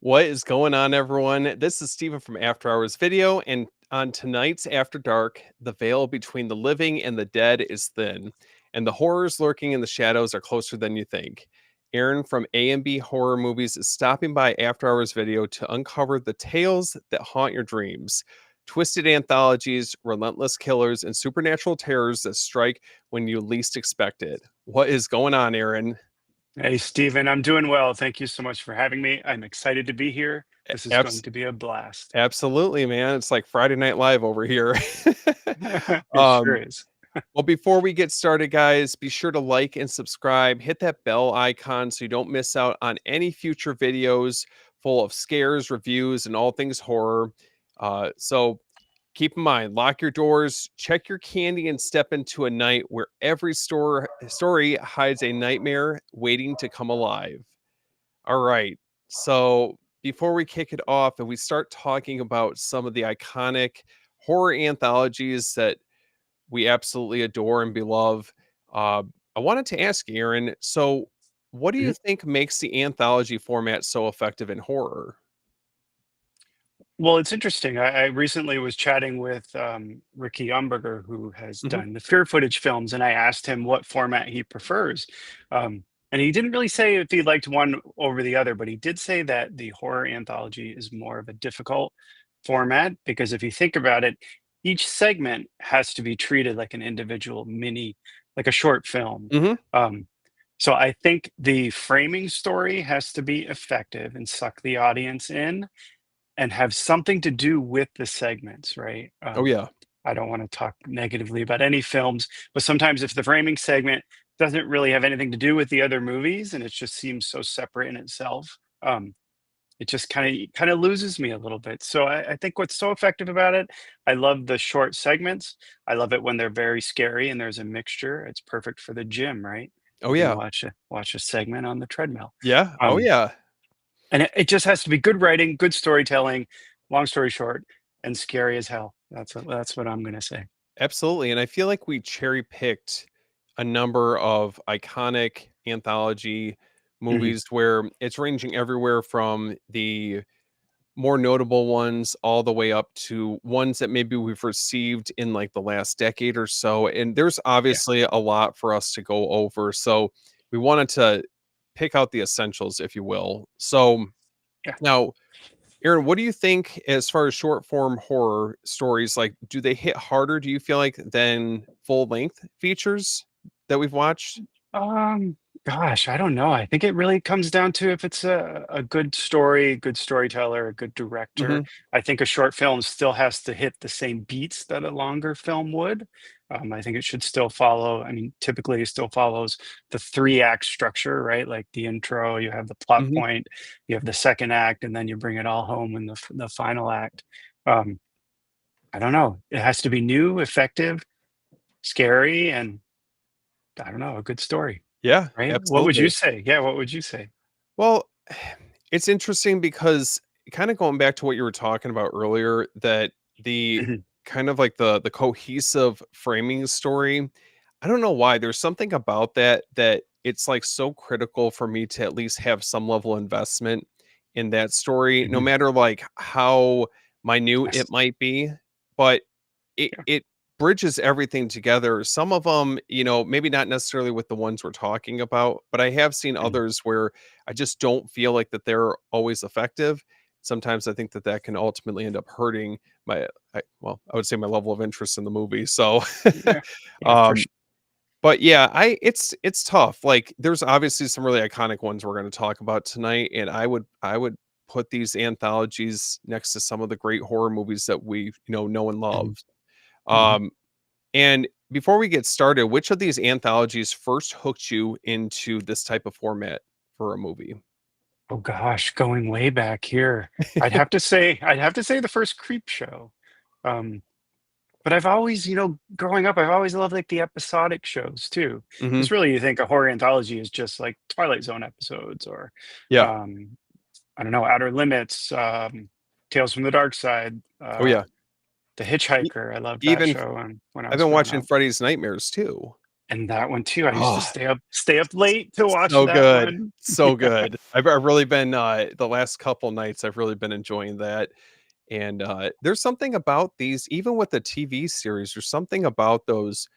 What is going on, everyone? This is Steven from After Hours Video, and on tonight's After Dark, the veil between the living and the dead is thin, and the horrors lurking in the shadows are closer than you think. Aaron from A&B Horror Movies is stopping by After Hours Video to uncover the tales that haunt your dreams. Twisted anthologies, relentless killers, and supernatural terrors that strike when you least expect it. What is going on, Aaron? Hey, Stephen, I'm doing well. Thank you so much for having me. I'm excited to be here. This is going Abs- to be a blast. Absolutely, man. It's like Friday Night Live over here. It sure um, is. well, before we get started, guys, be sure to like and subscribe. Hit that bell icon so you don't miss out on any future videos full of scares, reviews, and all things horror. So keep in mind, lock your doors, check your candy, and step into a night where every story hides a nightmare waiting to come alive. All right. So before we kick it off and we start talking about some of the iconic horror anthologies that we absolutely adore and beloved, uh, I wanted to ask Aaron, so what do you Mhm. think makes the anthology format so effective in horror? Well, it's interesting. I recently was chatting with Ricky Umberger, who has Hmm. done the fear footage films, and I asked him what format he prefers. And he didn't really say if he liked one over the other, but he did say that the horror anthology is more of a difficult format because if you think about it, each segment has to be treated like an individual mini, like a short film. Hmm. Um, so I think the framing story has to be effective and suck the audience in and have something to do with the segments, right? Oh yeah. I don't want to talk negatively about any films, but sometimes if the framing segment doesn't really have anything to do with the other movies and it just seems so separate in itself, it just kind of loses me a little bit. So I think what's so effective about it, I love the short segments. I love it when they're very scary and there's a mixture. It's perfect for the gym, right? Oh You can yeah. watch a segment on the treadmill. Yeah. Oh Um, yeah. and it just has to be good writing, good storytelling, long story short, and scary as hell. That's what I'm gonna say. Absolutely. And I feel like we cherry picked a number of iconic anthology Mhm. movies where it's ranging everywhere from the more notable ones all the way up to ones that maybe we've received in like the last decade or so. And there's Yeah, obviously a lot for us to go over. So we wanted to pick out the essentials, if you will. So yeah. now, Aaron, what do you think as far as short form horror stories? Like, do they hit harder, do you feel like, than full length features that we've watched? Um, Gosh, I don't know. I think it really comes down to if it's a good story, good storyteller, a good director. Hmm. I think a short film still has to hit the same beats that a longer film would. I think it should still follow. I mean, typically it still follows the three-act structure, right? Like the intro, you have the plot Hmm. point, you have the second act, and then you bring it all home in the final act. Um, I don't know. It has to be new, effective, scary, and I don't know, a good story. Yeah, Right? What would you absolutely. say? Yeah, what would you say? Well, it's interesting because kind of going back to what you were talking about earlier, that the Mhm. kind of like the cohesive framing story, I don't know why. There's something about that it's like so critical for me to at least have some level of investment in that story, no Mhm. matter like how minute it Yes. might be. But Yeah. it bridges everything together. Some of them, maybe not necessarily with the ones we're talking about, but I have seen Mhm. others where I just don't feel like that they're always effective. Sometimes I think that that can ultimately end up hurting I would say my level of interest in the movie. So, Yeah. Yeah, for um, sure. but yeah, it's tough. Like there's obviously some really iconic ones we're going to talk about tonight, and I would put these anthologies next to some of the great horror movies that we know and Mhm. love. Mhm. Um, and before we get started, which of these anthologies first hooked you into this type of format for a movie? Oh gosh, going way back here. I'd have to say the first Creep Show. Um, but I've always, growing up, I've always loved like the episodic shows too. Hmm. Because really you think a horror anthology is just like Twilight Zone episodes or Yeah. um, I don't know, Outer Limits, Tales from the Dark Side, Oh yeah. The E- Hitchhiker. I loved that Even show when I I've was been growing watching up. Freddy's Nightmares too. And that one too, I used to Oh, stay up late to watch so that good. one. So Yeah. good. I've really been, the last couple nights, I've really been enjoying that. And, there's something about these, even with the TV series, there's something about those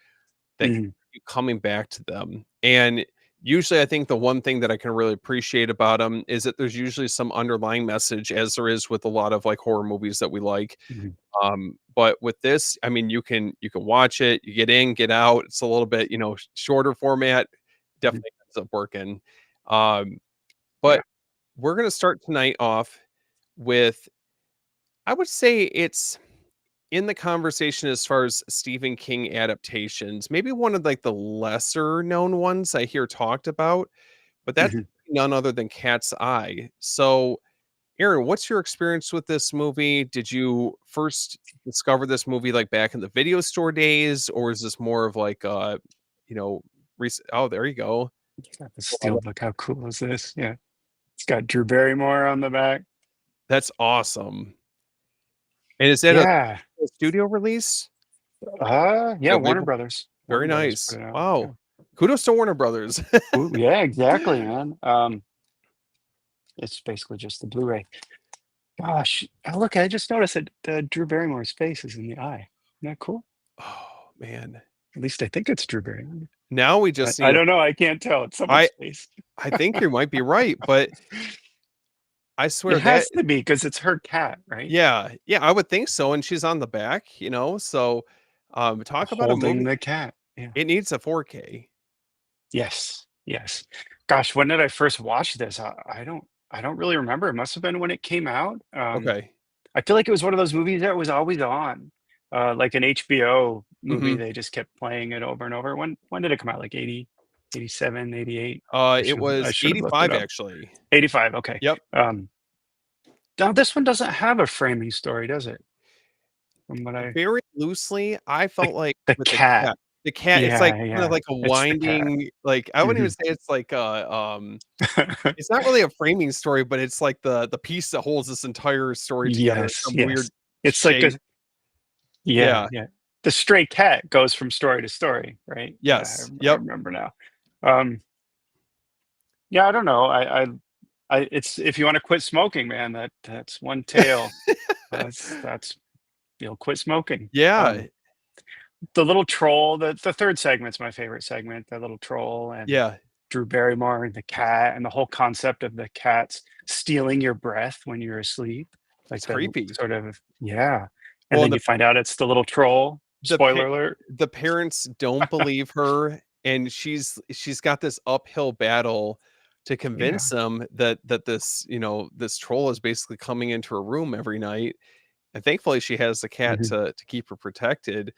that keep Mhm, you coming back to them. And usually I think the one thing that I can really appreciate about them is that there's usually some underlying message, as there is with a lot of like horror movies that we like. mhm, But with this, I mean, you can watch it, you get in, get out. It's a little bit, shorter format. mhm. Definitely ends up working. Um, Yeah. but we're gonna start tonight off with, I would say it's in the conversation as far as Stephen King adaptations, maybe one of like the lesser known ones I hear talked about, but that's Mhm. none other than Cat's Eye. So, Aaron, what's your experience with this movie? Did you first discover this movie like back in the video store days, or is this more of like you know, oh, there you go. It's got the steel book. How cool is this? Yeah. It's got Drew Barrymore on the back. That's awesome. And is that a Yeah. studio release? Yeah, That Warner label? Brothers. Warner Very Brothers nice. put it out. Yeah. Wow. Kudos to Warner Brothers. Ooh, yeah, exactly, man. It's basically just the Blu-ray. Gosh, look, I just noticed that Drew Barrymore's face is in the eye. Isn't that cool? Oh, man. At least I think it's Drew Barrymore. Now we just I need to don't know. I can't tell. It's someone's I face. I think you might be right, but I It swear that has to be because it's her cat, right? yeah, yeah, I would think so, and she's on the back, so, talk about a Holding movie, the cat. Yeah. it needs a 4K. Yes. Yes. Gosh, when did I first watch this? I don't really remember. It must have been when it came out. Okay. I feel like it was one of those movies that was always on. Like an HBO movie, Mhm. they just kept playing it over and over. When did it come out? Like 80, 87, 88? It I was should have looked it 85 up. actually. 85, okay. Yep. Um, Now this one doesn't have a framing story, does it? From what I Very loosely, I the felt like the with cat. the cat, it's like Yeah, kind of yeah. like a It's the cat. winding, like, I wouldn't even Mhm. say it's like it's not really a framing story, but it's like the piece that holds this entire story together in Yes, some weird yes. It's like a shape. yeah, Yeah. yeah. The stray cat goes from story to story, right? Yeah, Yes. I Yep. remember now. Um, yeah, I don't know. It's if you wanna quit smoking, man, that's one tale. That's quit smoking. Yeah. The little troll, the 3rd segment's my favorite segment, the little troll and Yeah. Drew Barrymore and the cat and the whole concept of the cats stealing your breath when you're asleep, like It's the creepy. sort of yeah, and Well, and then you find out it's the little troll. the pa Spoiler alert. the parents don't believe her, and she's got this uphill battle to Yeah. convince them that this, this troll is basically coming into her room every night, and thankfully she has the cat Mhm. to keep her protected.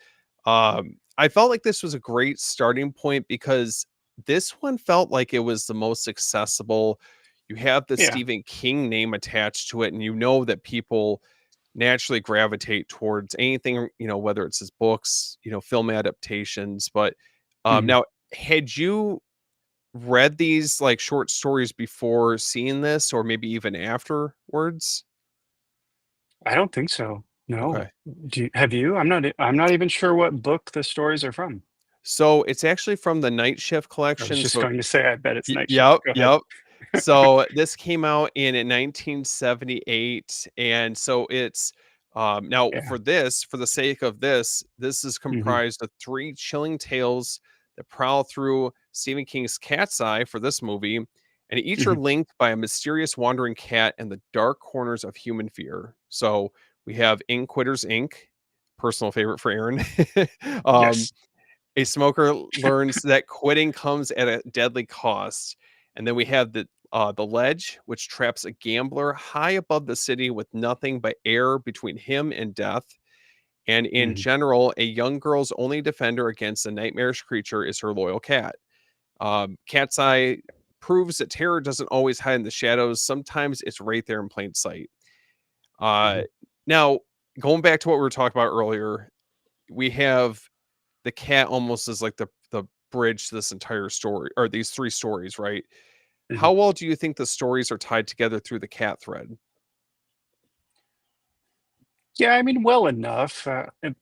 I felt like this was a great starting point because this one felt like it was the most accessible. You have the Yeah. Stephen King name attached to it, and you know that people naturally gravitate towards anything, whether it's his books, film adaptations. But Mhm. now, had you read these like short stories before seeing this, or maybe even afterwards? I don't think so. No. Okay. Have you? I'm not even sure what book the stories are from. So it's actually from the Night Shift I was collection. just So going to say, I bet it's Night Shift. Yep, Go ahead. yep. So this came out in 1978, and so it's now Yeah. for the sake of this is Mhm. comprised of three chilling tales that prowl through Stephen King's Cat's Eye for this movie, and each are Mhm. linked by a mysterious wandering cat in the dark corners of human fear. So we have Inquitters Inc., personal favorite for Aaron. um, Yes. a smoker learns that quitting comes at a deadly cost. And then we have the ledge, which traps a gambler high above the city with nothing but air between him and death. And in Mhm. general, a young girl's only defender against a nightmarish creature is her loyal cat. Cat's Eye proves that terror doesn't always hide in the shadows. Sometimes it's right there in plain sight. Uh, Mhm. Now, going back to what we were talking about earlier, we have the cat almost as like the bridge to this entire story, or these three stories, right? Mhm. How well do you think the stories are tied together through the cat thread? Yeah, I mean, well enough.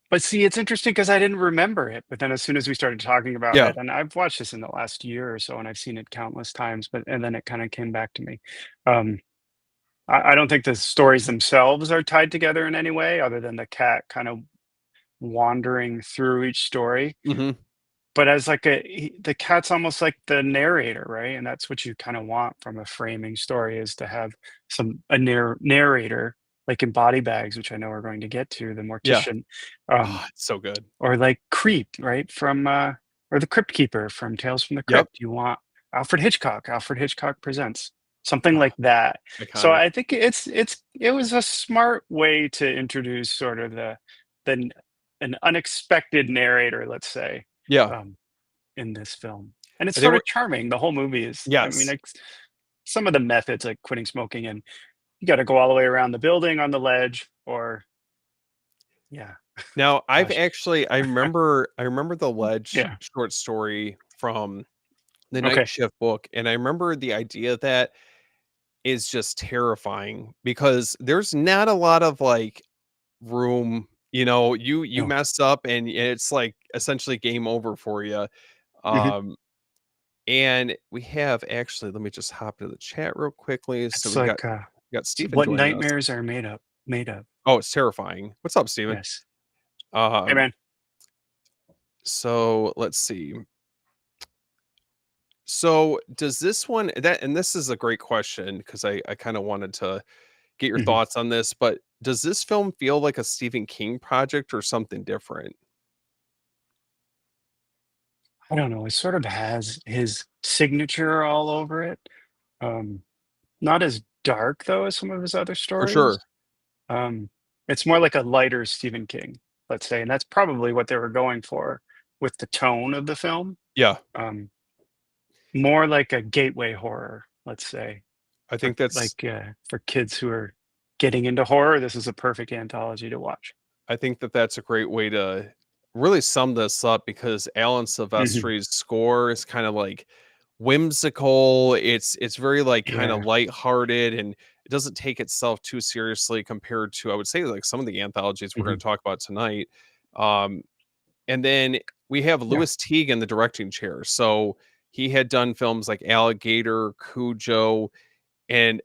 But see, it's interesting because I didn't remember it. But then as soon as we started talking about Yeah. it, and I've watched this in the last year or so, and I've seen it countless times, but and then it kind of came back to me. Um, I don't think the stories themselves are tied together in any way, other than the cat kind of wandering through each story. Mhm. But as like the cat's almost like the narrator, right? And that's what you kind of want from a framing story is to have narrator, like in Body Bags, which I know we're going to get to, the Yeah. mortician, um, Oh, it's so good. or like Creep, right? From or the Crypt Keeper from Tales from the Yep. Crypt. You want Alfred Hitchcock presents something Ah, like that. So iconic. I think it was a smart way to introduce sort of the n- an unexpected narrator, let's say, Yeah. um, in this film. And it's They sort were of charming. The whole movie is, I mean, yes. like some of the methods like quitting smoking and you got to go all the way around the building on the ledge or yeah, Now, I've gosh. actually I remember the Ledge Yeah. short story from the Night Okay. Shift book, and I remember the idea that is just terrifying because there's not a lot of, like, room, you No. mess up and it's, like, essentially game over for you. Mhm. Um, and we have actually let me just hop into the chat real quickly. So It's we got like Stephen what joining us. nightmares are made of. Oh, it's terrifying. What's up, Steven? Yes. Hey Um, man. so let's see. So does this one that and this is a great question because I kind of wanted to get your Mhm. thoughts on this, but does this film feel like a Stephen King project or something different? I don't know. It sort of has his signature all over it. Um, Not as dark though as some of his other For stories. sure. Um, it's more like a lighter Stephen King, let's say, and that's probably what they were going for with the tone of the film. Yeah. Um, More like a gateway horror, let's say, I think that's for kids who are getting into horror. This is a perfect anthology to watch. I think that that's a great way to really sum this up because Alan Mhm. Silvestri's score is kind of like whimsical. It's very like kind of Yeah. lighthearted and it doesn't take itself too seriously compared to I would say like some of the anthologies we're going Mhm. to talk about tonight. Um, and then we have Yeah. Louis Teague in the directing chair. So he had done films like Alligator, Cujo, and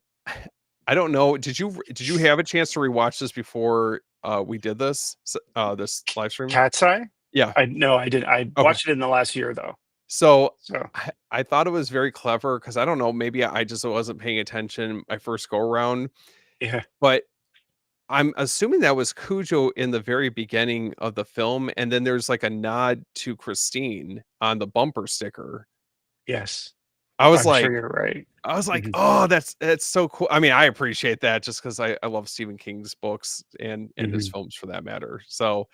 I don't know, did you have a chance to rewatch this before, we did this live stream? Cat's Eye? Yeah, I No, I didn't. I okay. watched it in the last year though. So, So I thought it was very clever because I don't know, maybe I just wasn't paying attention my first go around, yeah. but I'm assuming that was Cujo in the very beginning of the film, and then there's, like, a nod to Christine on the bumper sticker. Yes. I was I'm sure like you're right. Mhm. "Oh, that's so cool." I mean, I appreciate that just because I love Stephen King's books and his Mhm. films for that matter. So,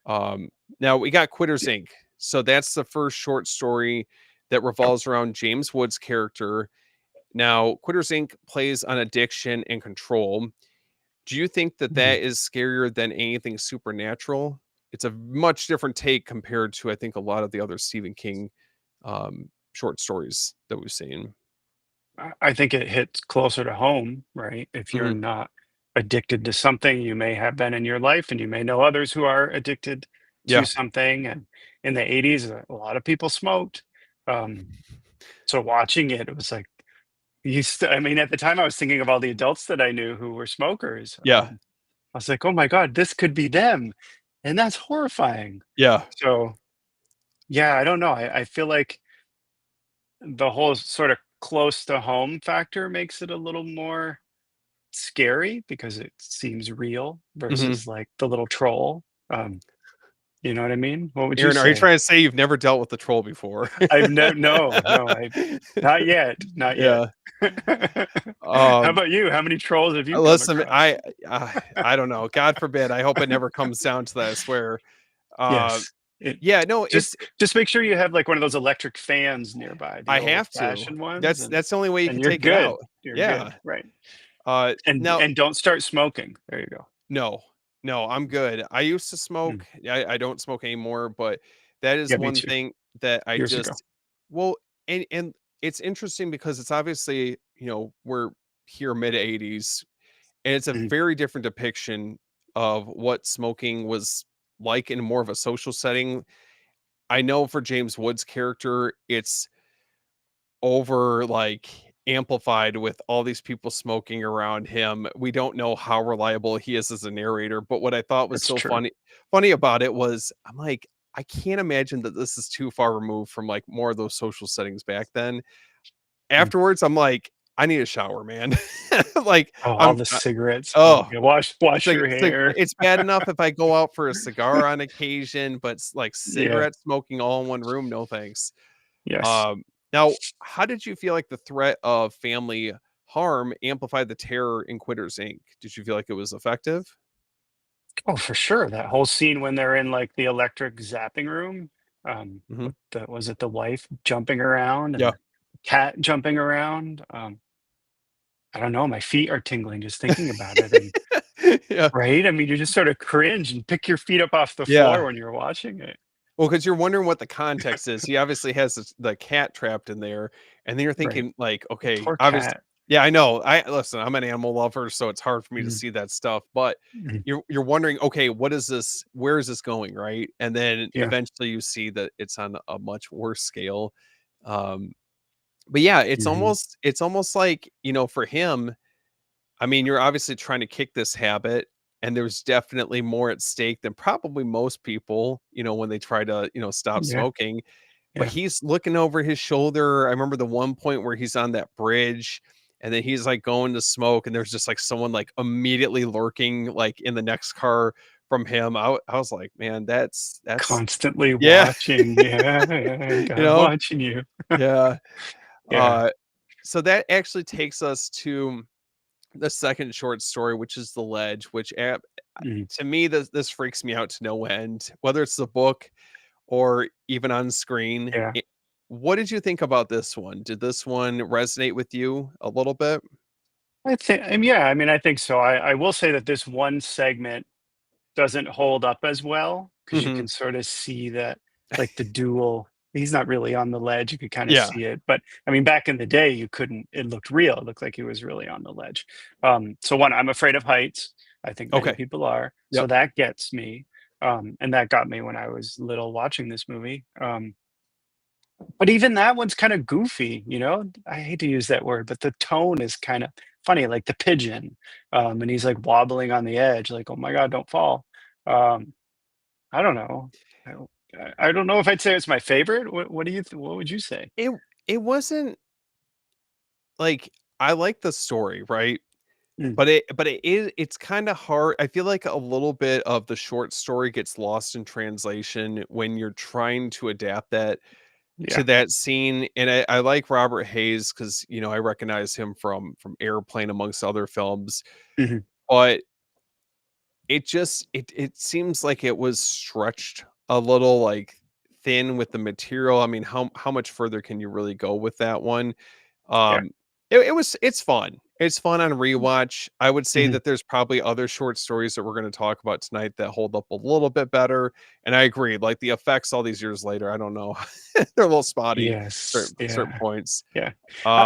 um, now we got Quitters Inc. So that's the first short story that Yep. revolves around James Wood's character. Now, Quitters Inc. plays on addiction and control. Do you think that Mhm. that is scarier than anything supernatural? It's a much different take compared to, I think, a lot of the other Stephen King, short stories that we've seen. I think it hits closer to home, right? If you're Mhm. not addicted to something, you may have been in your life, and you may know others who are addicted to Yeah. something. And in the 80s, a lot of people smoked. Um, so watching it, it was like, I mean, at the time, I was thinking of all the adults that I knew who were smokers. Yeah. I was like, oh my God, this could be them. And that's horrifying. Yeah. So, yeah, I don't know. I feel like the whole sort of close to home factor makes it a little more scary because it seems real Mhm. versus like the little troll. Um, you know what I mean? What would you Aaron, are you say? trying to say you've never dealt with the troll before? I not yet, not yet. Yeah. How Um, about you? How many trolls have you come listen, across? I don't know. God forbid. I hope it never comes down to that, I swear. Uh, Yes. It yeah, no, just just make sure you have like one of those electric fans nearby, the I old have to. fashioned ones, That's the only way you and could you're take it good. out. You're good. Yeah. Right. Now And don't start smoking. There you go. no, no, I'm good. I used to Mm. smoke. I don't smoke anymore, but that is Yeah, me one too. thing that I Years ago. just well, and it's interesting because it's obviously, we're here mid 80s and it's a Mhm. very different depiction of what smoking was like in more of a social setting. I know for James Woods' character, it's over like amplified with all these people smoking around him. We don't know how reliable he is as a narrator, but what I thought was That's so true. funny about it was I'm like, I can't imagine that this is too far removed from like more of those social settings back then. Mm. Afterwards, I'm like, I need a shower, man. Like Oh, all I'm the cigarette oh, smoke. Yeah, wash your hair. it's bad enough if I go out for a cigar on occasion, but like Yeah. cigarette smoking all in one room, no thanks. Yes. Um, Now, how did you feel like the threat of family harm amplified the terror in Quitters Inc? Did you feel like it was effective? Oh, for sure. That whole scene when they're in like the electric zapping room, Mhm. with the was it the wife jumping around and Yeah. the cat jumping around? I don't know, my feet are tingling just thinking about it. And Yeah. right? I mean, you just sort of cringe and pick your feet up off the floor Yeah. when you're watching it. Well, because 'cause you're wondering what the context is. He obviously has the cat trapped in there, and then you're Right. thinking like, The okay, poor obvious cat. yeah, I know. I listen, I'm an animal lover, so it's hard for me to Mhm, see that stuff, but mhm. you're wondering, okay, what is this? Where is this going, right? And then Yeah. eventually you see that it's on a much worse scale. Um, but yeah, Mhm. it's almost like, for him, I mean, you're obviously trying to kick this habit, and there's definitely more at stake than probably most people, when they try to, stop Yeah, smoking. But yeah. he's looking over his shoulder. I remember the one point where he's on that bridge and then he's like going to smoke, and there's just like someone like immediately lurking like in the next car from him. I was like, man, that's Constantly yeah, watching. Yeah, yeah, you I'm know, watching you. yeah. Yeah. Uh, so that actually takes us to the second short story, which is The Ledge, which Mhm. to me, this freaks me out to no end, whether it's the book or even on screen. Yeah. What did you think about this one? Did this one resonate with you a little bit? Yeah, I mean, I think so. I will say that this one segment doesn't hold up as well because you Mhm. can sort of see that, like, the duel he's not really on the ledge, you could kinda Yeah. see it, but, I mean, back in the day, you couldn't it looked real, it looked like he was really on the ledge. So one, I'm afraid of heights, I think many Okay. people are, so Yep. that gets me, and that got me when I was little watching this movie. But even that one's kinda goofy, you know? I hate to use that word, but the tone is kinda funny, like the pigeon, and he's, like, wobbling on the edge, like, "Oh my god, don't fall." Um, I don't know. I don't know if I'd say it's my favorite. What do you what would you say? It it wasn't like I like the story, right? Mm, It's kinda hard. I feel like a little bit of the short story gets lost in translation when you're trying to adapt that to yeah. that scene, and I like Robert Hayes because I recognize him from Airplane amongst other films, Mhm. but it seems like it was stretched a little, like, thin with the material. I mean, how much further can you really go with that one? Yeah. Um, it's fun. It's fun on rewatch. I would say Mhm. that there's probably other short stories that we're gonna talk about tonight that hold up a little bit better, and I agree, like, the effects all these years later, I don't know. They're a little spotty, Yes. certain Yeah. points. Yeah.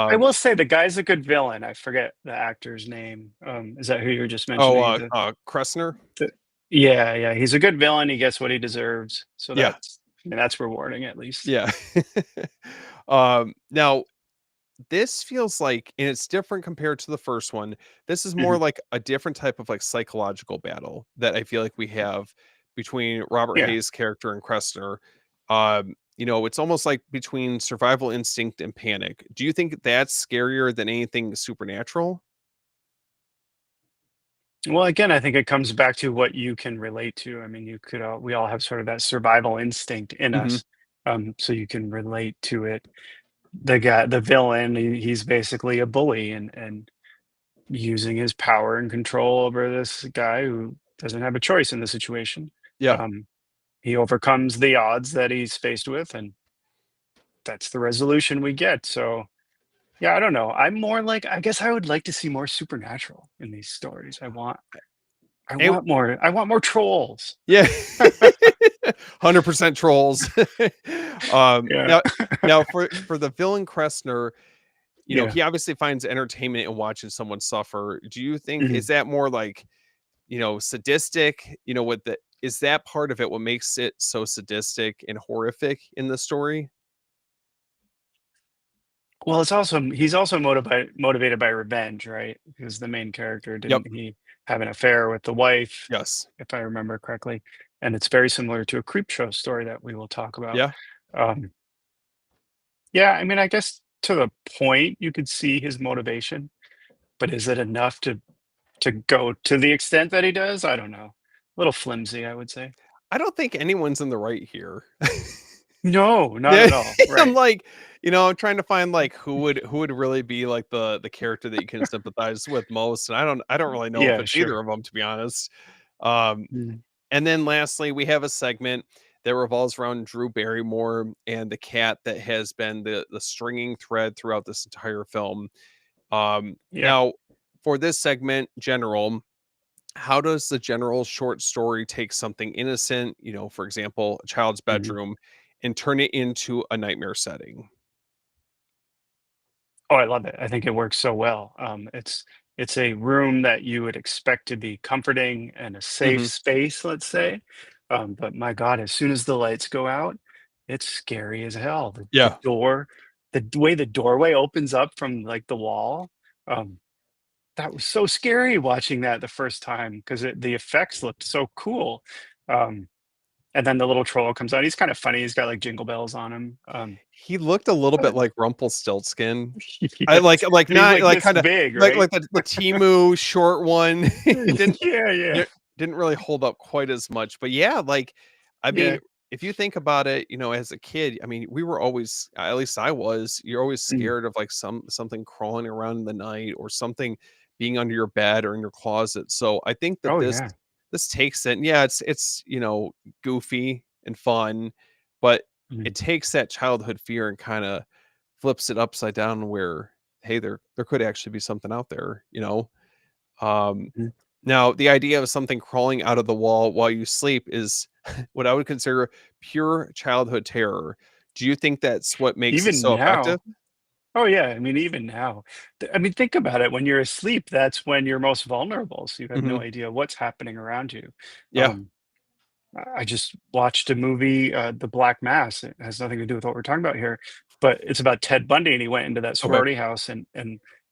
I Um, will say the guy's a good villain. I forget the actor's name. Is that who you were just oh, mentioning? Kressner? The yeah, yeah. He's a good villain. He gets what he deserves. So Yeah, that's rewarding at least. yeah. Now this feels like and it's different compared to the first one. This is more Mhm. like a different type of, like, psychological battle that I feel like we have between Robert Yeah. Hayes' character and Kressner. It's almost like between survival instinct and panic. Do you think that's scarier than anything supernatural? Well, again, I think it comes back to what you can relate to. I mean, we all have sort of that survival instinct in Mhm. us. So you can relate to it. The villain, he's basically a bully and using his power and control over this guy who doesn't have a choice in the situation. Yeah. Um, he overcomes the odds that he's faced with, and that's the resolution we get. So, yeah, I don't know. I'm more like, I guess I would like to see more supernatural in these stories. And I want more trolls. yeah. 100% trolls. Yeah. Now for the villain Kressner, Yeah. he obviously finds entertainment in watching someone suffer. Do you think Mhm. is that more like sadistic, with the is that part of it what makes it so sadistic and horrific in the story? Well, it's also he's also motivated by revenge, right? Because the main character, Yep. didn't he have an affair with the wife, Yes. if I remember correctly? And it's very similar to a creep show story that we will talk about. Yeah. Um, yeah, I mean, I guess to the point you could see his motivation, but is it enough to go to the extent that he does? I don't know. A little flimsy, I would say. I don't think anyone's in the right here. No, not Yeah, at all. I'm Right. like, I'm trying to find like who would really be like the character that you can sympathize with most, and I don't really know if Yeah, it's either sure. of them, to be honest. Um, Mm, and then lastly, we have a segment that revolves around Drew Barrymore and the cat that has been the stringing thread throughout this entire film. yeah. Now, for this segment, general, how does the general short story take something innocent, for example, a child's Mhm. bedroom, and turn it into a nightmare setting? Oh, I love it. I think it works so well. It's a room that you would expect to be comforting and a safe Mhm. space, let's say. But my God, as soon as the lights go out, it's scary as hell. The Yeah. door, way the doorway opens up from like the wall. Um, that was so scary watching that the first time because the effects looked so cool. Um, and then the little troll comes out. He's kind of funny. He's got like jingle bells on him. He looked a little bit But like Rumpelstiltskin. I yes, like and he's not like like this kinda big, like right? like the Temu short one. It didn't Yeah, yeah, It didn't really hold up quite as much, but yeah, like, I mean, yeah. if you think about it, as a kid, I mean, we were always, at least I was, you're always Mhm. scared of like something crawling around in the night or something being under your bed or in your closet. So I think that Oh, this yeah. this takes it. And yeah, it's goofy and fun, but Mhm, it takes that childhood fear and kind of flips it upside down where hey, there could actually be something out there. Um, mhm. Now, the idea of something crawling out of the wall while you sleep is what I would consider pure childhood terror. Do you think that's what makes it Even so effective? now. Oh, yeah, I mean, even now. I mean, think about it, when you're asleep, that's when you're most vulnerable, so you have no Mhm. idea what's happening around you. Yeah. Um, I just watched a movie, The Black Mass. It has nothing to do with what we're talking about here, but it's about Ted Bundy, and he went into that Okay. sorority house and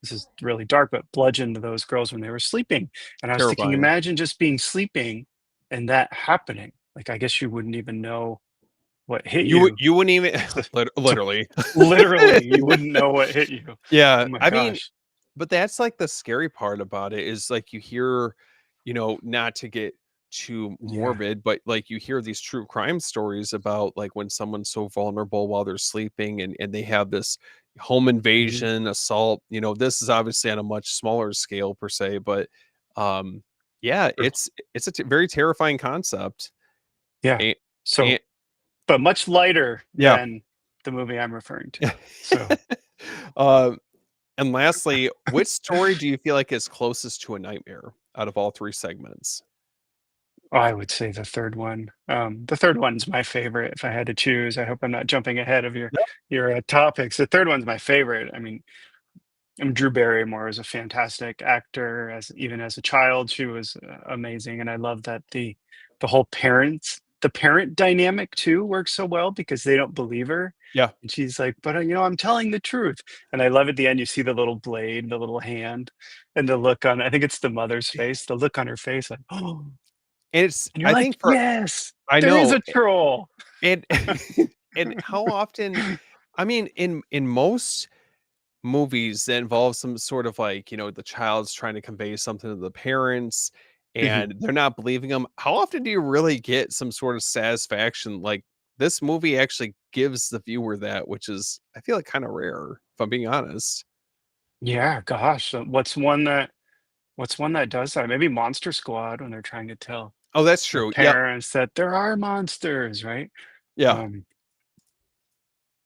this is really dark, but bludgeoned those girls when they were sleeping. And I was thinking, Terrifying. imagine just being sleeping and that happening. Like, I guess you wouldn't even know what hit you. You wouldn't even So, so literally. literally, you wouldn't know what hit you. Yeah. Oh my I mean, gosh. but that's like the scary part about it is like you hear, not to get too Yeah. morbid, but like you hear these true crime stories about like when someone's so vulnerable while they're sleeping and they have this home Mhm. invasion, assault. This is obviously on a much smaller scale per se, but um yeah, True. it's a very terrifying concept. Yeah. And, So, and but much lighter yeah. than the movie I'm referring to. So, um and lastly, which story do you feel like is closest to a nightmare out of all three segments? I would say the third one. The third one's my favorite if I had to choose. I hope I'm not jumping ahead of your topics. The third one's my favorite. I mean, Drew Barrymore is a fantastic actor. As even as a child, she was amazing, and I love that the whole the parent dynamic too works so well because they don't believe her, Yeah. and she's like, "But I'm telling the truth." And I love at the end you see the little blade, the little hand, and the look on. I think it's the mother's face. The look on her face, like, "Oh," It's and you're I like, think for "Yes, I there is know, a troll." and and how often I mean, in most movies that involve some sort of like, the child's trying to convey something to the parents Mhm. and they're not believing them, how often do you really get some sort of satisfaction? Like, this movie actually gives the viewer that, which is, I feel like, kinda rare, if I'm being honest. Yeah, gosh. What's one that does that? Maybe Monster Squad when they're trying to tell Oh, that's the true. Yep. parents that there are monsters, right? Yeah. Um,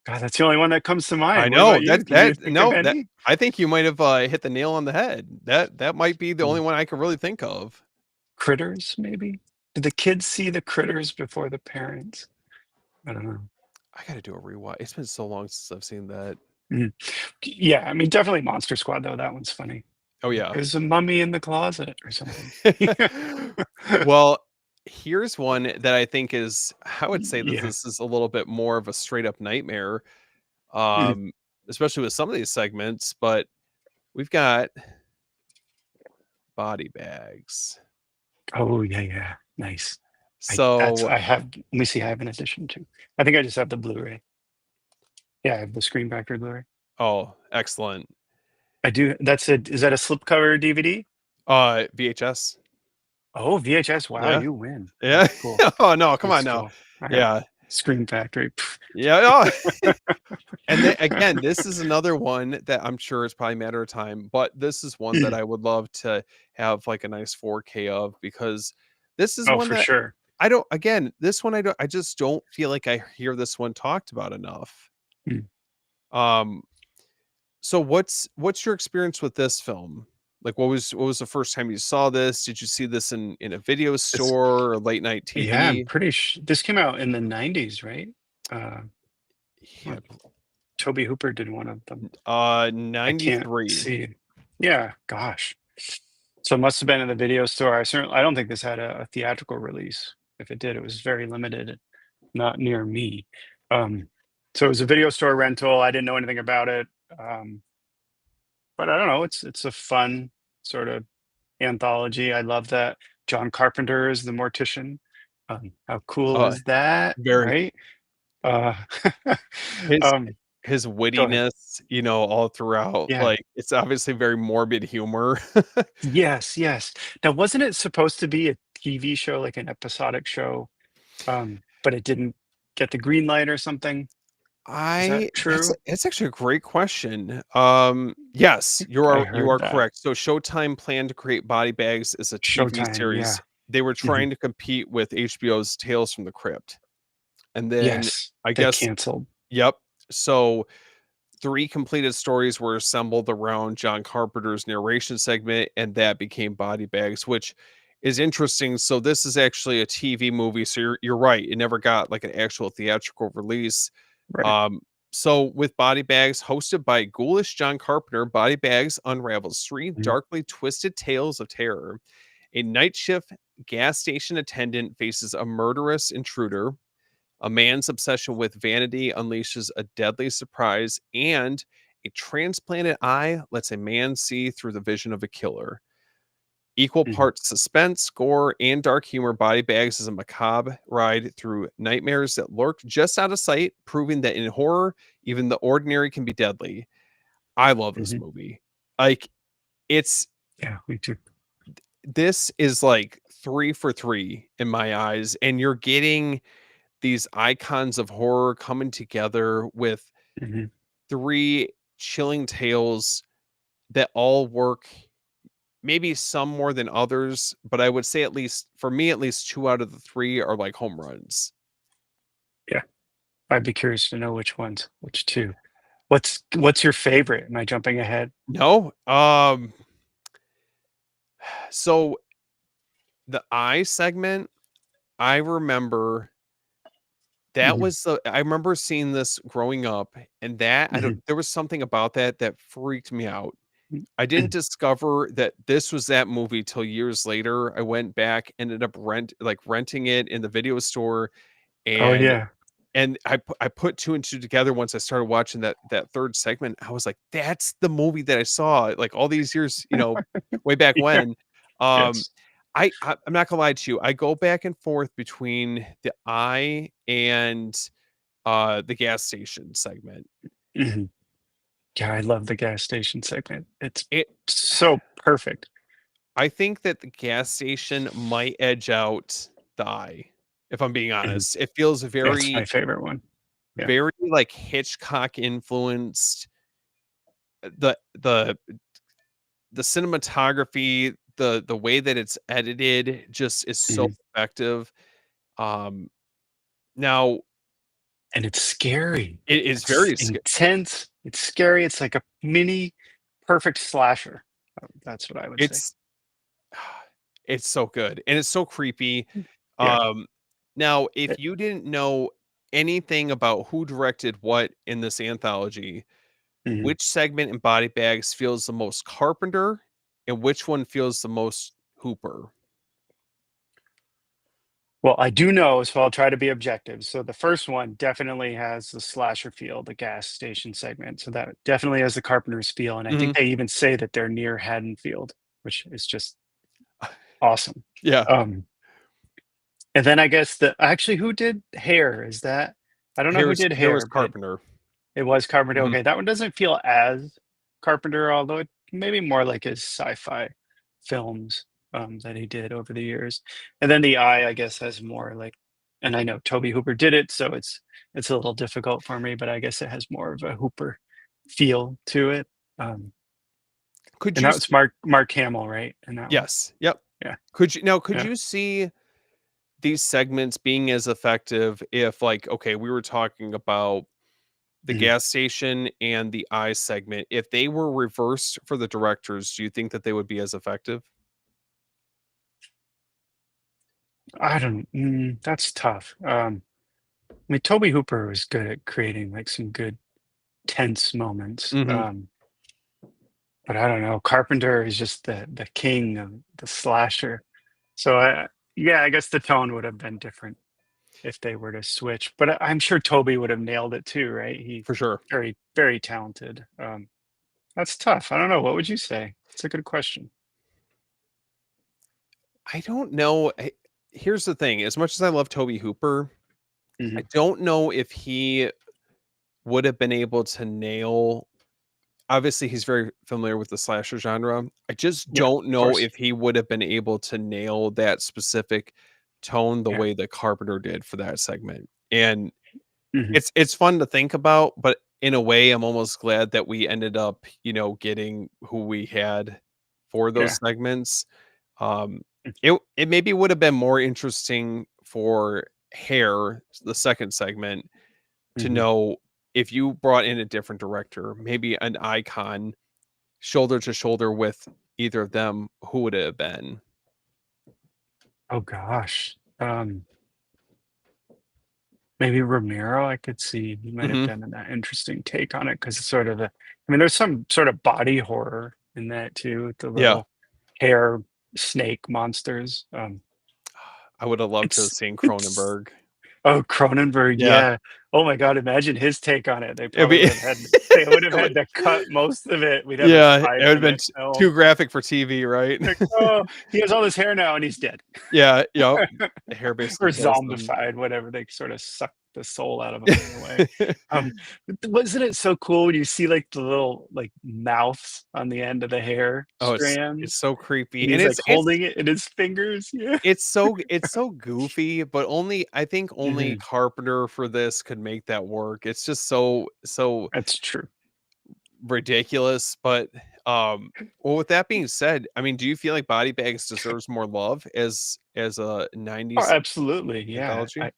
God, that's the only one that comes to I mind. What know. about you? That Can you that think of no, that any? I think you might have, hit the nail on the head. That might be the only Mm. one I can really think of. Critters, maybe? Did the kids see the critters before the parents? I don't know. I gotta do a rewatch. It's been so long since I've seen that. Mhm. Yeah, I mean, definitely Monster Squad, though. That one's funny. Oh, yeah. There's a mummy in the closet or something. Well, here's one that I think is I would say that Yeah. this is a little bit more of a straight up nightmare, Mhm. um, especially with some of these segments, but we've got body bags. Oh, yeah, yeah. Nice. So, I have, let me see, I have an edition too. I think I just have the Blu-ray. Yeah, I have the Screen Factory Blu-ray. oh, excellent. I do. That's a, is that a slipcover DVD? VHS. Oh, VHS. Wow, Yeah. you win. Yeah. That's cool. Oh, no, come That's on now. cool. All right. Yeah. Screen Factory. Pff. Yeah, oh. And then again, this is another one that I'm sure is probably a matter of time, but this is one that I would love to have, like, a nice 4K of because this is Oh, one for that sure. I don't again, this one I just don't feel like I hear this one talked about enough. Mm. Um, so what's your experience with this film? Like, what was the first time you saw this? Did you see this in a video It's, store or late night yeah, I'm TV? pretty sure this came out in the 90s, right? Uh, Yeah, what, Toby Hooper did one of them. I can't 93. see. Yeah, gosh. So it must have been in the video store. I don't think this had a theatrical release. If it did, it was very limited, not near me. Um, so it was a video store rental. I didn't know anything about it. Um, but I don't know. It's a fun sort of anthology. I love that John Carpenter is the mortician. How cool Uh, is that, very right? Uh, his um, his go ahead. wittiness, all throughout, Yeah. like, it's obviously very morbid humor. Yes, yes. Now, wasn't it supposed to be a TV show, like an episodic show? But it didn't get the green light or something? Is that I true? that's actually a great question. Yes, you I are heard that. correct. So Showtime planned to create Body Bags as a TV Showtime, series. yeah. They were Mhm. trying to compete with HBO's Tales from the Crypt. And then Yes, I they guess canceled. yep. So 3 completed stories were assembled around John Carpenter's narration segment, and that became Body Bags, which is interesting. So this is actually a TV movie, so you're right, it never got, like, an actual theatrical release. Right. Um, so with Body Bags, hosted by ghoulish John Carpenter, Body Bags unravels 3 Mhm, darkly twisted tales of terror. A night shift gas station attendant faces a murderous intruder, a man's obsession with vanity unleashes a deadly surprise, and a transplanted eye lets a man see through the vision of a killer. Equal mhm, parts suspense, gore, and dark humor, Body Bags is a macabre ride through nightmares that lurk just out of sight, proving that in horror, even the ordinary can be deadly. I love this mhm. movie. Like, it's Yeah, me too. this is like 3 for 3 in my eyes, and you're getting these icons of horror coming together with Mhm. 3 chilling tales that all work, maybe some more than others, but I would say at least for me, at least 2 out of the 3 are like home runs. Yeah, I'd be curious to know which ones, which 2. What's your favorite? Am I jumping ahead? No, so the eye segment, I remember that Mhm, was the I remember seeing this growing up, and that I don't mhm, there was something about that that freaked me out. mm. I didn't discover that this was that movie till years later. I went back, ended up renting it in the video store, Oh, and yeah. I put 2 and 2 together once I started watching that 3rd segment. I was like, "That's the movie that I saw, like, all these years, way back Yeah, when." Um, yes. I'm not gonna lie to you, I go back and forth between The Eye and, the gas station segment. Mhm. Yeah, I love the gas station segment. It's It so perfect. I think that the gas station might edge out the Eye, if I'm being Mhm. honest. It feels That's my very, favorite one. Yeah. very, like, Hitchcock influenced. The cinematography, the way that it's edited just is so Mhm. effective. Um, now And it's scary. it is It's very intense. It's scary. It's like a mini perfect slasher. That's what I would say. it's it's so good, and it's so creepy. Yeah. Um, now Eh, if you didn't know anything about who directed what in this anthology, mhm. which segment in Body Bags feels the most Carpenter? and which one feels the most Hooper? Well, I do know, so I'll try to be objective. So the first one definitely has the slasher feel, the gas station segment. So that definitely has the Carpenter's feel. And I think Mhm. they even say that they're near Haddonfield, which is just awesome. Yeah. Um, and then I guess the actually who did hair? Is that I don't know who did Hair was hair, but Carpenter. it was Carpenter. Mhm. Okay, that one doesn't feel as Carpenter, although it maybe more like his sci-fi films that he did over the years. And then the eye, I guess, has more like, and I know Toby Hooper did it, so it's a little difficult for me, but I guess it has more of a Hooper feel to it. Um, Could and you that s was Mark Hamill, right? In that one, Yes, yep. yeah, Could yeah. you see these segments being as effective if, like, okay, we were talking about the Mhm. gas station and the eye segment, if they were reversed for the directors, do you think that they would be as effective? I don't. That's tough. I mean, Toby Hooper was good at creating like some good tense moments. Mhm. But I don't know. Carpenter is just the king of the slasher. So yeah, I guess the tone would have been different if they were to switch. But I'm sure Toby would have nailed it too, right? He For sure. very very talented. That's tough. I don't know. What would you say? It's a good question. I don't know. Here's the thing, as much as I love Toby Hooper, I Hmm. don't know if he would have been able to nail. Obviously, he's very familiar with the slasher genre. I just Yeah, don't of know course. if he would have been able to nail that specific tone the Yeah. way that Carpenter did for that segment. And Hmm. it's fun to think about, but in a way, I'm almost glad that we ended up, getting who we had for those Yeah. segments. It maybe would have been more interesting for Hair, the second segment, to Hmm. know if you brought in a different director, maybe an icon shoulder to shoulder with either of them, who would it have been? Oh gosh. Maybe Romero, I could see he might have Mhm. been an interesting take on it because it's sort of the I mean, there's some sort of body horror in that too, with the Yeah. little hair snake monsters. I would have loved to have It's seen it's Cronenberg. oh, Cronenberg, Yeah. yeah. Oh my god, imagine his take on it. It'd be They would have it would had to cut most of it. We'd have a yeah, it would have been 5-minute t film. too graphic for TV, right? Like, "Oh, he has all this hair now and he's dead." Yeah, yep. The hair basically Or kills them. zombified, whatever, they sort of suck the soul out of him in a way. But wasn't it so cool when you see, like, the little, like, mouths on the end of the hair Oh, it's strands, so and creepy, and he's, like, holding it in his fingers? Yeah. it's so goofy, but I think only Mhm. Carpenter for this could make that work. It's just so That's true. ridiculous, but, well, with that being said, I mean, do you feel like Body Bags deserves more love as a Oh, 90s absolutely, yeah. anthology? I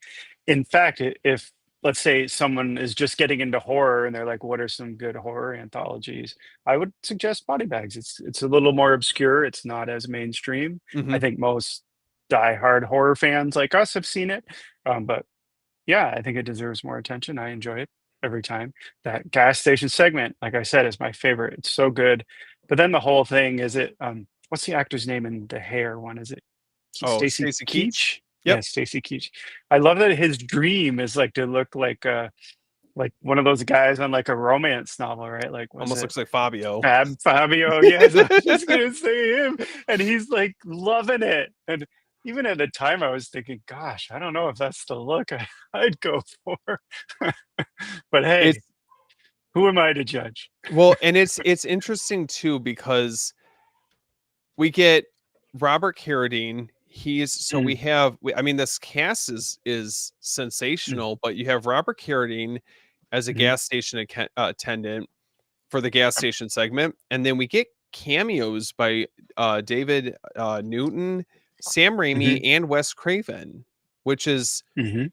In fact, if let's say someone is just getting into horror and they're like, "What are some good horror anthologies?" I would suggest Body Bags. It's a little more obscure, it's not as mainstream. I Mhm. think most diehard horror fans like us have seen it, but yeah, I think it deserves more attention. I enjoy it every time. That gas station segment, like I said, is my favorite. It's so good. But then the whole thing is what's the actor's name in the hair one? Is it Oh, Stacy Stacy Keach? Keach? Yeah, Yep. Stacy Keach. I love that his dream is like to look like one of those guys on like a romance novel, right? Like was Almost it looks like Fabio. Fabio? Yes, I was just gonna say him. And he's like loving it. And even at the time I was thinking, gosh, I don't know if that's the look I'd go for. But hey, It's who am I to judge? well, and it's interesting too because we get Robert Carradine. Mm, I mean, this cast is mm, sensational, but you have Robert Carradine as a mhm. gas station attendant for the gas Yep. station segment, and then we get cameos by David Newton, Sam Raimi, Mhm, and Wes Craven, which is mhm.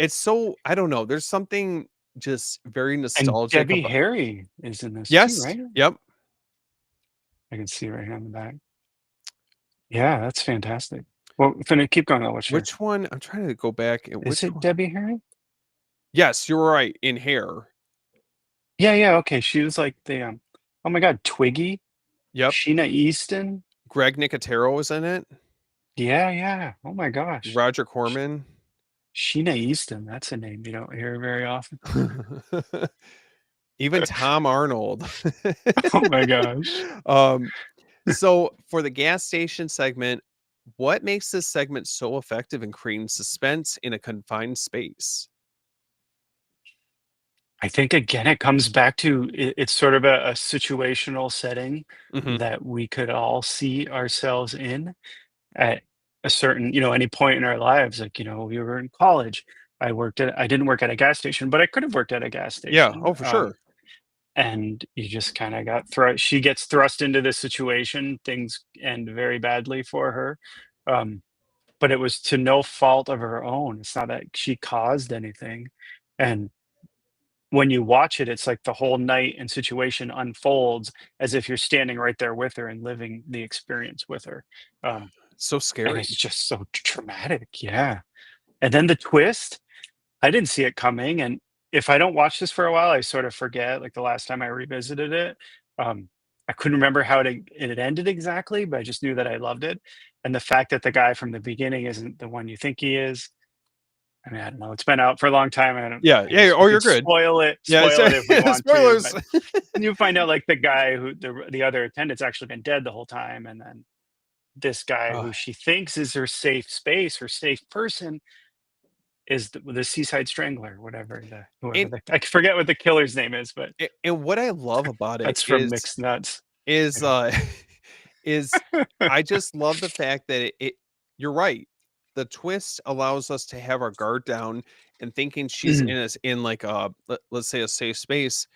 it's so I don't know. There's something just very And nostalgic Debbie about. Harry is in this too, Yes, right? yep. I can see right here on the back. Yeah, that's fantastic. Well, finna keep going though. What's your Which one? I'm trying to go back. At Is which it one? Debbie Harry? Yes, you're right. In hair. Yeah, yeah, okay, she was like the, oh my god, Twiggy? Yep. Sheena Easton. Greg Nicotero was in it. Yeah, yeah. Oh my gosh. Roger Sh- Corman. Sheena Easton. That's a name you don't hear very often. Even Tom Arnold. Oh my gosh. Um, so for the gas station segment, what makes this segment so effective in creating suspense in a confined space? I think again it comes back to it's sort of a situational setting Mhm. that we could all see ourselves in at a certain, any point in our lives. Like, we were in college. I didn't work at a gas station, but I could have worked at a gas Yeah. station. Oh, for sure. And you just kind of she gets thrust into this situation. Things end very badly for her. Um, but it was to no fault of her own. It's not that she caused anything. And when you watch it, it's like the whole night and situation unfolds as if you're standing right there with her and living the experience with her. Um, So and scary. it's just so traumatic. Yeah. And then the twist, I didn't see it coming. And if I don't watch this for a while, I sort of forget, like the last time I revisited it. Um, I couldn't remember how it had ended exactly, but I just knew that I loved it. And the fact that the guy from the beginning isn't the one you think he is. I mean, I don't know. It's been out for a long time. Yeah. I Yeah. guess we Oh, you're could good. Yeah. spoil it if we want to. Spoilers. But and you find out like the guy who the other attendant's actually been dead the whole time, and then this guy Oh, who she thinks is her safe space, her safe person, is the Seaside Strangler, whatever and I forget what the killer's name is, but and what I love about it that's from Mixed Nuts. is Yeah. is I just love the fact that you're right. The twist allows us to have our guard down and thinking she's Mhm. in us in like a let's say a safe space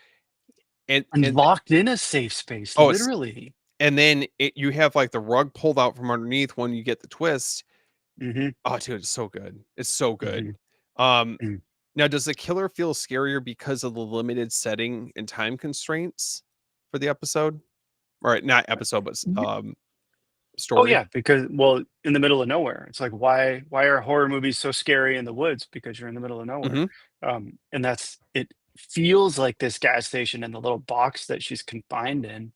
And and locked in a safe space, oh it's literally. and then you have like the rug pulled out from underneath when you get the twist. Mhm, Oh dude, it's so good. It's so good. mhm, Um mm. Now does the killer feel scarier because of the limited setting and time constraints for the episode? Or not episode, but Oh, story? yeah, because well, in the middle of nowhere. It's like, why are horror movies so scary in the woods? Because you're in the middle of nowhere. Mhm. And that's it feels like this gas station and the little box that she's confined in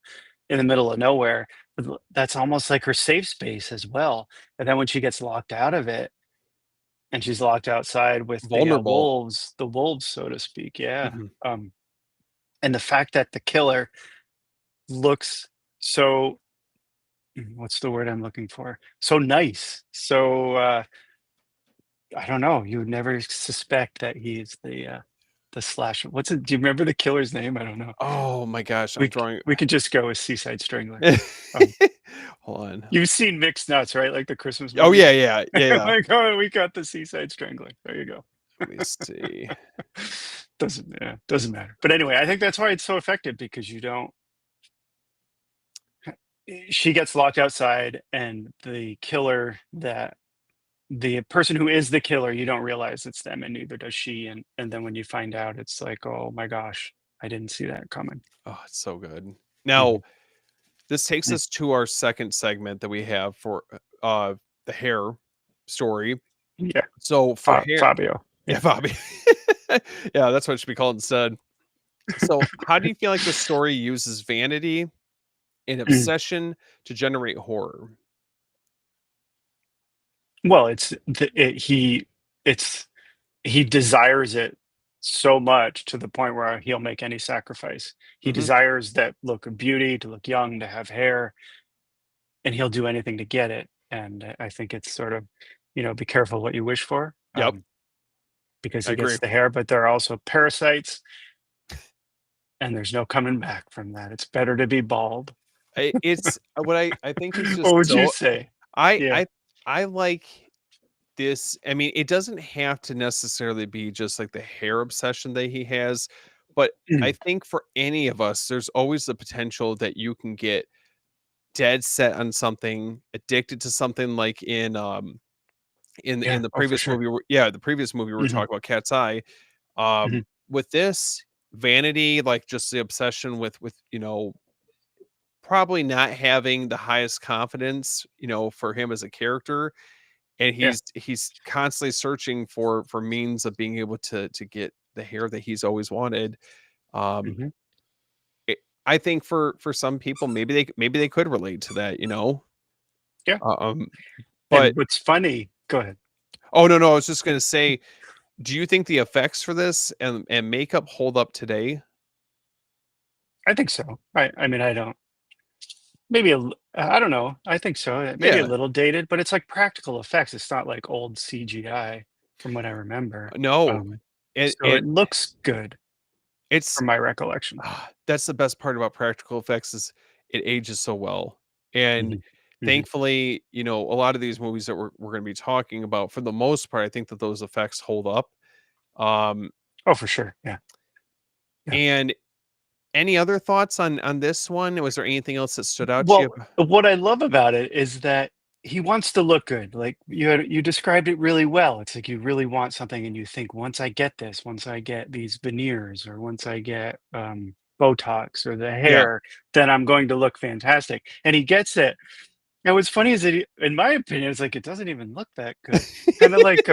the middle of nowhere, but that's almost like her safe space as well. And then when she gets locked out of it and she's locked outside with Vulnerable. the wolves, so to speak, yeah. Mhm. Um, and the fact that the killer looks so what's the word I'm looking for? So nice. So I don't know. You would never suspect that he's the slasher. What's it? Do you remember the killer's name? I don't know. Oh my gosh, I'm drawing We could just go with Seaside Strangler. Um, Hold on. you've seen Mixed Nuts, right? Like the Christmas Oh, movie. yeah, yeah, yeah, yeah. Like, oh, we got the Seaside Strangler. There you go. Let me see. Doesn't matter. But anyway, I think that's why it's so effective because you don't. She gets locked outside, and the person who is the killer, you don't realize it's them, and neither does she. And then when you find out, it's like, oh my gosh, I didn't see that coming. Oh, it's so good. Now, Mhm. this takes us to our second segment that we have for, the hair story. Yeah, So, for hair Fabio. yeah, Yeah. Bobby. Yeah, that's what it should be called instead. So, how do you feel like the story uses vanity and obsession to generate horror? Well, it's he desires it so much to the point where he'll make any sacrifice. He Mhm. desires that look of beauty, to look young, to have hair, and he'll do anything to get it. And I think it's sort of, be careful what you wish for, Yep, because I he agree. gets the hair, but there are also parasites, and there's no coming back from that. It's better to be bald. It's what I think is What just would you so say? I Yeah. I I like this. I mean, it doesn't have to necessarily be just like the hair obsession that he has, but I Mm. think for any of us, there's always the potential that you can get dead set on something, addicted to something like in Yeah. the Oh, for previous sure. movie yeah, the previous movie we were Mhm, talking about Cat's Eye. mhm. With this vanity, like just the obsession with probably not having the highest confidence, for him as a character, and Yeah. he's constantly searching for means of being able to get the hair that he's always wanted. Um, Mhm. I think for some people, maybe they could relate to that, you know? Yeah. Um, but And what's funny, go ahead. oh, no, no, I was just gonna say, do you think the effects for this and makeup hold up today? I think so. I mean, I don't maybe I don't know. I think so. Maybe a Yeah. little dated, but it's like practical effects. It's not like old CGI from what I remember. No. Um, It so it it looks good it's from my recollection. that's the best part about practical effects is it ages so well. And Mhm. Mhm. thankfully, you know, a lot of these movies that we're gonna be talking about, for the most part, I think that those effects hold up. Um, Oh, for sure. Yeah. Yeah. and any other thoughts on this one? Was there anything else that stood out to Well, you? what I love about it is that he wants to look good. Like you described it really well. It's like you really want something and you think once I get this, once I get these veneers or once I get Botox or the Yeah. hair, then I'm going to look fantastic. And he gets it. And what's funny is that in my opinion, it's like it doesn't even look that good. Kind of like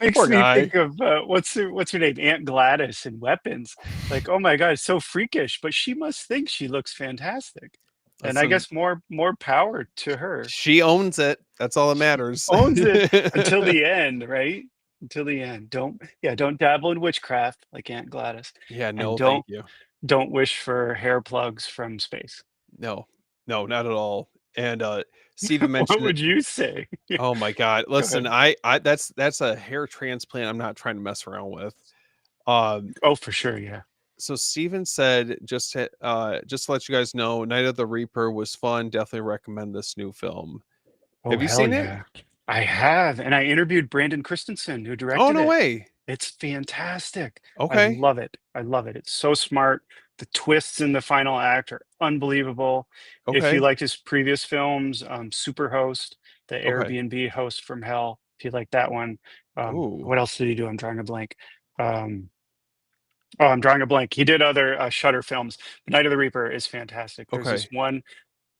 makes Poor me guy. think of what's her name? Aunt Gladys in Weapons. Like, oh my God, it's so freakish, but she must think she looks fantastic. And I Listen, guess more power to her. she owns it. That's all that She matters. owns it until the end, right? Until the end. Don't dabble in witchcraft like Aunt Gladys. Yeah, And no, thank you. don't wish for hair plugs from space. No. No, not at all. And, Steven What mentioned it. would you say? Yeah, Oh my god. go Listen, ahead. I that's a hair transplant I'm not trying to mess around with. Um, Oh, for sure, yeah. so Steven said, just to let you guys know, Night of the Reaper was fun. Definitely recommend this new film." Oh, Have you hell seen it? yeah. I have, and I interviewed Brandon Christensen, who Oh, directed no it. way. It's fantastic. I Okay. love it. I love it. It's so smart. The twists in the final act are unbelievable. If you Okay. liked his previous films, Superhost, the Okay. Airbnb host from hell, if you like that one. Ooh. What else did he do? I'm drawing a blank. Um, oh, I'm drawing a blank. He did other Shutter films. But Night of the Reaper is fantastic. There's this Okay. one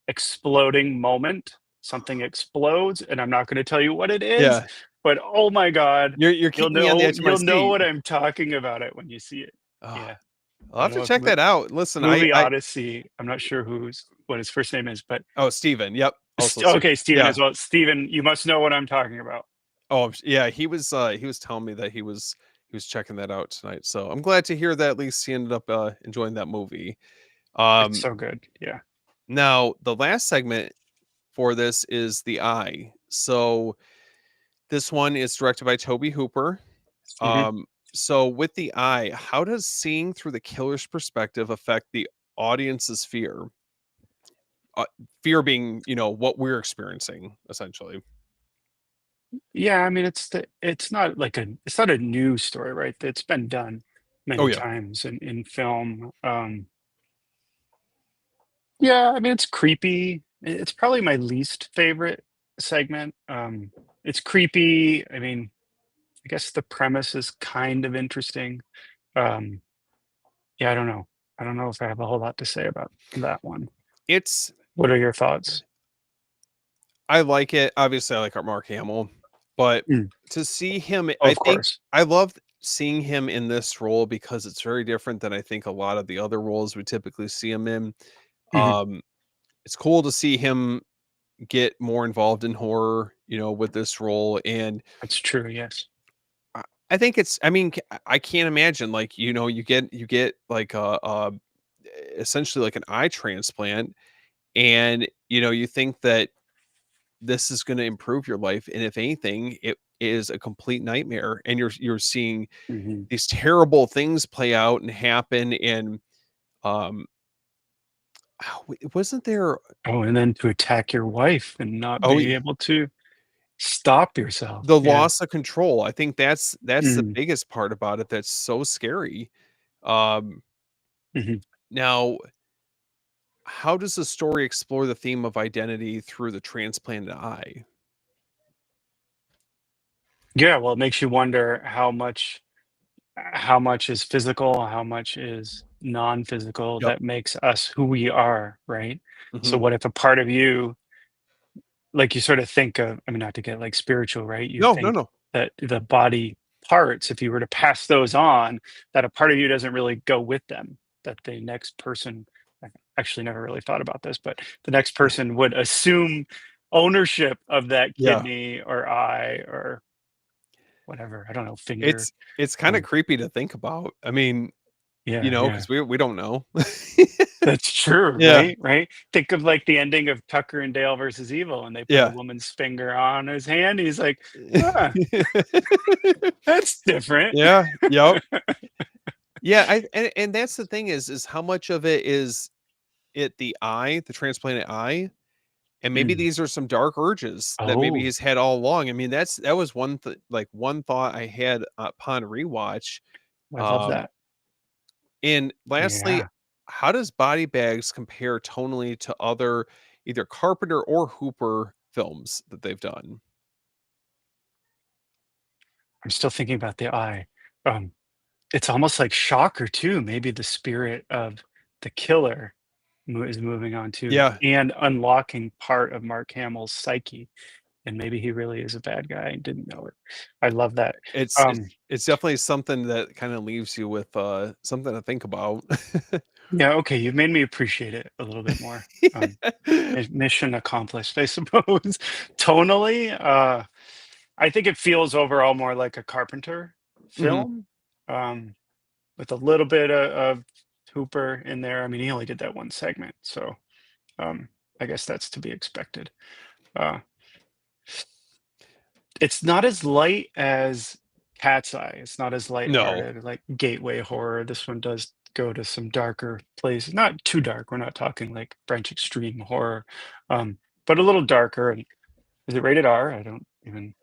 exploding moment. Something explodes, and I'm not going to tell you what it is, Yeah. but oh my god, You're keeping me on the edge of my you'll know seat. what I'm talking about it when you see it. Ah, Yeah, I'll I have don't to know if check that out. Listen, movie I Odyssey. I'm not sure what his first name is, but oh, Steven. Yep. Also Steven. Okay, Steven Yeah. as well. Steven, you must know what I'm talking about. Oh, yeah, he was telling me that he was checking that out tonight. So I'm glad to hear that at least he ended up enjoying that movie. It's Um so good. Yeah. Now the last segment for this is The Eye. So this one is directed by Toby Hooper. Mhm. Um so with The Eye, how does seeing through the killer's perspective affect the audience's fear? Uh, Fear being, you know, what we're experiencing essentially. Yeah, I mean, it's not a new story, right? It's been done Oh many yeah. times in film. Yeah, I mean, it's creepy. It's probably my least favorite segment. It's creepy. I mean, I guess the premise is kind of interesting. Um, yeah, I don't know. I don't know if I have a whole lot to say about that one. It's What are your thoughts? I like it. Obviously, I like our Mark Hamill, but Mm. to see him, Oh, I of think course. I love seeing him in this role because it's very different than I think a lot of the other roles we typically see him in. Mhm. Um, it's cool to see him get more involved in horror, you know, with this role, and That's true. Yes. I think it's. I mean, I can't imagine like you know you get like a essentially like an eye transplant, and you know you think that this is gonna improve your life, and if anything, it is a complete nightmare, and you're seeing Hmm. these terrible things play out and happen, and, um, wasn't there Oh, and then to attack your wife and not oh, be yeah, able to stop yourself. the Yeah. loss of control, I think that's the Mhm. biggest part about it that's so scary. Um, Mhm. Now, how does the story explore the theme of identity through the transplanted eye? Yeah. Well, it makes you wonder how much is physical, how much is non-physical Yep. that makes us who we are, right? So Mhm. what if a part of you, like you sort of think of, I mean, not to get like spiritual, right? You No, no, think no. that the body parts, if you were to pass those on, that a part of you doesn't really go with them, that the next person actually never really thought about this, but the next person would assume ownership of that Yeah. kidney or eye or whatever. I don't know, finger. It's kinda Um, creepy to think about. I mean, yeah, yeah. because we don't know. That's true, Yeah. right? Right? Think of like the ending of Tucker and Dale versus Evil, and they put a Yeah. woman's finger on his hand. He's like, "Huh, that's different." Yeah, yep. Yeah, and that's the thing is how much of it is it the eye, the transplanted eye, and maybe Mm. these are some dark urges that maybe Oh, he's had all along. I mean, that was one thought I had upon rewatch. I love Um, that. and lastly, Yeah. how does Body Bags compare tonally to other either Carpenter or Hooper films that they've done? I'm still thinking about the eye. Um, it's almost like Shocker too. Maybe the spirit of the killer is moving on to Yeah, and unlocking part of Mark Hamill's psyche, and maybe he really is a bad guy and didn't know it. I love that. it's it's Um, it's definitely something that kind of leaves you with something to think about. yeah, okay, you've made me appreciate it a little bit more. Um, mission accomplished, I suppose. Tonally, I think it feels overall more like a Carpenter Mhm. film, um, with a little bit of Hooper in there. I mean, he only did that one segment, so um, I guess that's to be expected. Uh, it's not as light as Cat's Eye. It's not as No. lighthearted like gateway horror. This one does go to some darker places. Not too dark. We're not talking like French extreme horror, but a little darker. And is it rated R? I don't even.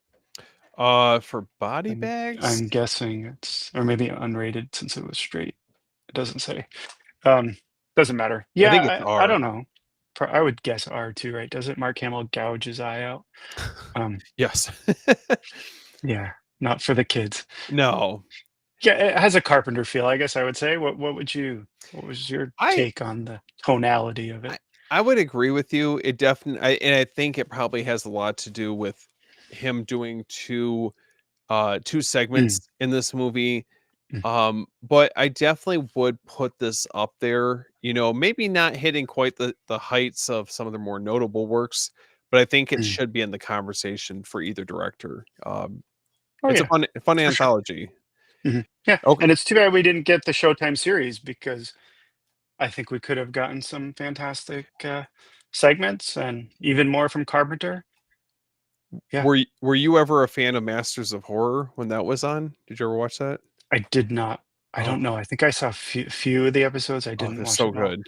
For Body I'm Bags? I'm guessing it's or maybe unrated since it was straight. It doesn't say. Um, doesn't matter. I Yeah, think it's I R. don't know. I would guess R too, right? Does it Mark Hamill gouge his eye out? Yes. Yeah, not for the kids. No. Yeah, it has a Carpenter feel, I guess I would say. What was your I take on the tonality of I it? I would agree with you. It definitely and I think it probably has a lot to do with him doing 2 Mm, segments in this movie. mm, But I definitely would put this up there, maybe not hitting quite the heights of some of the more notable works, but I think it mm. should be in the conversation for either director. Oh, It's a yeah, fun for sure. anthology. Mhm. Yeah, Okay. and it's too bad we didn't get the Showtime series because I think we could have gotten some fantastic, segments and even more from Carpenter. Yeah, Were you ever a fan of Masters of Horror when that was on? Did you ever watch that? I did not. I Oh, don't know. I think I saw a few of the episodes. I oh, didn't they're watch so it all. good.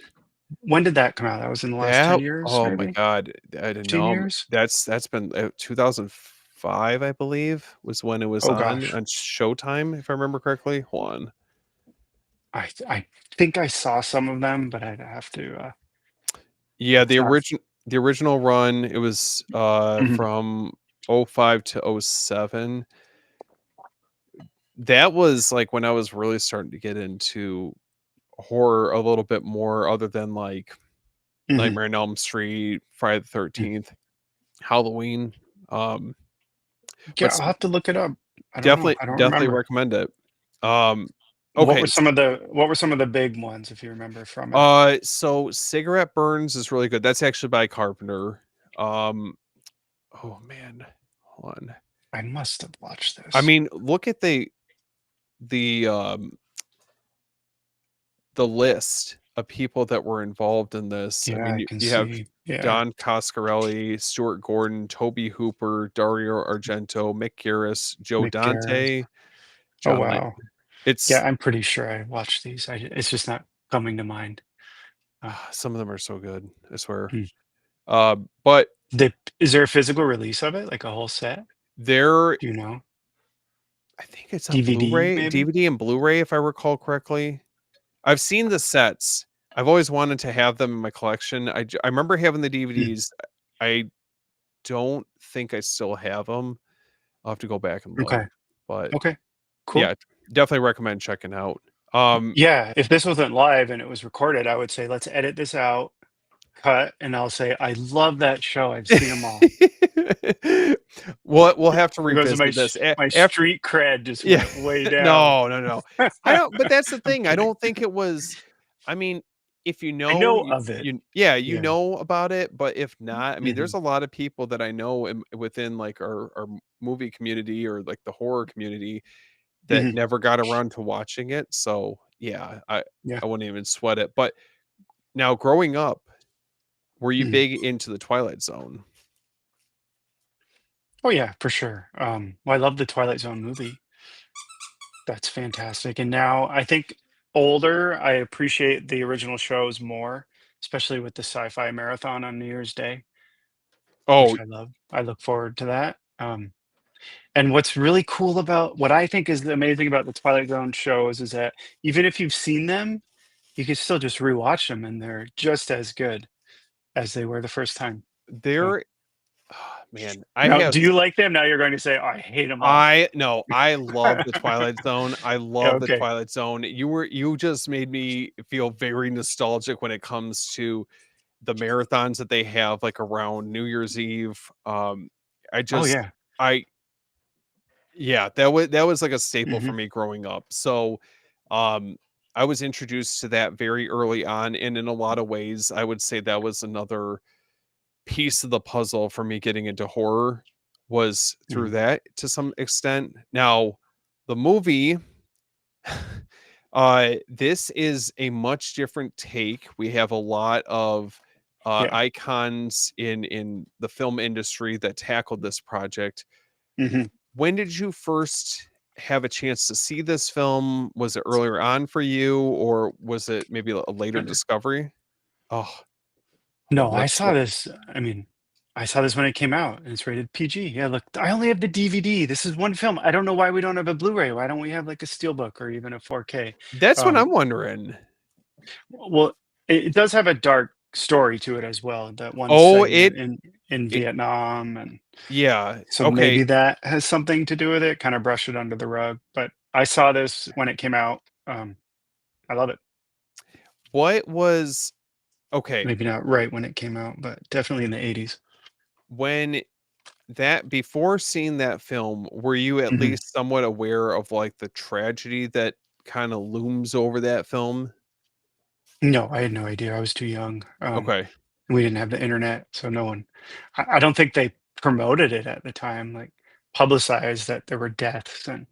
When did that come out? That was in the last 10 That years, oh my maybe? god, I didn't 15 know. years? That's been 2005, I believe, was when it was Oh on gosh. on Showtime, if I remember correctly. Hold on. I think I saw some of them, but I'd have to, Yeah, it's not. the original run, it was, Mhm, from '05 to '07. That was, like, when I was really starting to get into horror a little bit more other than, like, mhm, Nightmare on Elm Street, Friday the mm. 13th, Halloween, um, but Yeah, I'll have to look it up. I don't know. definitely I don't definitely remember. recommend it. Okay, What were some of the big ones, if you remember from it? so Cigarette Burns is really good. That's actually by Carpenter. Um, oh man, hold on. I must have watched I this. mean, look at the the list of people that were involved in this. I Yeah, mean, I you can have see. Yeah, Don Coscarelli, Stuart Gordon, Toby Hooper, Dario Argento, Mick Garris, Joe Mick Garris. Dante, Oh, John Lane. wow. Yeah, It's I'm pretty sure I watched these. It's just not coming to mind. Uh, some of them are so good, I swear. mm. But Is there a physical release of it, like a whole set? there Do you know? I think it's on DVD, Blu-ray, maybe? DVD and Blu-ray, if I recall correctly. I've seen the sets. I've always wanted to have them in my collection. I remember having the Mm, DVDs. I don't think I still have them. I'll have to go back and look, okay. but Okay. Cool. yeah, definitely recommend checking out. Um, Yeah, if this wasn't live and it was recorded, I would say, "Let's edit this out, cut," and I'll say, "I love that show. I've seen them all." we'll have to Because of revisit this my after. street cred just Yeah, went way down. no, no, no. I don't. But that's the I'm thing. I kidding. don't think it was. I mean, if you I know, know of it. yeah, you Yeah. know about it, but if not, I mean, there's Mhm, a lot of people that I know within, like, our movie community or, like, the horror community that mhm, never got around to watching it, so, yeah, yeah, I wouldn't even sweat it, but now growing up, were you mhm. big into the Twilight Zone? Oh, yeah, for sure. Well, I love the Twilight Zone movie. That's fantastic, and now I think older, I appreciate the original shows more, especially with the sci-fi marathon on New Year's Day, which Oh, I love. I look forward to that. And what's really cool about what I think is the amazing about the Twilight Zone shows is that even if you've seen them, you can still just rewatch them, and they're just as good as they were the first time. So there man, I now, have do you like them? Now you're going to say, "Oh, I hate them all." I no, I love the Twilight Zone. I Yeah, love the okay. Twilight Zone. You just made me feel very nostalgic when it comes to the marathons that they have, like, around New Year's Eve. I Oh, just yeah. I yeah, that was like a staple for Mhm, me growing up. So, um, I was introduced to that very early on, and in a lot of ways, I would say that was another piece of the puzzle for me getting into horror was through mhm. that to some extent. Now, the movie, this is a much different take. We have a lot of Yeah. icons in the film industry that tackled this project. Mhm. When did you first have a chance to see this film? Was it earlier on for you, or was it maybe a later discovery? Oh, the No, I lips saw were this I mean, I saw this when it came out, and it's rated PG. Yeah, look, I only have the DVD. This is one film. I don't know why we don't have a Blu-ray. Why don't we have, like, a steelbook or even a 4K? that's what I'm Um, wondering. well, it does have a dark story to it as well, that one Oh, segment in it Vietnam, and yeah, so okay. maybe that has something to do with it, kinda brush it under the rug, but I saw this when it came out. I love it. What was okay, Maybe not right when it came out, but definitely in the '80s. when that before seeing that film, were you at Mhm. least somewhat aware of, like, the tragedy that kinda looms over that film? No, I had no idea. I was too young. Okay. We didn't have the internet, so no one I don't think they promoted it at the time, like, publicized that there were deaths and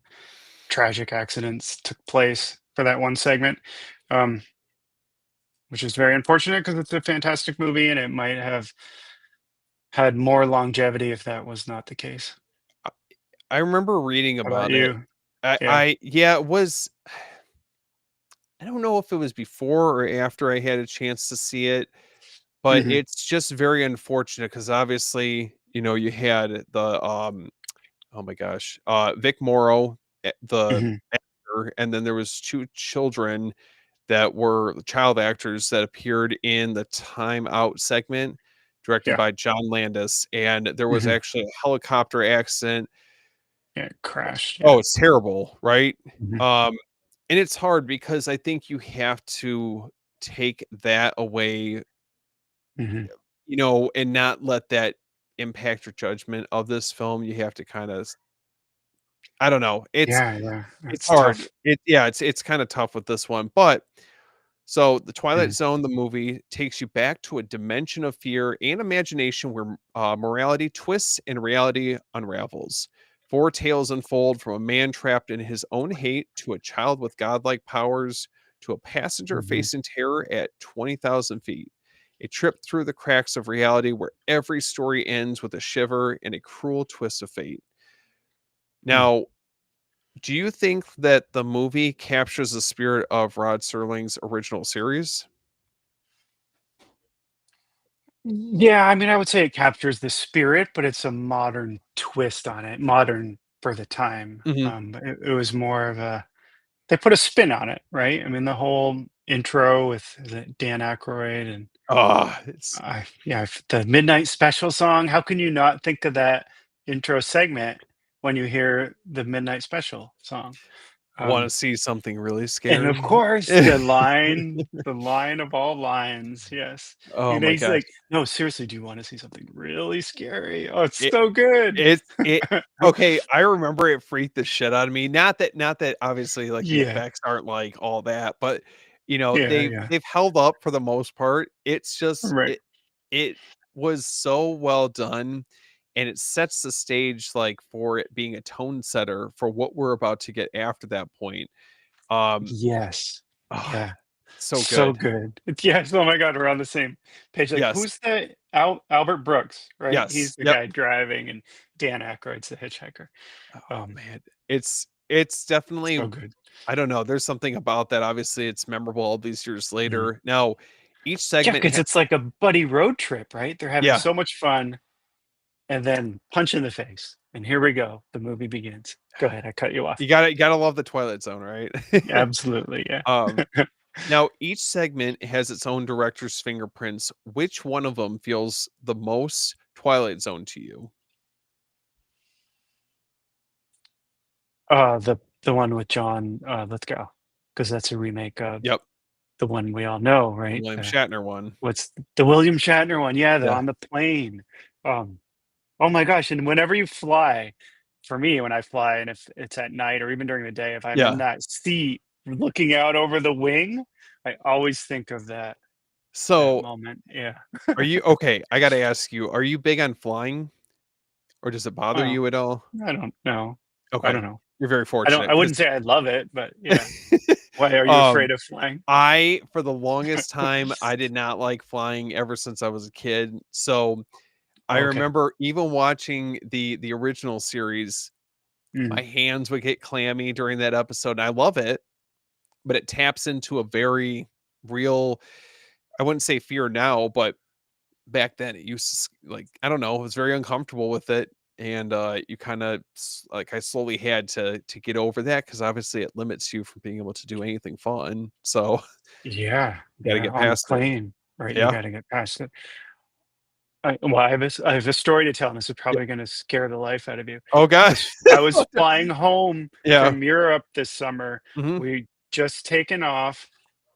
tragic accidents took place for that one segment, um, which is very unfortunate because it's a fantastic movie, and it might have had more longevity if that was not the case. I I remember reading How about about it. you? I Yeah. I yeah, it was I don't know if it was before or after I had a chance to see it, but Mhm. it's just very unfortunate because obviously, you had oh my gosh, Vic Morrow, the Mhm. actor, and then there was 2 children that were child actors that appeared in the Time Out segment directed Yeah. by John Landis, and there was Mhm. actually a helicopter accident. Yeah, it crashed, Oh, yeah. it's terrible, right? Mhm. Um, and it's hard because I think you have to take that away, Mhm. and not let that impact your judgment of this film. You have to kinda I don't know. Yeah, yeah, It's that's hard. tough. Yeah, it's kinda tough with this one, but so, The Twilight Mhm. Zone, the movie, takes you back to a dimension of fear and imagination where morality twists and reality unravels. Four tales unfold from a man trapped in his own hate to a child with godlike powers to a passenger Mhm. facing terror at 20,000 feet. A trip through the cracks of reality where every story ends with a shiver and a cruel twist of fate. Mm. Now, do you think that the movie captures the spirit of Rod Serling's original series? Yeah, I mean, I would say it captures the spirit, but it's a modern twist on it, modern for the time. Mhm. But it was more of a they put a spin on it, right? I mean, the whole intro with is it Dan Aykroyd and It's yeah, the Midnight Special song. How can you not think of that intro segment when you hear the Midnight Special song? wanna Um, see something really And of scary. course, the line of all lines, yes. Oh And my he's gosh. like, "No, seriously, do you wanna see something really scary? Oh, it's It so good." it okay, I remember it freaked the shit out of me. Not that obviously, like, the Yeah. effects aren't, like, all that, but Yeah, yeah. they've held up for the most part. It's just Right. it was so well done, and it sets the stage, like, for it being a tone setter for what we're about to get after that point. Um, Yes. ah, Yeah. so So good. good. Yes, oh my god, we're on the same page. Like, Yes. who's the Albert Brooks, right? Yes. He's the Yep. guy driving, and Dan Aykroyd's the hitchhiker. Oh, Um, man. It's definitely, so good. I don't know, there's something about that. Obviously, it's memorable all these years Mhm. later. Now, each Yeah, segment because it's like a buddy road trip, right? They're having yeah. so much fun, and then punch in the face, and here we go. The movie begins. Go ahead, I cut you off. You gotta love the Twilight Zone, right? Absolutely, yeah. Um, now each segment has its own director's fingerprints. Which one of them feels the most Twilight Zone to you? The one with John, Lithgow, because that's a remake of Yep, the one we all know, the right? William Shatner one. What's the William Shatner one? Yeah, the Yeah. on the plane. Um, oh my gosh, and whenever you fly, for me, when I fly, and if it's at night or even during the day, if I'm in Yeah. that seat looking out over the wing, I always think of that So, moment. Yeah. are you okay, I gotta ask you, are you big on flying, or does it bother Well, you at all? I don't know. I Okay. don't know. You're very I don't fortunate I because wouldn't say I love it, but yeah. Why are you um, afraid of flying? I for the longest time, I did not like flying ever since I was a kid. So, I Okay. remember even watching the original series, my Mm, hands would get clammy during that episode, and I love it, but it taps into a very real, I wouldn't say fear now, but back then it used to like, I don't know, I was very uncomfortable with it, and you kind of like, I slowly had to get over that because obviously it limits you from being able to do anything fun. So yeah, you got to yeah, get on the past it. plane, right? You Yeah. gotta get past it. I have a story to tell, and this is Yeah. probably gonna scare the life out of you. Oh god. I was flying home Yeah. from Europe this summer. Hmm. We just taken off,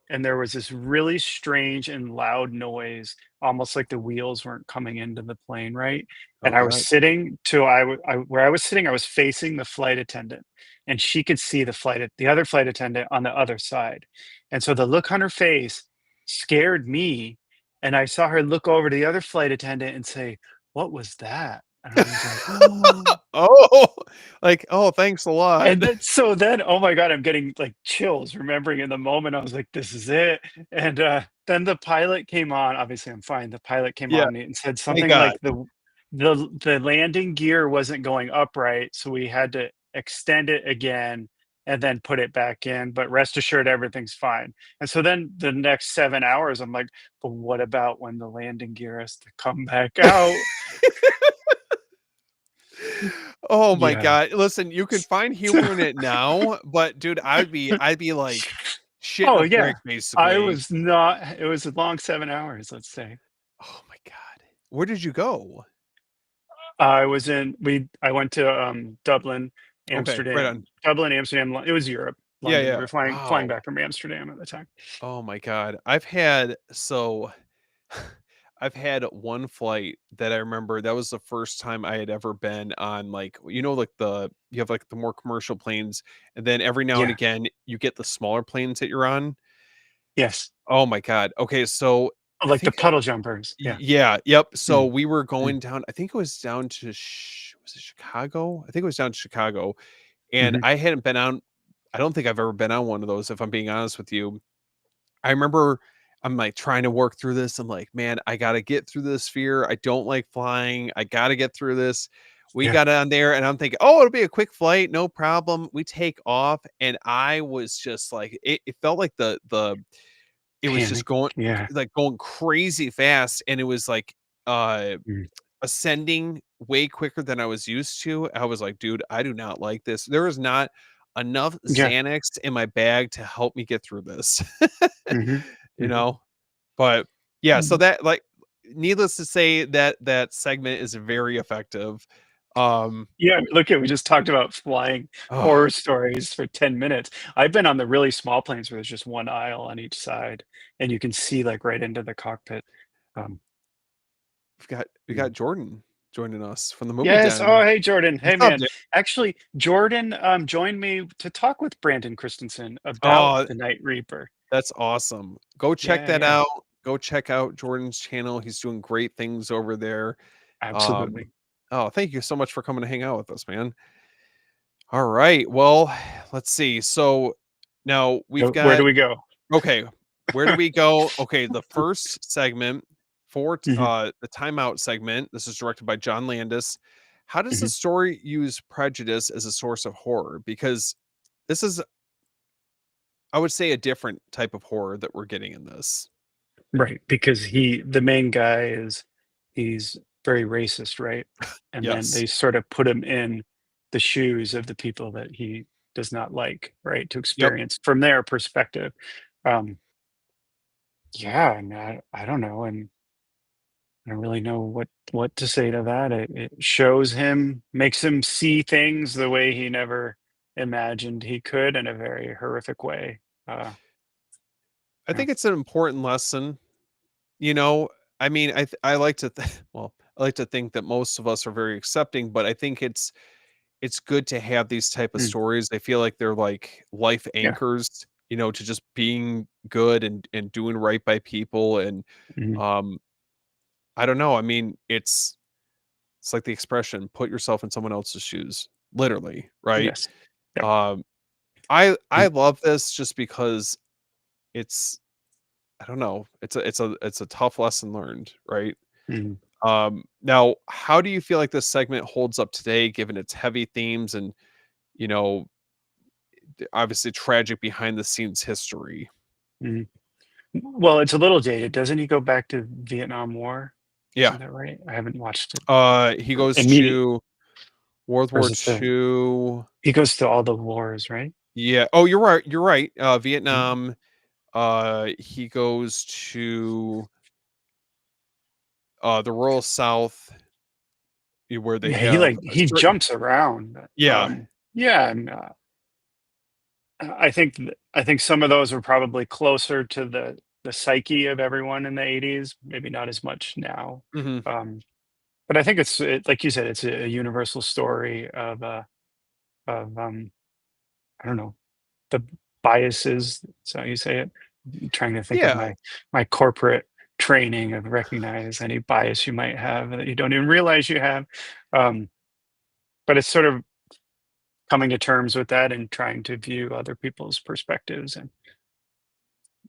and there was this really strange and loud noise, almost like the wheels weren't coming into the plane, right? Oh And I was god. sitting to I where I was sitting, I was facing the flight attendant, and she could see the other flight attendant on the other side. And so the look on her face scared me, and I saw her look over to the other flight attendant and say, "What was that?" And I was like, "Oh." Oh, like, oh, thanks a lot. And then, oh my god, I'm getting, like, chills remembering in the moment, I was like, "This is it." And, then the pilot came on, obviously I'm fine, the pilot came Yeah. on and said Thank something God. like the landing gear wasn't going upright, so we had to extend it again and then put it back in, but rest assured everything's fine. And so then the next 7 hours, I'm like, "But what about when the landing gear has to come back out?" Oh my Yeah. god. Listen, you can find humor in it now, but dude, I'd be like shitting Oh, a yeah. brick basically. It was a long 7 hours, let's say. Oh my god. Where did you go? I went to, Dublin, Okay, right on. Amsterdam, Lon it was Europe, Yeah, London. We yeah. were flying Wow. back from Amsterdam at the time. Oh my god. I've had so I've had one flight that I remember that was the first time I had ever been on, like, like you have like the more commercial planes, and then every now and Yeah. again you get the smaller planes that you're on. Yes. Oh my god. Okay, so Oh, I like the think puddle jumpers. Yeah. yeah, yep. So Mm, we were mm, going down, I think it was down to was it Chicago? I think it was down to Chicago, and mhm. I hadn't been on, I don't think I've ever been on one of those, if I'm being honest with you. I remember I'm, like, trying to work through this. I'm like, "Man, I gotta get through this fear. I don't like flying. I gotta get through this." We Yeah. got on there, and I'm thinking, "Oh, it'll be a quick flight, no problem." We take off, and I was just like, it felt like it was just Panic. going, Yeah. like, going crazy fast, and it was, like, uh, Mm. ascending way quicker than I was used to. I was like, "Dude, I do not like this." There is not enough Yeah. Xanax in my bag to help me get through this. Mhm. You Mhm. know? But, yeah, so Mm. that, like, needless to say, that segment is very effective. Um, Yeah, look at we just talked about flying oh, horror stories for 10 minutes. I've been on the really small planes where there's just one aisle on each side, and you can see, like, right into the cockpit. Um, we got mm. Jordan joining us from the movie Yes. Oh, den. hey, Jordan. Hey, What's up, man. dude? Actually, Jordan, joined me to talk with Brandon Christensen about Oh, The Night Reaper. That's awesome. Go check Yeah, that yeah, out. Go check out Jordan's channel. He's doing great things over there. absolutely. Um, oh, thank you so much for coming to hang out with us, man. All right. Well, let's see. So now we've So where do got we go? okay. Where do we go? Okay, the first segment for Hmm. the timeout segment. This is directed by John Landis. How does the Hmm. story use prejudice as a source of horror? Because this is, I would say, a different type of horror that we're getting in this. Right, because the main guy he's very racist, right? And then Yes. they sort of put him in the shoes of the people that he does not like, right? To Yep. experience from their perspective. Um, yeah, I mean, I don't know, and I don't really know what to say to that. It shows him, makes him see things the way he never imagined he could in a very horrific way. Uh, I yeah. think it's an important lesson. You know, I mean, I like to well, I like to think that most of us are very accepting, but I think it's good to have these type of Mm, stories. I feel like they're like life yeah. anchors, to just being good and doing right by people. And Mhm. um, I don't know. I mean, it's like the expression, put yourself in someone else's shoes, literally, right? Yes. Yep. Um, I Mm, love this just because it's, I don't know, it's a tough lesson learned, right? mhm. Now, how do you feel like this segment holds up today, given its heavy themes and, you know, obviously tragic behind the scenes history? Mhm. Well, it's a little dated. Doesn't he go back to Vietnam War? Yeah. Isn't that right? I haven't watched it. He goes Immediate, to World or is War it the II. he goes to all the wars, right? Yeah. Oh, you're right. You're right. Mm. Vietnam. He goes to the rural South, where they Yeah, have a he certain. jumps around. Yeah. Yeah, and I think some of those were probably closer to the psyche of everyone in the 80s. Maybe not as much now. Hmm. Um, but I think like you said, it's a universal story of I don't know, the biases, is how you say it? I'm trying to think of Yeah. my corporate training of recognize any bias you might have that you don't even realize you have. Um, but it's sort of coming to terms with that and trying to view other people's perspectives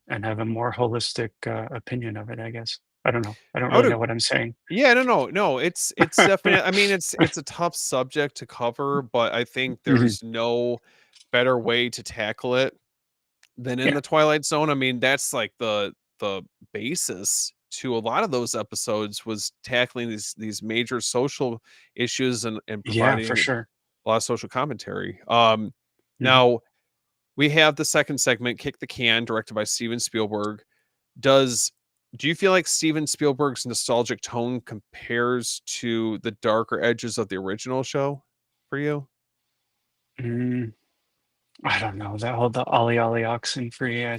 and have a more holistic opinion of it, I guess. I don't know. I don't I would. really know what I'm saying. Yeah, no. It's definitely. I mean, it's a tough subject to cover, but I think Mhm. there's no better way to tackle it than in Yeah. the Twilight Zone. I mean, that's like the basis to a lot of those episodes, was tackling these major social issues and Yeah, for providing sure. a lot of social commentary. Mhm. Now we have the second segment, Kick the Can, directed by Steven Spielberg. Does do you feel like Steven Spielberg's nostalgic tone compares to the darker edges of the original show for you? Mm, I don't know. That whole the Ollie Ollie oxen free. I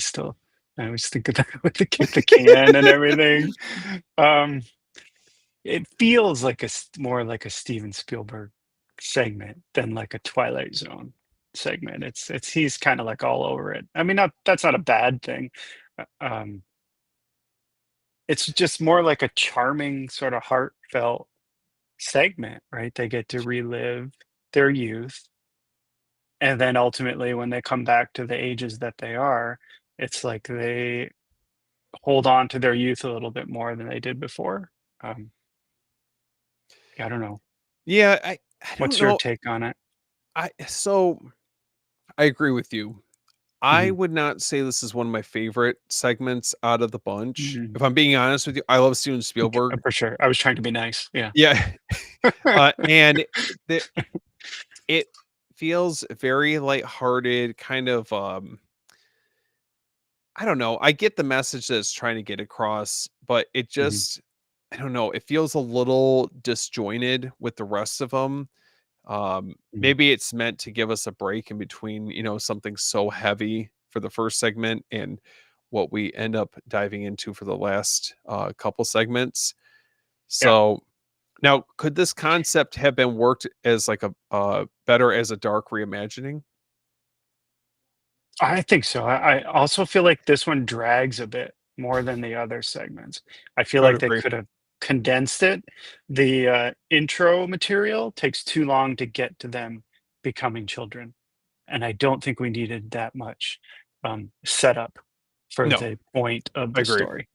always think of that with the kick the can and everything. Um, it feels like more like a Steven Spielberg segment than like a Twilight Zone segment. It's he's kind of like all over it. I mean, not that's not a bad thing. Um, it's just more like a charming, sort of heartfelt segment, right? They get to relive their youth, and then ultimately, when they come back to the ages that they are, it's like they hold on to their youth a little bit more than they did before. Um, yeah, I don't know. Yeah, I don't What's your know. take on it? I agree with you. I Mhm. would not say this is one of my favorite segments out of the bunch. Mhm. If I'm being honest with you, I love Steven Spielberg. For sure. I was trying to be nice. Yeah. Yeah. And it feels very lighthearted, kind of, I don't know. I get the message that it's trying to get across, but it Mhm. just, I don't know. It feels a little disjointed with the rest of them. Mhm. Maybe it's meant to give us a break in between, something so heavy for the first segment and what we end up diving into for the last couple segments. Yeah. So now, could this concept have been worked as like a better as a dark reimagining? I think so. I also feel like this one drags a bit more than the other segments. I feel I would like they agree. could have condensed it. The intro material takes too long to get to them becoming children, and I don't think we needed that much setup for No, the point of I the agree. story.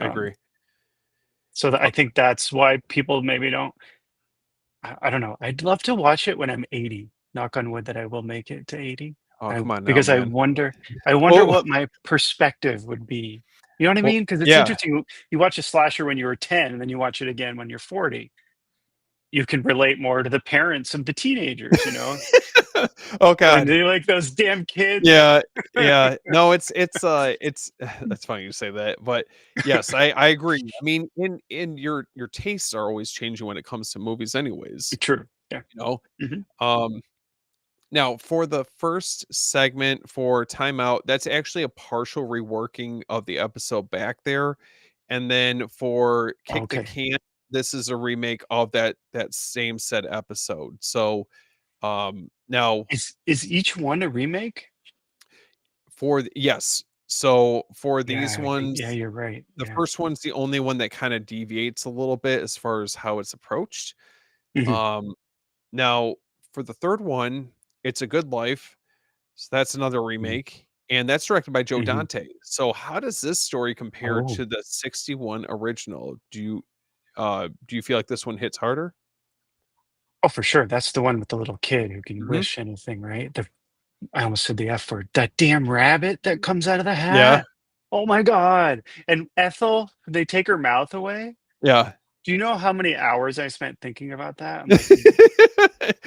I agree. So that Oh, I think that's why people maybe don't. I don't know. I'd love to watch it when I'm 80. Knock on wood that I will make it to 80. oh, come on now, Because man. I wonder Oh, what my perspective would be. You know what I well, mean? Because it's yeah. interesting. You watch a slasher when you were 10, and then you watch it again when you're 40. You can relate more to the parents of the teenagers, Oh when god. they like those damn kids. Yeah, yeah. No, it's that's funny you say that, but yes, I agree. I mean, in your tastes are always changing when it comes to movies anyways, True. Yeah. you know? Mhm. Um, Now for the first segment for Timeout, that's actually a partial reworking of the episode back there, and then for Kick the Okay. Can, this is a remake of that same said episode. So, now Is each one a remake? yes. So for these Yeah, ones, you're right. the Yeah. first one's the only one that kinda deviates a little bit as far as how it's approached. Mhm, Um, Now for the 3rd one, It's a Good Life, so that's another mhm, remake, and that's directed by Joe mhm. Dante. So how does this story compare Oh. to the '61 original? Do you feel like this one hits harder? Oh, for sure. That's the one with the little kid who can Mhm. wish anything, right? I almost said the F word. That damn rabbit that comes out of the Yeah. hat. Oh my god. And Ethel, they take her mouth away. Yeah. Do you know how many hours I spent thinking about that? I'm like,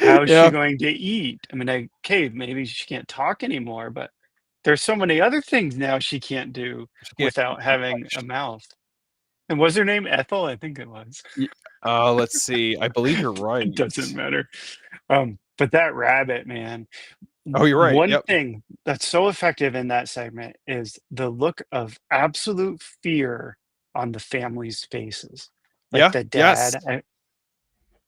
how is she Yeah. going to eat? I mean, okay, maybe she can't talk anymore, but there's so many other things now she can't do She can't without having a touch. mouth. And was her name Ethel? I think it was. Ye let's see, I believe you're It doesn't right. matter. But that rabbit, man, Oh, you're right, one yep. thing that's so effective in that segment is the look of absolute fear on the family's faces. Like Yeah, the yes. dad,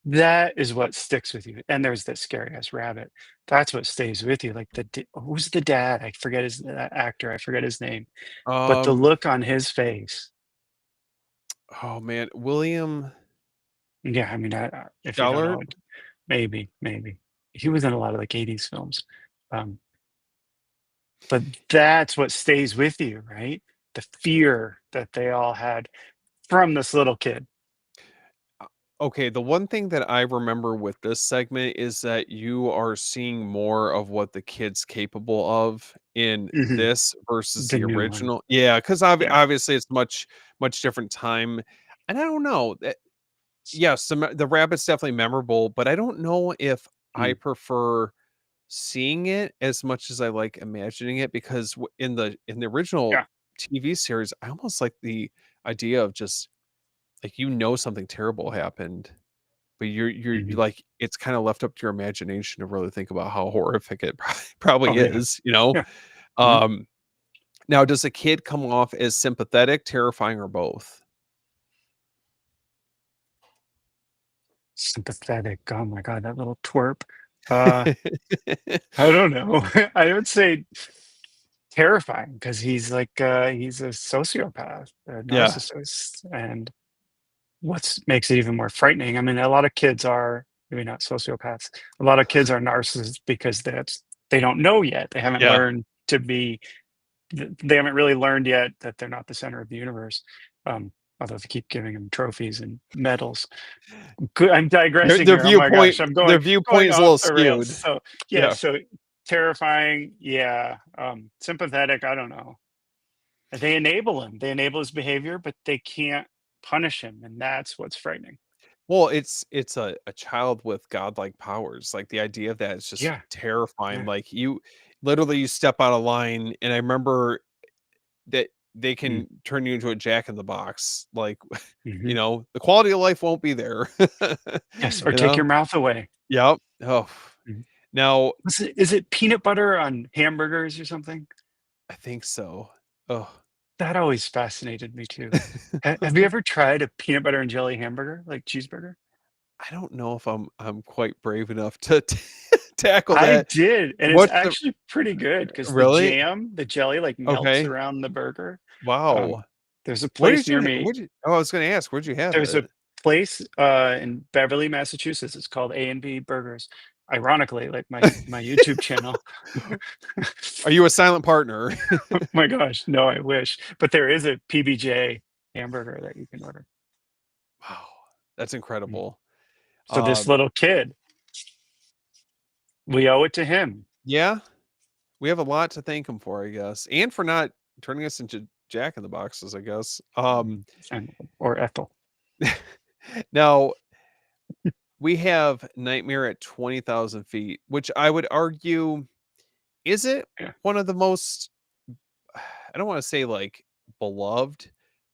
that is what sticks with you. And there's that scary ass rabbit. That's what stays with you. Like who's the dad? I forget his actor. I forget his name. But the Um, look on his face. oh, man, William Yeah, I mean, if you don't know Shallard? it, maybe he was in a lot of like '80s films. Um, But that's what stays with you, right? The fear that they all had from this little kid. Okay, the one thing that I remember with this segment is that you are seeing more of what the kid's capable of in Mhm. this versus The the new one. original. Yeah, because Yeah. obviously it's much different time, and I don't know, yes, the rabbit's definitely memorable, but I don't know if I Mm. prefer seeing it as much as I like imagining it because in the original Yeah. TV series, I almost like the idea of just, like, something terrible happened, but you're Mhm. like, it's kinda left up to your imagination to really think about how horrific it probably Oh, yeah. is, you know? Yeah. Mhm. Um, Now does a kid come off as sympathetic, terrifying, or both? Sympathetic. Oh my god, that little twerp. Uh, I don't know. I would say terrifying because he's a sociopath, a Yeah, narcissist, and what's makes it even more frightening, I mean, a lot of kids are maybe not sociopaths. A lot of kids are narcissists because they don't know yet. They haven't yeah. learned to be they haven't really learned yet that they're not the center of the universe. Although if you keep giving them trophies and medals. I'm digressing Their here. Oh my viewpoint gosh, I'm their going viewpoint is a off little the rails. skewed. So yeah, Yeah. so terrifying, yeah. Sympathetic, I don't know. They enable him. They enable his behavior, but they can't punish him, and that's what's frightening. Well, it's a child with godlike powers, like, the idea of that is just Yeah, terrifying, yeah. like, you step out of line, and I remember that they Mm, can turn you into a jack in the box, like, mhm. the quality of life won't be there, Yes, or you take your know? mouth away. Yep. Oh, Mhm. now Is it peanut butter on hamburgers or something? I think so. Oh. That always fascinated me too. Have you ever tried a peanut butter and jelly hamburger, like cheeseburger? I don't know if I'm quite brave enough to tackle I that. did, and it's What's the actually pretty good because the really? jam, the jelly, like, melts Okay. around the burger. Wow. Um, there's a Where place did near you me where'd you oh, I was gonna ask, where'd you have there's a it? place, in Beverly, Massachusetts, it's called A&B Burgers. Ironically, like my YouTube channel. Are you a silent partner? Oh my gosh, no, I wish, but there is a PBJ hamburger that you can order. Wow, that's Mm. incredible. So this Um, little kid, we owe it to him. yeah, we have a lot to thank him for, I guess, and for not turning us into Jack in the Boxes, I guess. And or Ethel. Now we have Nightmare at 20,000 feet, which I would argue is it Yeah. one of the most, I don't want to say like beloved,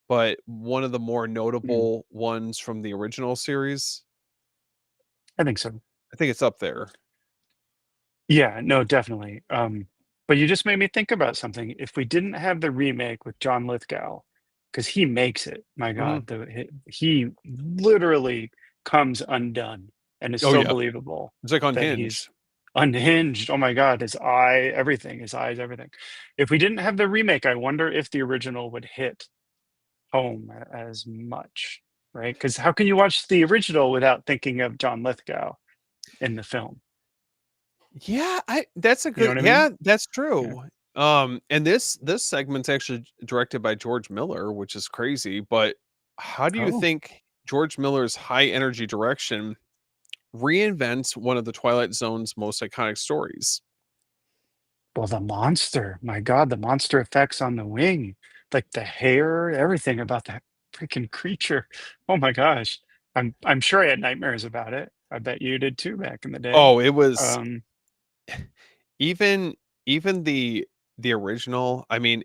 but one of the more Mm, notable ones from the original series. I think so. I think it's up there. Yeah, no, definitely. But you just made me think about something. If we didn't have the remake with John Lithgow, because he makes it, my Mhm. God, he literally comes undone and is Oh so yeah, believable it's like that he's Unhinged. unhinged. Oh my God, his eye, everything, his eyes, everything. If we didn't have the remake, I wonder if the original would hit home as much, right? Because how can you watch the original without thinking of John Lithgow in the film? Yeah, I that's a You know good what I yeah, mean? that's Yeah. true. And this segment's actually directed by George Miller, which is crazy, but how do you Oh. think George Miller's high energy direction reinvents one of the Twilight Zone's most iconic stories? Well, the monster, my God, the monster effects on the wing, like the hair, everything about that freaking creature. Oh my gosh. I'm sure I had nightmares about it. I bet you did too back in the day. Oh, it was Um, even even the original, I mean,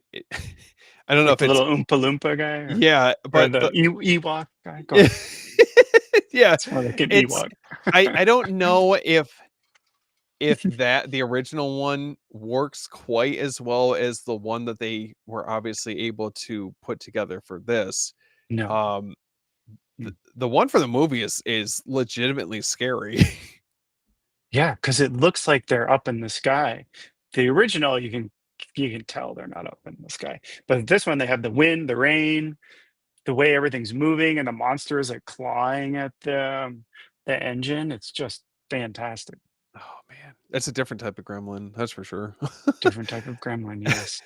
I don't know like if the it's little Oompa Loompa guy yeah, or but the the Ewok guy. Go ahead. yeah, It's more like an it's Ewok. I don't know if that the original one works quite as well as the one that they were obviously able to put together for this. No. Um, Mm. the one for the movie is legitimately scary. Yeah, because it looks like they're up in the sky. The original, you can tell they're not up in the sky. But this one, they have the wind, the rain, the way everything's moving, and the monster is like clawing at the engine. It's just fantastic. Oh man, that's a different type of gremlin, that's for sure. Different type of gremlin, yes.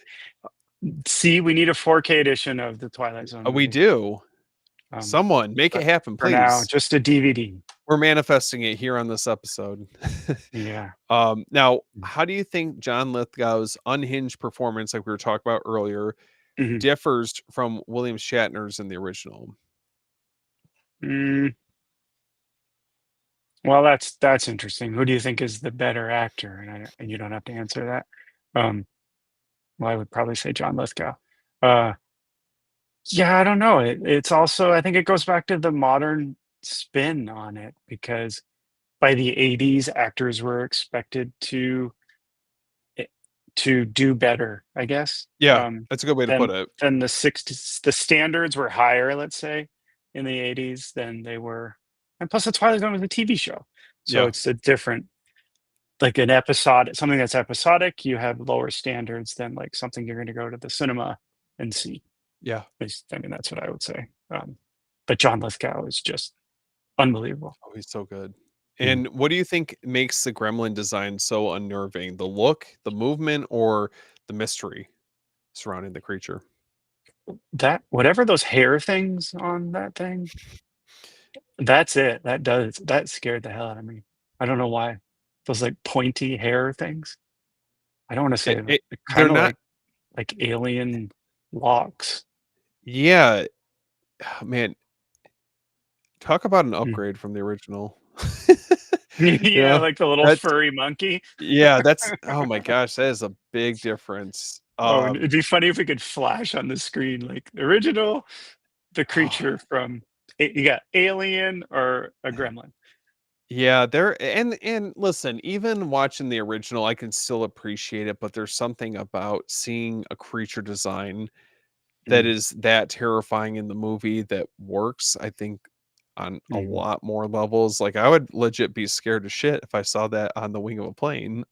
See, we need a 4K edition of the Twilight Zone We movie. do. Um, Someone make it but happen, for now, please. just a DVD. We're manifesting it here on this episode. Yeah. Now, how do you think John Lithgow's unhinged performance, like we were talking about earlier, Mhm. differs from William Shatner's in the original? Mm, well, that's interesting. Who do you think is the better actor? And you don't have to answer that. Um, well, I would probably say John Lithgow. Uh, yeah, I don't know. It's also I think it goes back to the modern spin on it because by the 80s, actors were expected eh, to do better, I guess, Yeah, that's a good way to put than it. the 60s. The standards were higher, let's say, in the 80s than they were. And plus, The Twilight Zone was a TV show, so Yeah, it's a different, like an episode, something that's episodic. You have lower standards than like something you're going to go to the cinema and see. yeah. I mean, that's what I would say. But John Lithgow is just unbelievable. Oh, he's so good. Mhm. And what do you think makes the gremlin design so unnerving? The look, the movement, or the mystery surrounding the creature? That whatever those hair things on that thing, that's it. That scared the hell out of me. I don't know why. Those, like, pointy hair things. I don't wanna say them. They're They're kinda not like alien locks. yeah, man, talk about an Mm. upgrade from the original. You Yeah, know? like the little That's furry monkey. yeah, that's oh my gosh, that is a big difference. Oh, and it'd be funny if we could flash on the screen, like, the original, the Oh, creature from A you got Alien or a gremlin. yeah, there and listen, even watching the original, I can still appreciate it, but there's something about seeing a creature design that Mm, is that terrifying in the movie that works. I think on a Mhm. lot more levels. Like, I would legit be scared to shit if I saw that on the wing of a plane,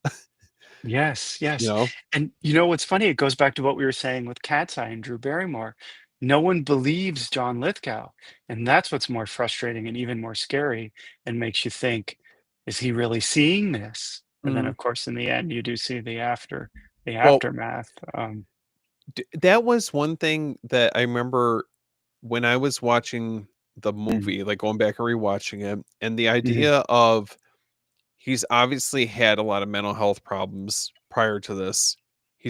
Yes, you yes. know? And you know what's funny? It goes back to what we were saying with Cat's Eye and Drew Barrymore. No one believes John Lithgow, and that's what's more frustrating and even more scary and makes you think, is he really seeing this? And then, Mhm. of course, in the end, you do see the Well, aftermath. that was one thing that I remember when I was watching the Mm, movie, like, going back and rewatching it, and the mhm. idea of he's obviously had a lot of mental health problems prior to this.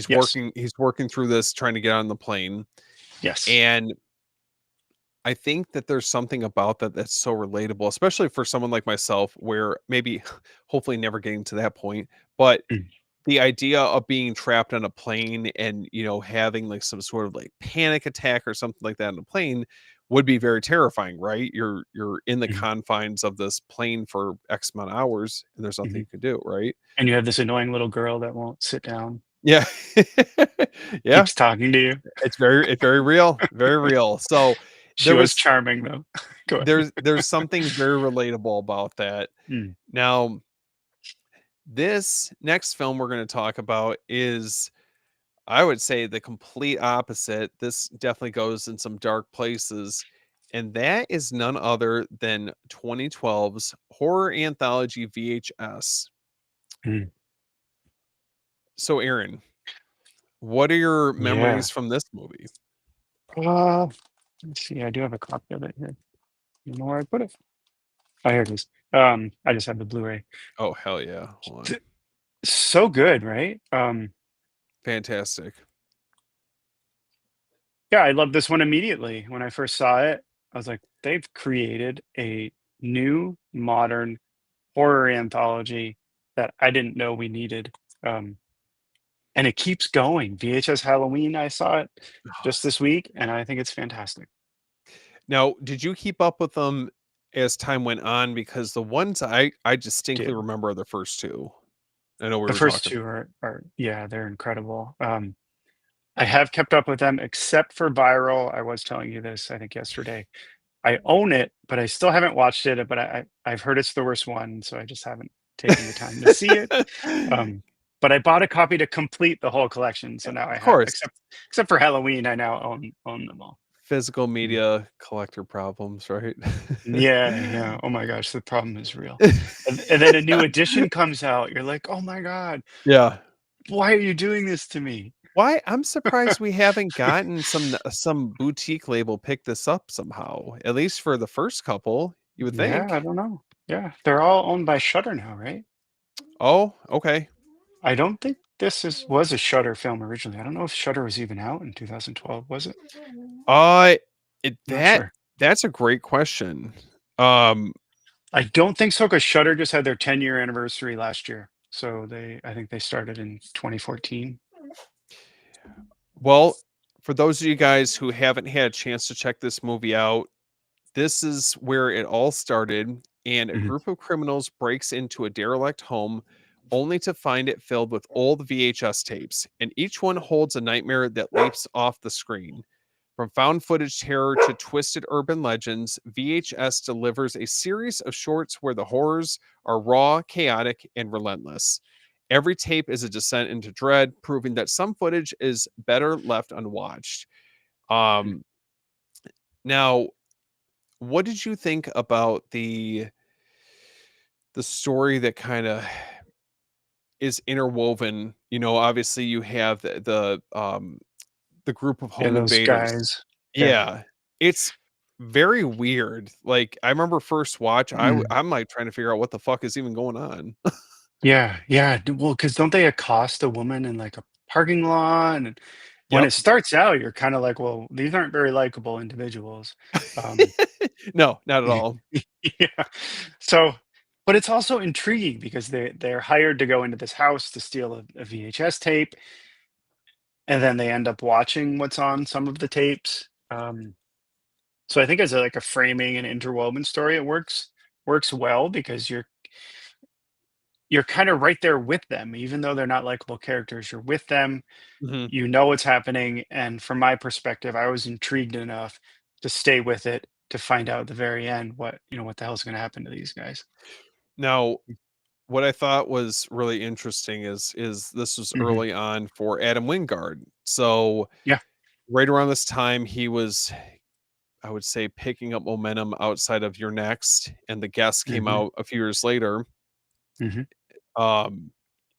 Yes, He's working through this, trying to get on the plane, yes. and I think that there's something about that that's so relatable, especially for someone like myself, where maybe hopefully never getting to that point, but Mm, the idea of being trapped on a plane and, having, like, some sort of, like, panic attack or something like that on a plane would be very terrifying, right? You're in the mhm, confines of this plane for X amount of hours, and there's nothing mhm. you can do, right? And you have this annoying little girl that won't sit down, Yeah. Yeah, keeps talking to you. it's very real, very real. So, She there was was charming, though. Go ahead. there's something very relatable about that. Mm, Now, this next film we're gonna talk about is, I would say, the complete opposite. This definitely goes in some dark places, and that is none other than 2012's horror anthology VHS. mm. So, Aaron, what are your Yeah. memories from this movie? Uh, let's see. I do have a copy of it here. You know where I put it? Oh, here it is. I just have the Blu-ray. Oh, hell yeah. Hold on. T- So good, right? Fantastic. Yeah, I loved this one immediately when I first saw it. I was like, they've created a new modern horror anthology that I didn't know we needed. Um, and it keeps going. VHS Halloween, I saw it just this week, and I think it's fantastic. Now, did you keep up with them as time went on? Because the ones I distinctly Did remember are the first two. I know we the were first talking. two are yeah, they're incredible. I have kept up with them except for Viral. I was telling you this, I think yesterday. I own it, but I still haven't watched it. But I've heard it's the worst one, so I just haven't taken the time to see it. Um, but I bought a copy to complete the whole collection, so now I Of have course, except for Halloween, I now own them all. physical Mm. media collector problems, right? Yeah, yeah. Oh my gosh, the problem is real. And then a new edition comes out. You're like, oh my god, Yeah. why are you doing this to me? Why I'm surprised we haven't gotten some boutique label pick this up somehow, at least for the first couple, you would Yeah, I think. don't know. Yeah, they're all owned by Shutter now, right? Oh, okay. I don't think this was a Shutter film originally. I don't know if Shutter was even out in 2012, was it? Uh, it Not sure. that's a great question. Um, I don't think so because Shutter just had their 10-year anniversary last year. So I think they started in 2014. well, for those of you guys who haven't had a chance to check this movie out, this is where it all started, and a Mhm. group of criminals breaks into a derelict home only to find it filled with old VHS tapes, and each one holds a nightmare that leaps off the screen. From found footage terror to twisted urban legends, VHS delivers a series of shorts where the horrors are raw, chaotic, and relentless. Every tape is a descent into dread, proving that some footage is better left unwatched. Um, Now, what did you think about the story that kind of is interwoven? Obviously you have the group of Yeah, home those invaders. guys. Yeah. Yeah. It's very weird. Like, I remember first watch, Mm. I'm like trying to figure out what the fuck is even going on. Yeah, yeah. Well, because don't they accost a woman in like a parking lot? And when Yep. it starts out, you're kind of like, well, these aren't very likable individuals. Um, No, not at all. yeah. So, but it's also intriguing because they're hired to go into this house to steal a VHS tape, and then they end up watching what's on some of the tapes. So I think as like a framing and interwoven story, it works well because you're kind of right there with them, even though they're not likable characters. You're with them, Mhm. you know what's happening, and from my perspective, I was intrigued enough to stay with it to find out at the very end what, what the hell's going to happen to these guys. Now, what I thought was really interesting is this was Hmm. early on for Adam Wingard. So Yeah. right around this time, he was, I would say, picking up momentum outside of Your Next, and The Guest came Hmm. out a few years later. Hmm. Um,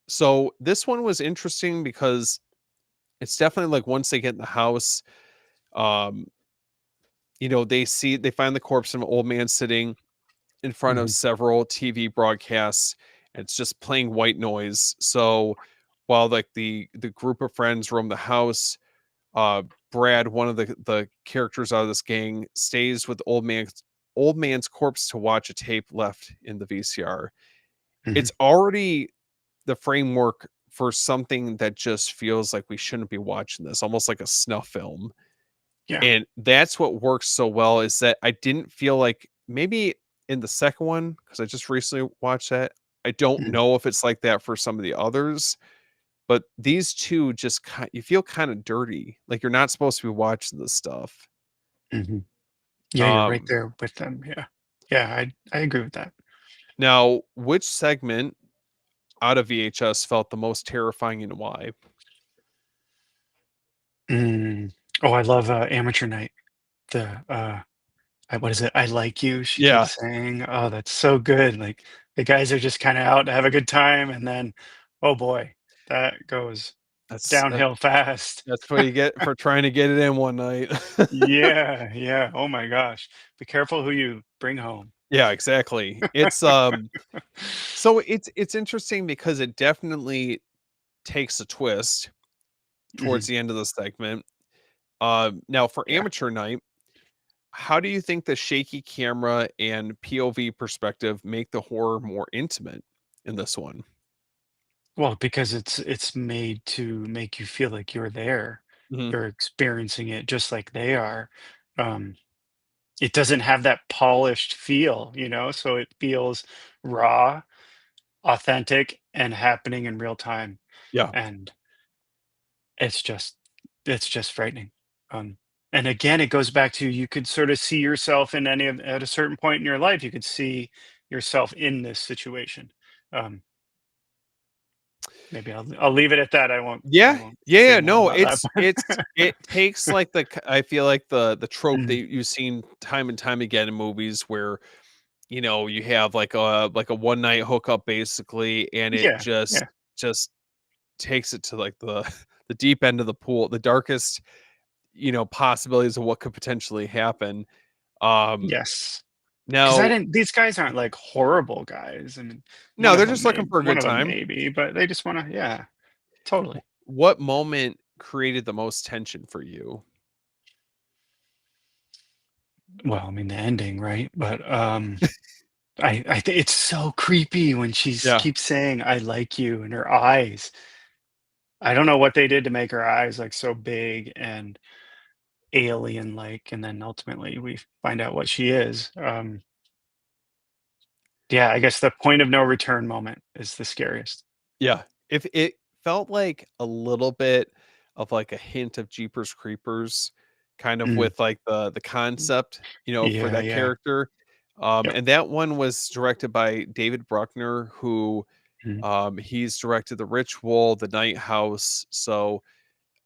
so this one was interesting because it's definitely like once they get in the house, um, they find the corpse of an old man sitting in front of Hmm. several TV broadcasts, and it's just playing white noise. So while like the group of friends roam the house, uh Brad, one of the characters out of this gang, stays with the old man's corpse to watch a tape left in the VCR. Hmm. It's already the framework for something that just feels like we shouldn't be watching this, almost like a snuff film. Yeah. And that's what works so well, is that I didn't feel like, maybe in the second one, because I just recently watched that, I don't Hmm. know if it's like that for some of the others, but these two just you feel kind of dirty, like you're not supposed to be watching this stuff. Hmm. Yeah, you're right Um, there with them. Yeah. Yeah, I agree with that. Now, which segment out of VHS felt the most terrifying and why? Mm. Oh, I love Amateur Night. The what is it? I like you. She Yeah, keeps saying, "Oh, that's so good." Like the guys are just kind of out to have a good time, and then, oh boy, that goes that's downhill fast. that's what you get for trying to get it in one night. Yeah, yeah. Oh my gosh, be careful who you bring home. Yeah, exactly. It's interesting because it definitely takes a twist towards Mhm. the end of the segment. Now for Yeah. amateur night, how do you think the shaky camera and POV perspective make the horror more intimate in this one? Well, because it's made to make you feel like you're there. Mhm. You're experiencing it just like they are. Um, it doesn't have that polished feel, so it feels raw, authentic, and happening in real time. Yeah. And it's just it's just frightening. Um, and again, it goes back to, you could sort of see yourself in at a certain point in your life, you could see yourself in this situation. Um, maybe I'll leave it at that. I Yeah. won't say Yeah, more no, about that it takes like I feel like the trope that Mhm. you've seen time and time again in movies where, you have like a one night hookup basically, and it Yeah, just yeah. just takes it to like the the deep end of the pool, the darkest, possibilities of what could potentially happen. Um Yes. 'Cause I Now, didn't these guys aren't, like, horrible guys. I mean, no, they're just looking for a one good of them time. maybe, but they just wanna, yeah, totally. What moment created the most tension for you? Well, I mean, the ending, right? But, I think it's so creepy when she's Yeah. keeps saying, "I like you," and her eyes. I don't know what they did to make her eyes, like, so big and alien-like, and then ultimately we find out what she is. Yeah, I guess the point of no return moment is the scariest. Yeah. If it felt like a little bit of like a hint of Jeepers Creepers, kind of Mm. with like the concept, for Yeah, that yeah. character. Yep. And that one was directed by David Bruckner, who Mhm. he's directed The Ritual, The Night House. So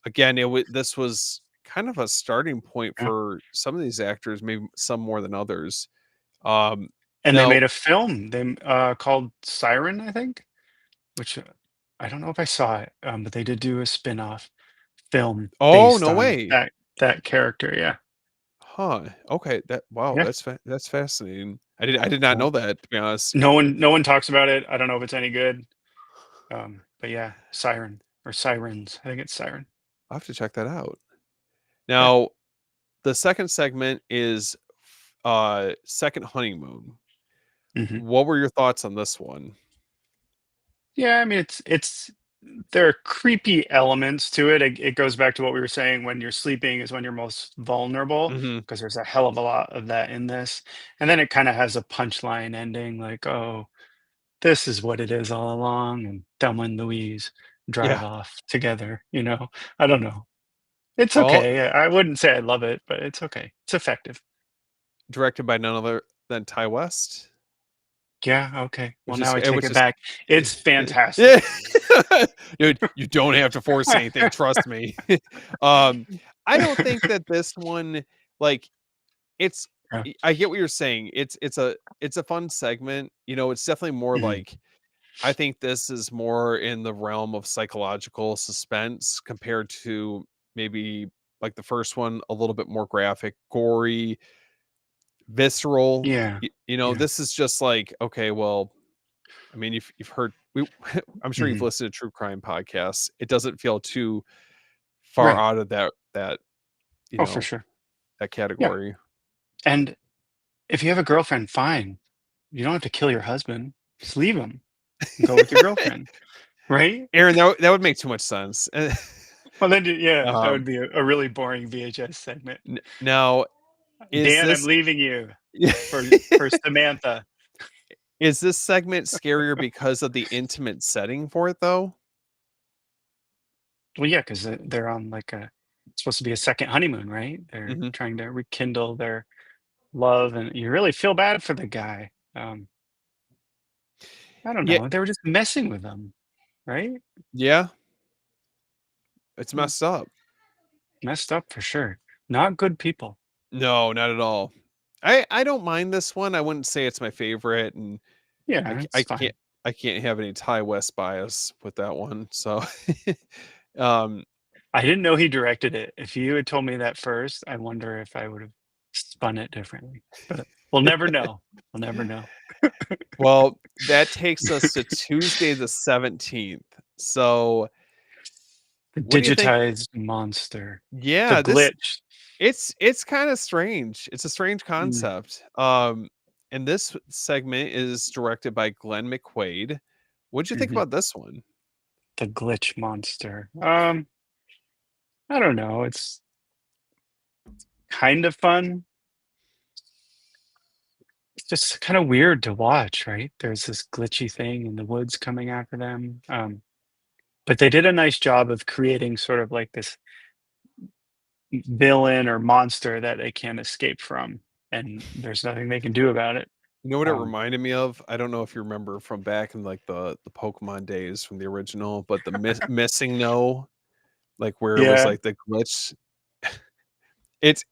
again, this was kind of a starting point Yeah. for some of these actors, maybe some more than others. Um, And they Now, made a film, called Siren, I think, which, I don't know if I saw it, but they did do a spin-off film oh, based no on way. that character, yeah. Huh. Okay. Wow, Yeah, that's fascinating. I did not yeah. know that, to be honest. No one talks about it. I don't know if it's any good, but yeah, Siren or Sirens. I think it's Siren. I'll have to check that out. Yeah. Now, the second segment is Second Honeymoon. Mhm. What were your thoughts on this one? Yeah, I mean, it's there are creepy elements to it. It goes back to what we were saying, when you're sleeping is when you're most vulnerable, Mhm. because there's a hell of a lot of that in this. And then it kind of has a punchline ending, like, oh, this is what it is all along. And Thelma and Louise drive Yeah. off together. I don't know. It's All okay. I wouldn't say I love it, but it's okay. It's effective. directed by none other than Ty West, Yeah, okay. Well, which is now I take which it is back. It's yeah. fantastic. Dude, you don't have to force anything, trust me. Um, I don't think that this one, like, it's Yeah. I get what you're saying. It's a fun segment. It's definitely more Mhm. like I think this is more in the realm of psychological suspense compared to maybe like the first one, a little bit more graphic, gory, visceral. Yeah. Yeah. This is just like, okay, well, I mean, you've heard I'm sure you've Mhm. listened to true crime podcasts. It doesn't feel too far Right. out of that, you Oh, for know, sure. that Yeah. category. And if you have a girlfriend, fine. You don't have to kill your husband. Just leave him and go with your girlfriend, right? Aaron, that would make too much sense. Well, then, yeah, that would um, be a really boring VHS segment. now is Dan, I'm this leaving you for Samantha. is this segment scarier because of the intimate setting for it though? Well, yeah, because they're on like a it's supposed to be a second honeymoon, right? They're Mhm. trying to rekindle their love, and you really feel bad for the guy. I don't Yeah, know. They were just messing with him, right? yeah, it's Mm, messed up. messed up for sure. Not good people. No, not at all. I don't mind this one. I wouldn't say it's my favorite, and Yeah, I it's can't fine. have any Ty West bias with that one. So, um, I didn't know he directed it. If you had told me that first, I wonder if I would have spun it differently. But we'll never know. We'll never know. well, that takes us to Tuesday the 17th. So, The what do you think? digitized monster. The Yeah, glitch. it's kind of strange. It's a strange Mm, concept. And this segment is directed by Glenn McQuaid. What'd you think mhm. about this one? The glitch monster. I don't know. It's kind of fun. It's just kind of weird to watch, right? There's this glitchy thing in the woods coming after them. But they did a nice job of creating sort of like this villain or monster that they can't escape from, and there's nothing they can do about it. You know what it Um, reminded me of? I don't know if you remember from back in like the Pokemon days from the original, but the missing no, like where it was yeah, like the glitch. It's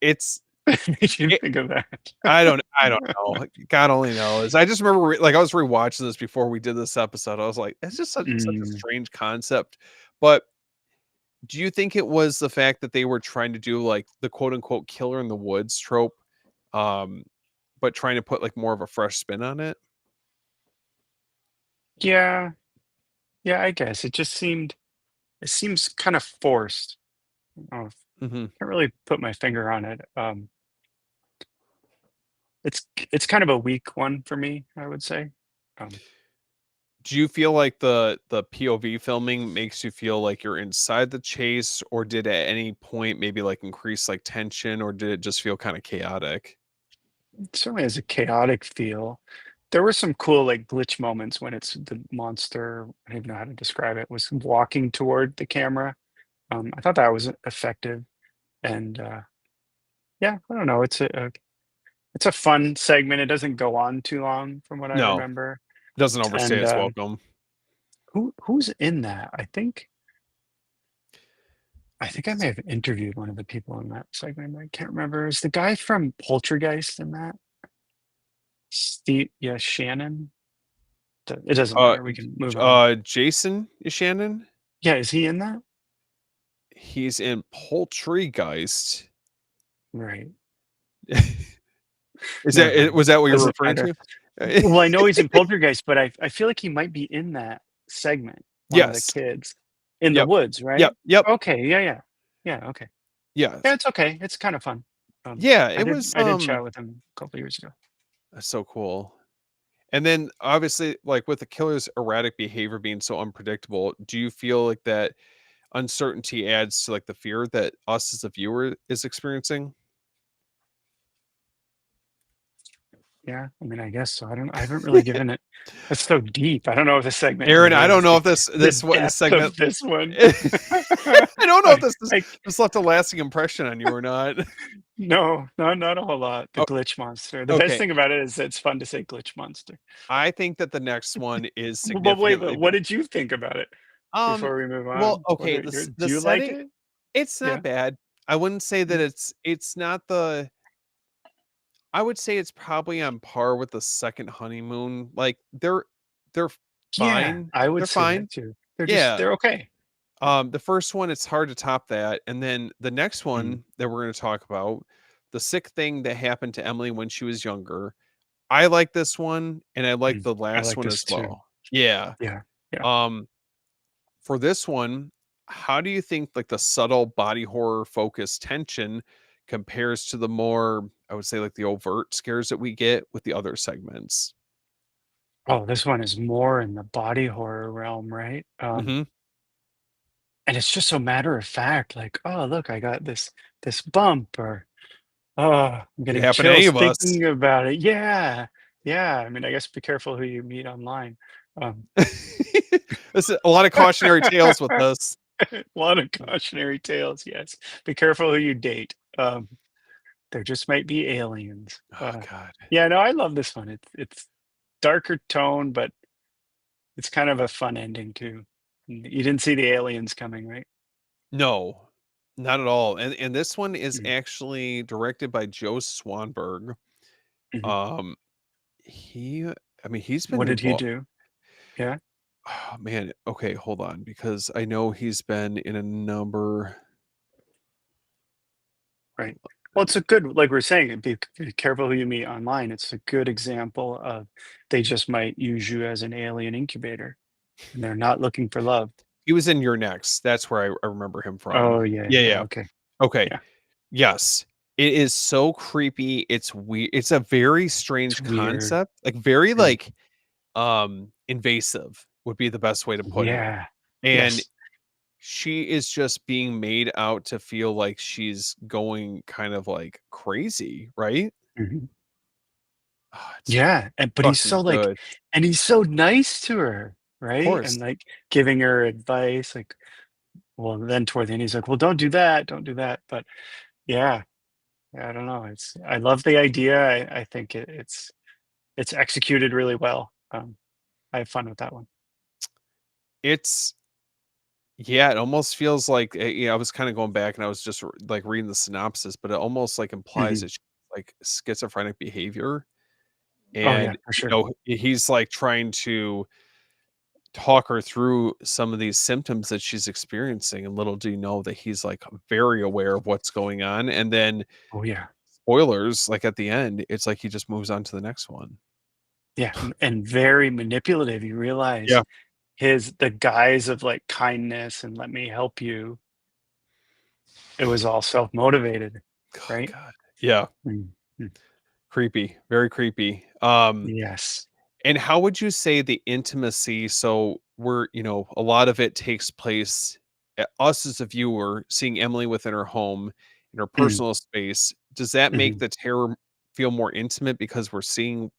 made you it, think of that. I don't know. Like, God only knows. I just remember like I was rewatching this before we did this episode. I was like, it's just such a Mm, strange concept. But do you think it was the fact that they were trying to do like the quote unquote killer in the woods trope, um, but trying to put like more of a fresh spin on it? yeah, yeah, I guess it seems kind of forced. Oh, Hmm. can't really put my finger on it. It's kind of a weak one for me, I would say. Um, Do you feel like the POV filming makes you feel like you're inside the chase, or did at any point maybe like increase like tension, or did it just feel kind of chaotic? it certainly has a chaotic feel. There were some cool like glitch moments when it's the monster, I don't even know how to describe it, was walking toward the camera. I thought that was effective, and yeah, I don't know. It's a fun segment. It doesn't go on too long, from what I No, remember. doesn't overstay And its welcome. who's in that? I think I may have interviewed one of the people in that segment. I can't remember. Is the guy from Poltergeist in that? Steve, yeah, Shannon. It doesn't matter. We can move on. Jason Shannon. Yeah, is he in that? He's in Poultrygeist. Right. Never mind. Was that what you're Doesn't referring matter. to? Well, I know he's in Poltergeist, but I feel like he might be in that segment. One of the Yes. kids in the Yep. woods, Yep. right? Yep. Okay. Yeah. Yeah. Yeah. Okay. Yeah. Yes. It's okay. It's kind of fun. Yeah. I It did. was I did chat with him a couple years ago. so cool. And then obviously, like with the killer's erratic behavior being so unpredictable, do you feel like that uncertainty adds to like the fear that us as a viewer is experiencing? Yeah. I mean, I guess so. I don't. I haven't really given it. That's so deep. I don't know if this segment Aaron, I don't deserves know if the this depth segment of this one. I don't know if I, this I just left a lasting impression on you or not. No, no, not a whole lot. The Oh, glitch monster. The best okay. thing about it is it's fun to say glitch monster. I think that the next one is But wait, significantly but b what did you think about it um, before we move well, on? What okay, are your the do you like setting, it? it's Yeah. not bad. I wouldn't say that Mhm. it's not the I would say it's probably on par with the second honeymoon. Like, they're Yeah, fine. I would They're say that fine. too. Yeah. They're okay. Yeah. The first one, it's hard to top that, and then the next Mm, one that we're gonna talk about, the sick thing that happened to Emily when she was younger, I like this one, and I like mm. the I last like one this as too. well. Yeah. Yeah, yeah. Um, for this one, how do you think, like, the subtle body horror focused tension compares to the more, I would say, like, the overt scares that we get with the other segments? Oh, this one is more in the body horror realm, right? Mhm. And it's just so matter of fact, like, "Oh, look, I got this bump," or, "Oh, I'm Could getting happen to any chills of us. thinking about it." Yeah, yeah, I mean, I guess be careful who you meet online. Um This is a lot of cautionary tales with this. A lot of cautionary tales, yes. Be careful who you date. There just might be aliens. Oh god. Yeah, no, I love this one. It's darker tone, but it's kind of a fun ending too. You didn't see the aliens coming, right? No, not at all, and this one is Mm, actually directed by Joe Swanberg. mhm. Um, he I mean, he's been What did he involved. do? Yeah, Oh, man, okay, hold on, because I know he's been in a number. right. Well, Let it's a me good, like we're saying, be careful who you meet online. It's a good example of they just might use you as an alien incubator and they're not looking for love. He was in Your Next, that's where I remember him from. Oh, yeah, Yeah, yeah, yeah. okay. Okay, Yeah, yes. It is so creepy, it's a very it's strange weird. concept, like, very, Mm, like, invasive would be the best way to put it, yeah. and Yes. she is just being made out to feel like she's going kind of, like, crazy, right? Mhm. Ah, it's Yeah, and but he's fucking so, like, good. and he's so nice to her, Of right? course. And, like, giving her advice, like, well, then toward the end, he's like, "Well, don't do that, don't do that." But yeah, yeah, I don't know, I love the idea, I think it's executed really well. I have fun with that one. It's yeah, it almost feels like, I was kinda going back and I was just like, reading the synopsis, but it almost, like, implies Mhm. that she like, schizophrenic behavior, Oh, yeah, and, for sure. he's, like, trying to talk her through some of these symptoms that she's experiencing, and little do you know that he's, like, very aware of what's going on, and then Oh, yeah. spoilers, like, at the end, it's like he just moves on to the next one. Yeah, and very manipulative, you realize Yeah. the guise of, like, kindness and "Let me help you," it was all self-motivated, Oh right? god. Yeah, Mm, mm, creepy, very creepy. yes. And how would you say the intimacy, so we're, a lot of it takes place at us as a viewer seeing Emily within her home, in her Mm, personal space. Does that make mhm. the terror feel more intimate because we're seeing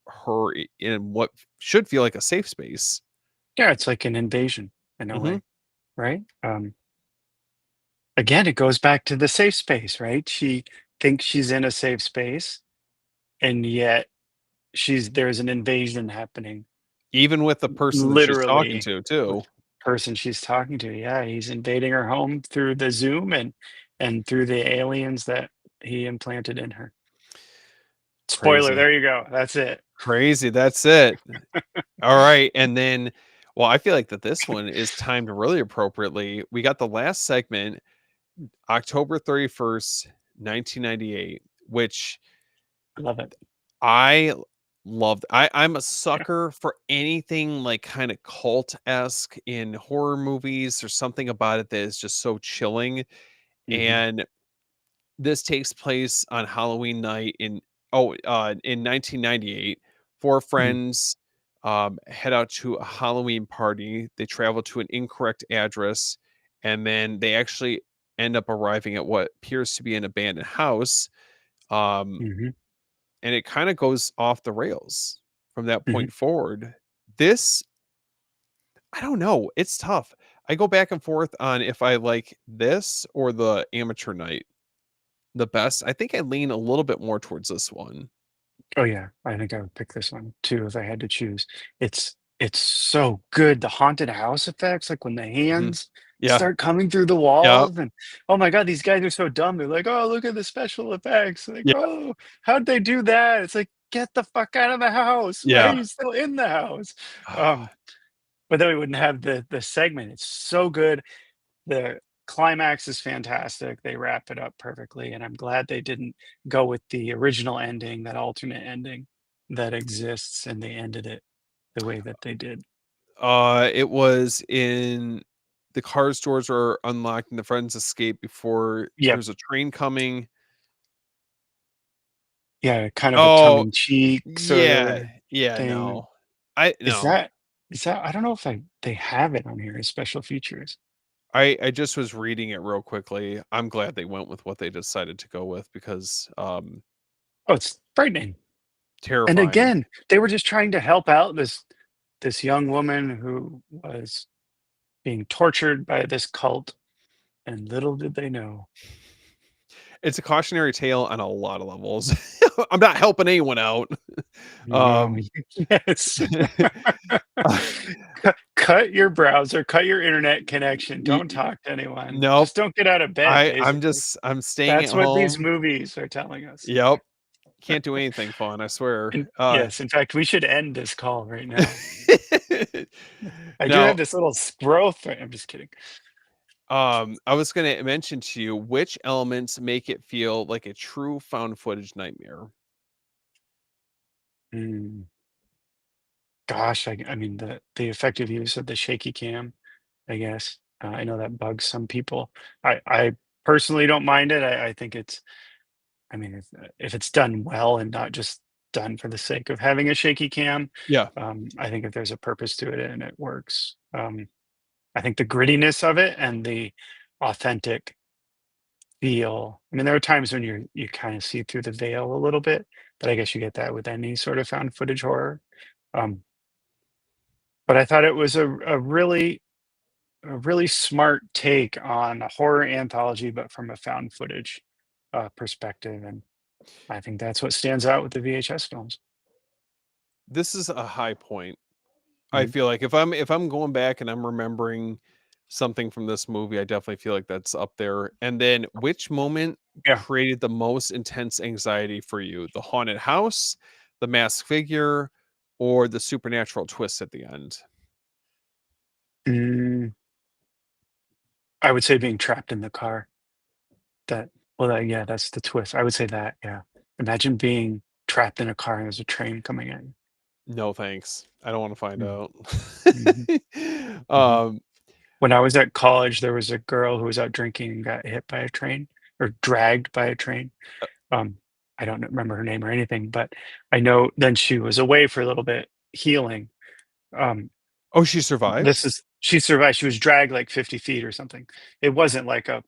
her in what should feel like a safe space? Yeah, it's like an invasion in a Mhm. way, right? Again, it goes back to the safe space, right? She thinks she's in a safe space, and yet there's an invasion happening, Even with the person that she's talking literally, to with too. the person she's talking to. Yeah, he's invading her home through the Zoom and through the aliens that he implanted in her. Spoiler, Crazy. there you go. That's it. Crazy, that's it. Alright, and then well, I feel like that this one is timed really appropriately. We got the last segment, October 31st, 1998, which I love it. I loved. I'm a Yeah. sucker for anything like kind of cult-esque in horror movies. There's something about it that is just so chilling, Mhm, and this takes place on Halloween night in 1998. Four mhm, friends, head out to a Halloween party. They travel to an incorrect address, and then they actually end up arriving at what appears to be an abandoned house. Um, mhm, and it kinda goes off the rails from that mhm. point forward. This I don't know, it's tough. I go back and forth on if I like this or the Amateur Night. the best. I think I lean a little bit more towards this one. Oh yeah, I think I would pick this one too if I had to choose. It's so good. The haunted house effects, like when the Mhm. hands Yeah. start coming through the Yep. walls, and oh my god, these guys are so dumb. They're like, oh, look at the special effects. Like, Yeah. oh, how'd they do that? It's like, get the fuck out of the house. Why are Yeah. you still in the house? Um, but then we wouldn't have the segment. It's so good. The climax is fantastic. They wrap it up perfectly, and I'm glad they didn't go with the original ending, that alternate ending that exists, and they ended it the way that they did. It was in the car stores were unlocked and the friends escape before Yep. there's a train coming. Yeah, kind of a tongue Oh, in cheek sort yeah. of Yeah, thing. no. I Is no. that is that I don't know if they have it on here as special features. I just was reading it real quickly. I'm glad they went with what they decided to go with because, Oh, it's frightening. And terrifying. again, they were just trying to help out this young woman who was being tortured by this cult, and little did they know. It's a cautionary tale on a lot of levels. I'm not helping anyone out. No, Um, yes. Cut your browser, cut your internet connection, y don't talk to anyone. nope. Just don't get out of bed, basically. I'm staying at That's what these home. movies are telling us. Yep. Can't do anything fun, I swear. And yes, in fact, we should end this call right now. I do Now, have this little scroll thing. I'm just kidding. I was gonna mention to you which elements make it feel like a true found footage nightmare. Mm, gosh, I mean, the effective use of the shaky cam, I guess. I know that bugs some people. I personally don't mind it. I think it's I mean, if it's done well and not just done for the sake of having a shaky cam, Yeah. I think if there's a purpose to it and it works, I think the grittiness of it and the authentic feel. I mean, there are times when you kind of see through the veil a little bit, but I guess you get that with any sort of found footage horror. Um, but I thought it was a really smart take on a horror anthology, but from a found footage perspective, and I think that's what stands out with the VHS films. This is a high point. I Mhm. feel like if I'm going back and I'm remembering something from this movie, I definitely feel like that's up there. And then which moment Yeah. created the most intense anxiety for you? The haunted house, the masked figure, or the supernatural twist at the end? Mm, I would say being trapped in the car. That well, yeah, that's the twist. I would say that, yeah. Imagine being trapped in a car and there's a train coming in. No, thanks. I don't want to find Mm, out. mhm, mhm. um, When I was at college, there was a girl who was out drinking and got hit by a train or dragged by a train. Um, I don't remember her name or anything, but I know then she was away for a little bit healing. Um, oh, she survived? this is she survived. She was dragged like 50 feet or something. It wasn't like a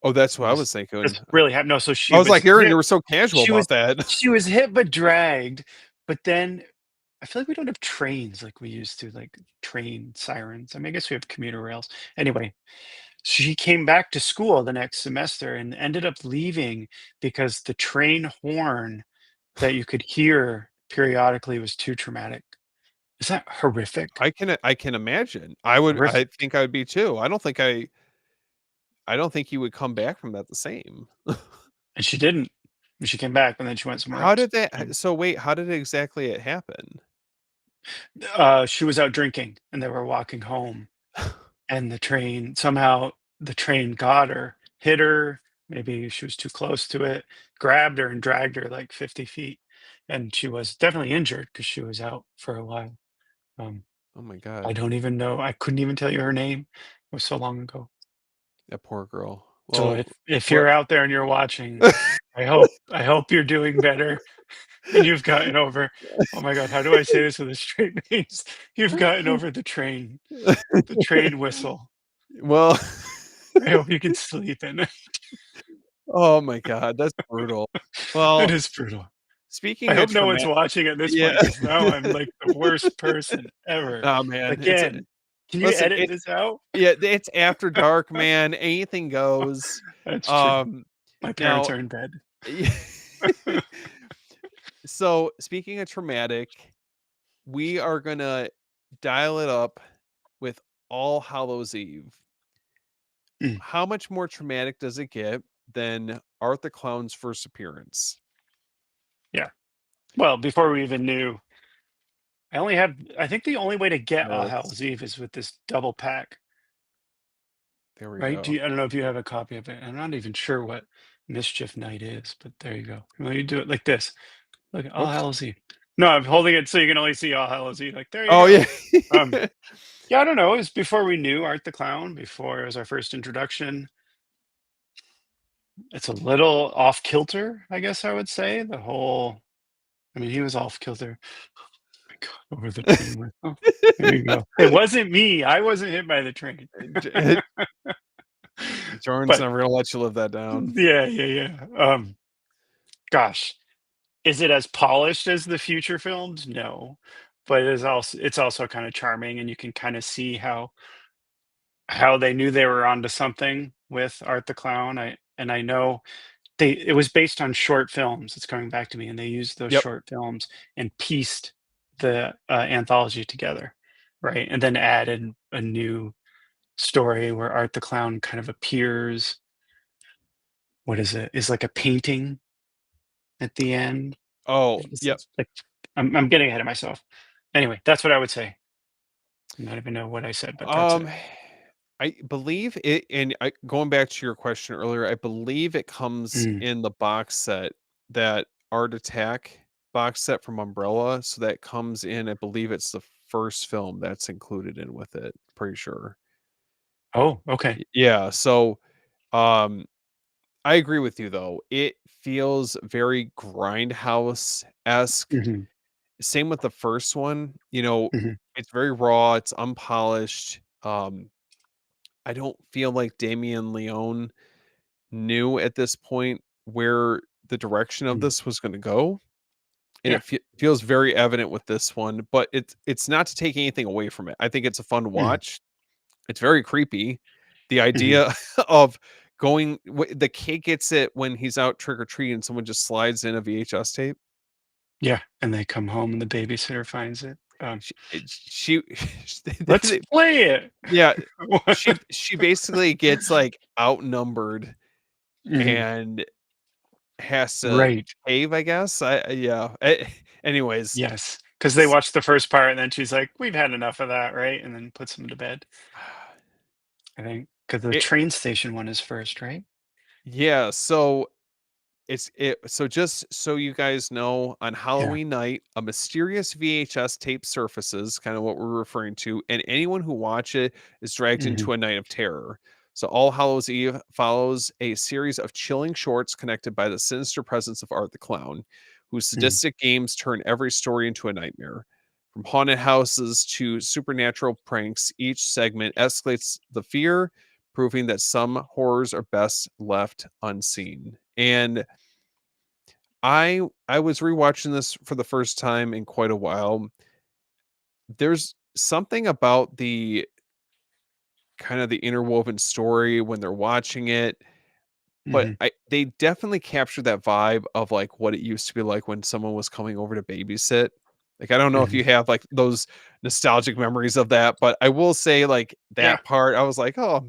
Oh, that's what I this was thinking. this really happened. No, so I was like, Aaron, you were so casual she was about that. she was hit but dragged, but then I feel like we don't have trains like we used to, like train sirens. I mean, I guess we have commuter rails. Anyway, she came back to school the next semester and ended up leaving because the train horn that you could hear periodically was too traumatic. Is that horrific? I can imagine. I Horrific. think I would be too. I don't think you would come back from that the same. And she didn't. And she came back and then she went somewhere How else. did that And so wait, how did exactly it happen? she was out drinking and they were walking home. And the train got her, hit her, maybe she was too close to it, grabbed her and dragged her like 50 feet. And she was definitely injured because she was out for a while. Um, Oh my I god, don't even know. I couldn't even tell you her name. It was so long ago. that poor girl. So Well, if what you're out there and you're watching, I hope you're doing better and you've gotten over. Oh my God, how do I say this with a straight face? You've gotten over the train whistle. well, I hope you can sleep in it. oh my god, that's brutal. It Well, is brutal. I speaking of hope no trauma one's watching at this yeah. point because now I'm like the worst person ever. Oh man, Again, can you listen, edit this out? yeah, it's after dark, man, anything goes. That's true. Um, My parents Now, are in bed. so speaking of traumatic, we are gonna dial it up with All Hallows Eve. Mm, How much more traumatic does it get than Art the Clown's first appearance? yeah. Well, before we even knew, I think the only way to get All Let's Hallows Eve is with this double pack, There we right? go. I don't know if you have a copy of it. I'm not even sure what Mischief Night is, but there you go. Well, you do it like this. Look at All Whoops. Hallows Eve. No, I'm holding it so you can only see All Hallows Eve. Like, there you Oh, go. yeah. Um, yeah, I don't know. It was before we knew Art the Clown, before it was our first introduction. It's a little off kilter, I guess I would say. I mean, he was off kilter. My God, over the train with. Oh, there you go. It wasn't me. I wasn't hit by the train. J Jordan's But never gonna let you live that down. yeah, yeah, yeah. Gosh, is it as polished as the future films? No, but it's also kind of charming, and you can kind of see how they knew they were onto something with Art the Clown. I know it was based on short films. It's coming back to me, and they used those Yep. short films and pieced the anthology together, right? And then added a new story where Art the Clown kind of appears. What is it? Is like a painting at the end. Oh, yep. It's like I'm getting ahead of myself. Anyway, that's what I would say. I don't even know what I said, but that's it. Um, I believe it and going back to your question earlier, I believe it comes Mm, in the box set, that Art Attack box set from Umbrella, so that comes in, I believe it's the first film that's included in with it, pretty sure. oh, okay. Yeah, so, um, I agree with you, though. It feels very Grindhouse-esque. Hmm. Same with the first one, Hmm. it's very raw, it's unpolished. I don't feel like Damien Leone knew at this point where the direction of Mm, this was gonna go, and yeah. it feels very evident with this one, but it's not to take anything away from it. I think it's a fun Mm, watch. It's very creepy. The hmm. idea of the kid gets it when he's out trick or treating, and someone just slides in a VHS tape. Yeah, and they come home and the babysitter finds it. She Let's play it. yeah, she basically gets, like, outnumbered Mhm. and has to Right. cave, I guess? Yeah, anyways, Yes, because they s watched the first part and then she's like, "We've had enough of that," right? And then puts him to bed, I think, because the it train station one is first, right? yeah, so so just so you guys know, on Yeah. Halloween night, a mysterious VHS tape surfaces, kind of what we're referring to, and anyone who watch it is dragged Mhm, into a night of terror. So All Hallows Eve follows a series of chilling shorts connected by the sinister presence of Art the Clown, whose mhm, sadistic games turn every story into a nightmare. From haunted houses to supernatural pranks, each segment escalates the fear, proving that some horrors are best left unseen. And I was rewatching this for the first time in quite a while. There's something about the kind of the interwoven story when they're watching it, but mhm, they definitely captured that vibe of, like, what it used to be like when someone was coming over to babysit. Like, I don't know if mhm. you have, like, those nostalgic memories of that, but I will say, like, Yeah. that part, I was like, "Oh,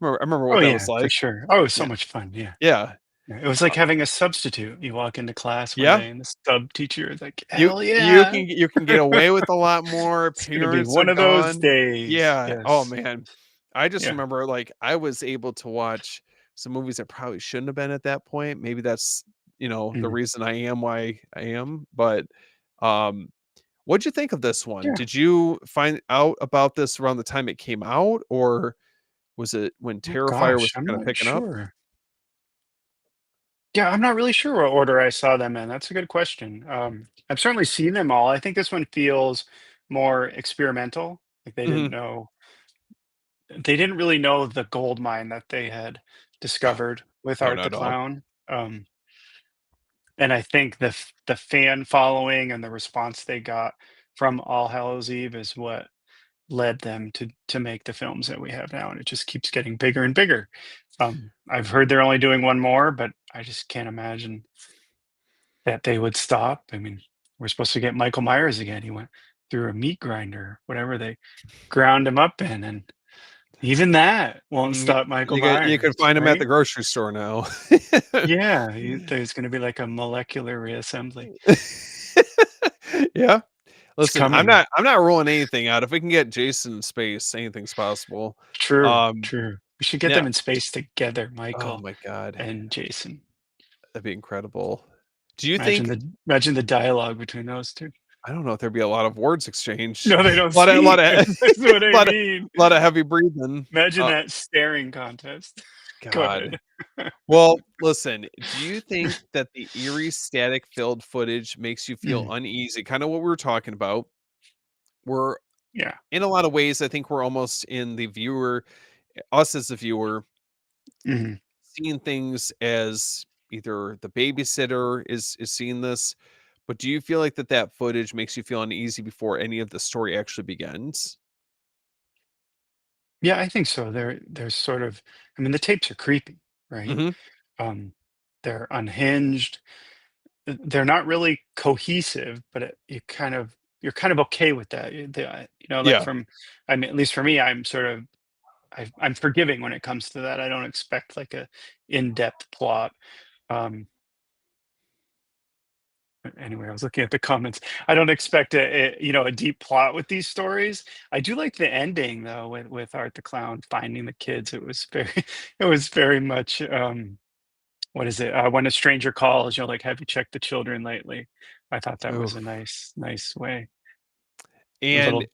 I remember Oh, what that was yeah, for like." sure. Oh, it was so Yeah. much fun, yeah. Yeah. Yeah, it was like having a substitute. You walk into class one Yeah. day and the sub teacher is like, You "Hell you yeah." can you can get away with a lot more, It's gonna be parents are one of those gone. days. Yeah, oh, Yes. man. I just Yeah. remember, like, I was able to watch some movies that probably shouldn't have been at that point. Maybe that's, the Mhm. reason I am why I am, but, um, what'd you think of this one? Yeah. Did you find out about this around the time it came out, or was it when Oh Terrifier was gosh, I'm kinda not picking up? sure. Yeah, I'm not really sure what order I saw them in. That's a good question. I've certainly seen them all. I think this one feels more experimental. Like Mhm. they didn't really know the gold mine that they had discovered with No, Art not the at all. Clown. And I think the fan following and the response they got from All Hallows Eve is what led them to make the films that we have now, and it just keeps getting bigger and bigger. I've heard they're only doing one more, but I just can't imagine that they would stop. I mean, we're supposed to get Michael Myers again. He went through a meat grinder, whatever they ground him up in, and even that won't stop Michael You can Myers, find them at the right? grocery store now. Yeah, there's going to be like a molecular reassembly. Yeah. It's Listen, coming. I'm not ruling anything out. If we can get Jason in space, anything's possible. True, Um, true. We should get now them in space together, oh Michael my god, and Jason. that'd be incredible. Do you Imagine think the dialogue between those two. I don't know if there'd be a lot of words exchanged. No, they don't A lot speak. of That's what I lot of mean. lot of heavy breathing. Imagine that staring contest. Go God. ahead. Well, listen, do you think that the eerie static filled footage makes you feel Mm, uneasy? Kind of what we were talking about. We're yeah. in a lot of ways, I think we're almost in the viewer, us as the viewer, Mhm. seeing things as either the babysitter is seeing this, but do you feel like that footage makes you feel uneasy before any of the story actually begins? Yeah, I think so. There's sort of, I mean, the tapes are creepy, right? Mhm. Um, they're unhinged. They're not really cohesive, but you're kind of okay with that. Like Yeah. from, I mean, at least for me, I'm sort of I'm forgiving when it comes to that. I don't expect like a in-depth plot. Um, anyway, I was looking at the comments. I don't expect a deep plot with these stories. I do like the ending though with Art the Clown finding the kids. It was very it was very much what is it? When a stranger calls, like, have you checked the children lately? I thought that was a Oof. nice way. A And little,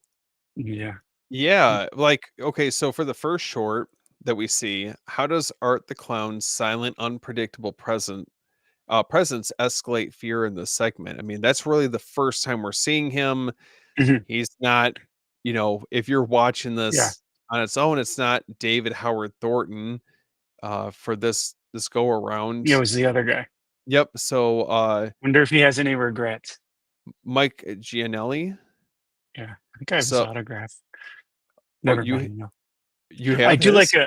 yeah. Mm, yeah, like, okay, so for the first short that we see, how does Art the Clown's silent, unpredictable presence escalate fear in this segment? I mean, that's really the first time we're seeing him. mhm, He's not, if you're watching yeah. this on its own, it's not David Howard Thornton for this go It around. was the other guy. Yep. So Wonder if he has any regrets. Mike Gianelli. Yeah, I think I have his So autograph. oh, Never mind. No. you I have do like his?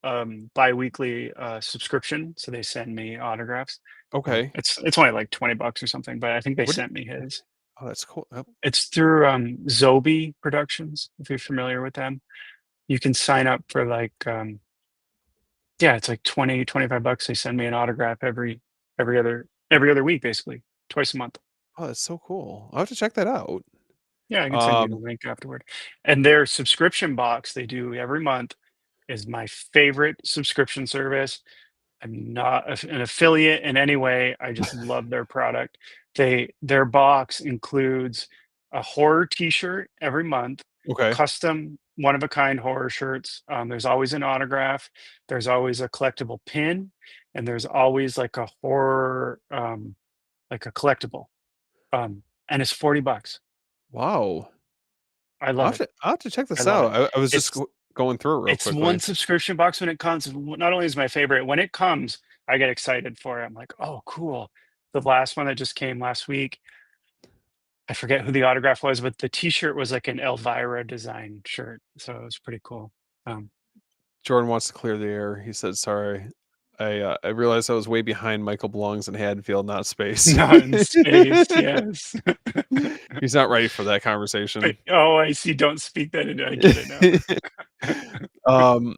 a biweekly subscription, so they send me autographs. Okay. It's only like 20 bucks or something, but I think they What? sent me his. Oh, that's cool. Oh, It's through Zobi Productions, if you're familiar with them. You can sign up for like yeah, it's like 20, 25 bucks. They send me an autograph every other week, basically, twice a month. oh, that's so cool. I'll have to check that out. Yeah, I can send you the Um, link afterward. And their subscription box they do every month is my favorite subscription service. I'm not an affiliate in any way. I just love their product. Their box includes a horror T-shirt every month, okay. custom one of a kind horror shirts. There's always an autograph. There's always a collectible pin, and there's always like a horror, like a collectible. And it's $40. Wow. I love it. I'll have to check I this love out. it. I was just It's going through it real It's one quickly. subscription box when it comes. Not only is my favorite, when it comes, I get excited for it. I'm like, "Oh, cool." The last one that just came last week, I forget who the autograph was, but the T-shirt was like an Elvira design shirt, so it was pretty cool. Um, Jordan wants to clear the air. He said, "Sorry, I realized I was way behind. Michael belongs in Haddonfield, not space." not in space, yes. He's not ready for that But conversation. oh, I see, don't speak that into I get it now. um,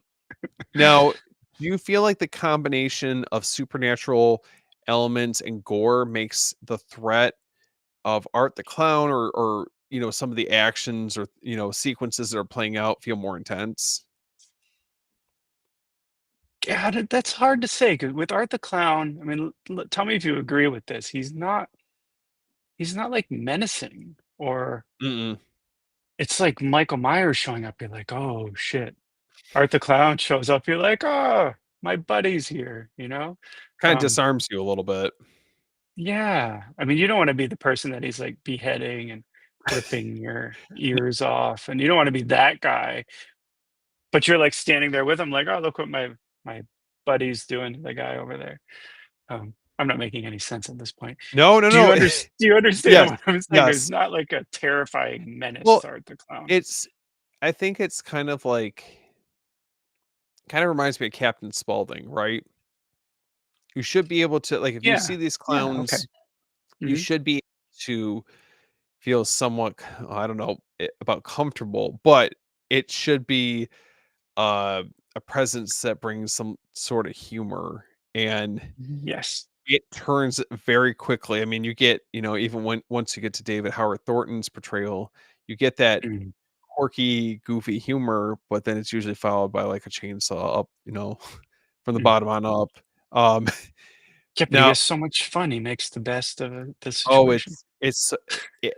Now, do you feel like the combination of supernatural elements and gore makes the threat of Art the Clown or some of the actions or sequences that are playing out feel more intense? Yeah, that's hard to say. Because with Art the Clown, I mean, tell me if you agree with this. He's not like menacing or Mm-mm. it's like Michael Myers showing up, you're like, "Oh, shit." Art the Clown shows up, you're like, "Oh, my buddy's here," you know? Kind of Um, disarms you a little bit. yeah. I mean, you don't wanna be the person that he's, like, beheading and ripping your ears off, and you don't wanna be that guy, but you're, like, standing there with him like, "Oh, look what my buddy's doing to the guy over there." I'm not making any sense at this point. No, no, Do you no. under do you understand Yes, what I'm saying? There's yes. not, like, a terrifying menace Well, to Art the Clown. it's I think it's kind of like Kind of reminds me of Captain Spaulding, right? You should be able to like, if you Yeah. see these Yeah, okay. clowns, you Mhm. should be to feel somewhat I don't know, about comfortable, but it should be, uh, a presence that brings some sort of humor, and Yes. it turns very quickly. I mean, you get, even once you get to David Howard Thornton's portrayal, you get that Mhm. quirky, goofy humor, but then it's usually followed by, like, a chainsaw up, from the Mhm. bottom on up. Um, Yeah, but he now has so much fun, he makes the best of, the oh, situation. it's it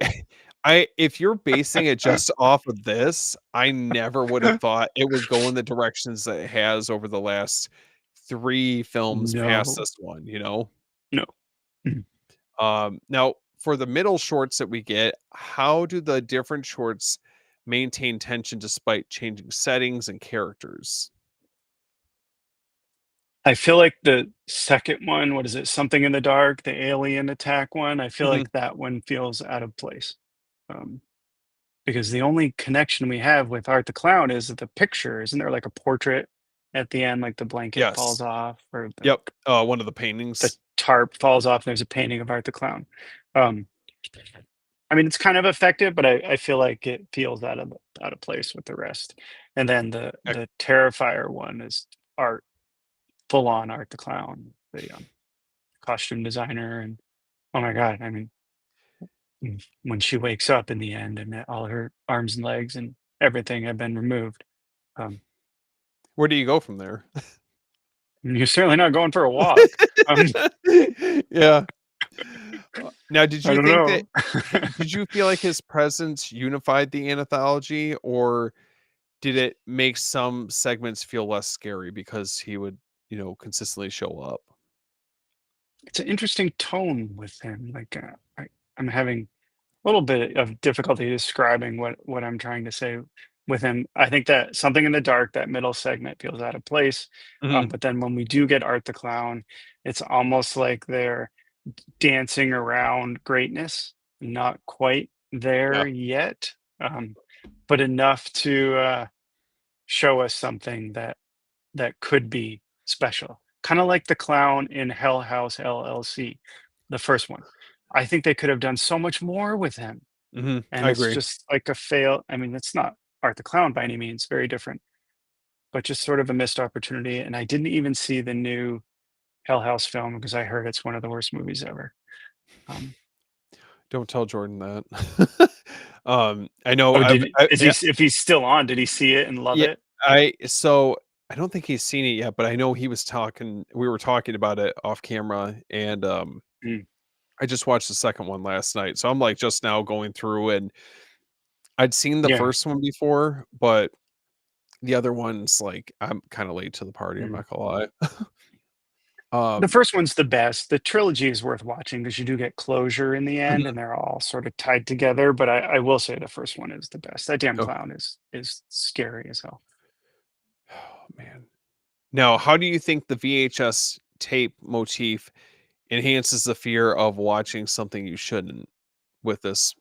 if you're basing it just off of this, I never would have thought it would go in the directions that it has over the last 3 films past No. this one, you know? No. Mhm. Now for the middle shorts that we get, how do the different shorts maintain tension despite changing settings and characters? I feel like the second one, what is it? Something in the Dark, the alien attack one, I feel Mhm. like that one feels out of place. Um, because the only connection we have with Art the Clown is the picture. Isn't there like a portrait at the end, like the blanket falls Yes. off or Yep. One of the the paintings. tarp falls off and there's a painting of Art the Clown. Um, I mean, it's kind of effective, but I feel like it feels out of place with the rest. And then Ec the Terrifier one is art, full on Art the Clown, the costume designer, and oh my god, I mean, when she wakes up in the end and all her arms and legs and everything have been removed, um, Where do you go from there? you're certainly not going for a walk. Um, Yeah. Now did I you don't think that know. did you feel like his presence unified the anthology, or did it make some segments feel less scary because he would, consistently show up? It's an interesting tone with him. Like I'm having a little bit of difficulty describing what I'm trying to say with him. I think that Something in the Dark, that middle segment feels out of place. Mhm. But then when we do get Art the Clown, it's almost like they're dancing around greatness, not quite Yeah. there yet, but enough to show us something that could be special. Kind of like the clown in Hell House LLC, the first one. I think they could have done so much more with him, Mhm. and I it's agree. just like a fail. I mean, it's not Art the Clown by any means, very different, but just sort of a missed opportunity. And I didn't even see the new Hell House film because I heard it's one of the worst movies ever. Um, Don't tell Jordan that. I know oh, I've did I is he? yeah, If he's still on, did he see it and love yeah, it? I don't think he's seen it yet, but I know we were talking about it off camera, and, Mm, I just watched the second one last night, so I'm, like, just now going through, and I'd seen the yeah. first one before, but the other ones, like, I'm kinda late to the party, I'm Mm. not gonna lie. The Um, first one's the best. The trilogy is worth watching because you do get closure in the end, mhm, and they're all sort of tied together. But I will say the first one is the best. That damn okay. clown is scary as hell. Oh, man. Now, how do you think the VHS tape motif enhances the fear of watching something you shouldn't with this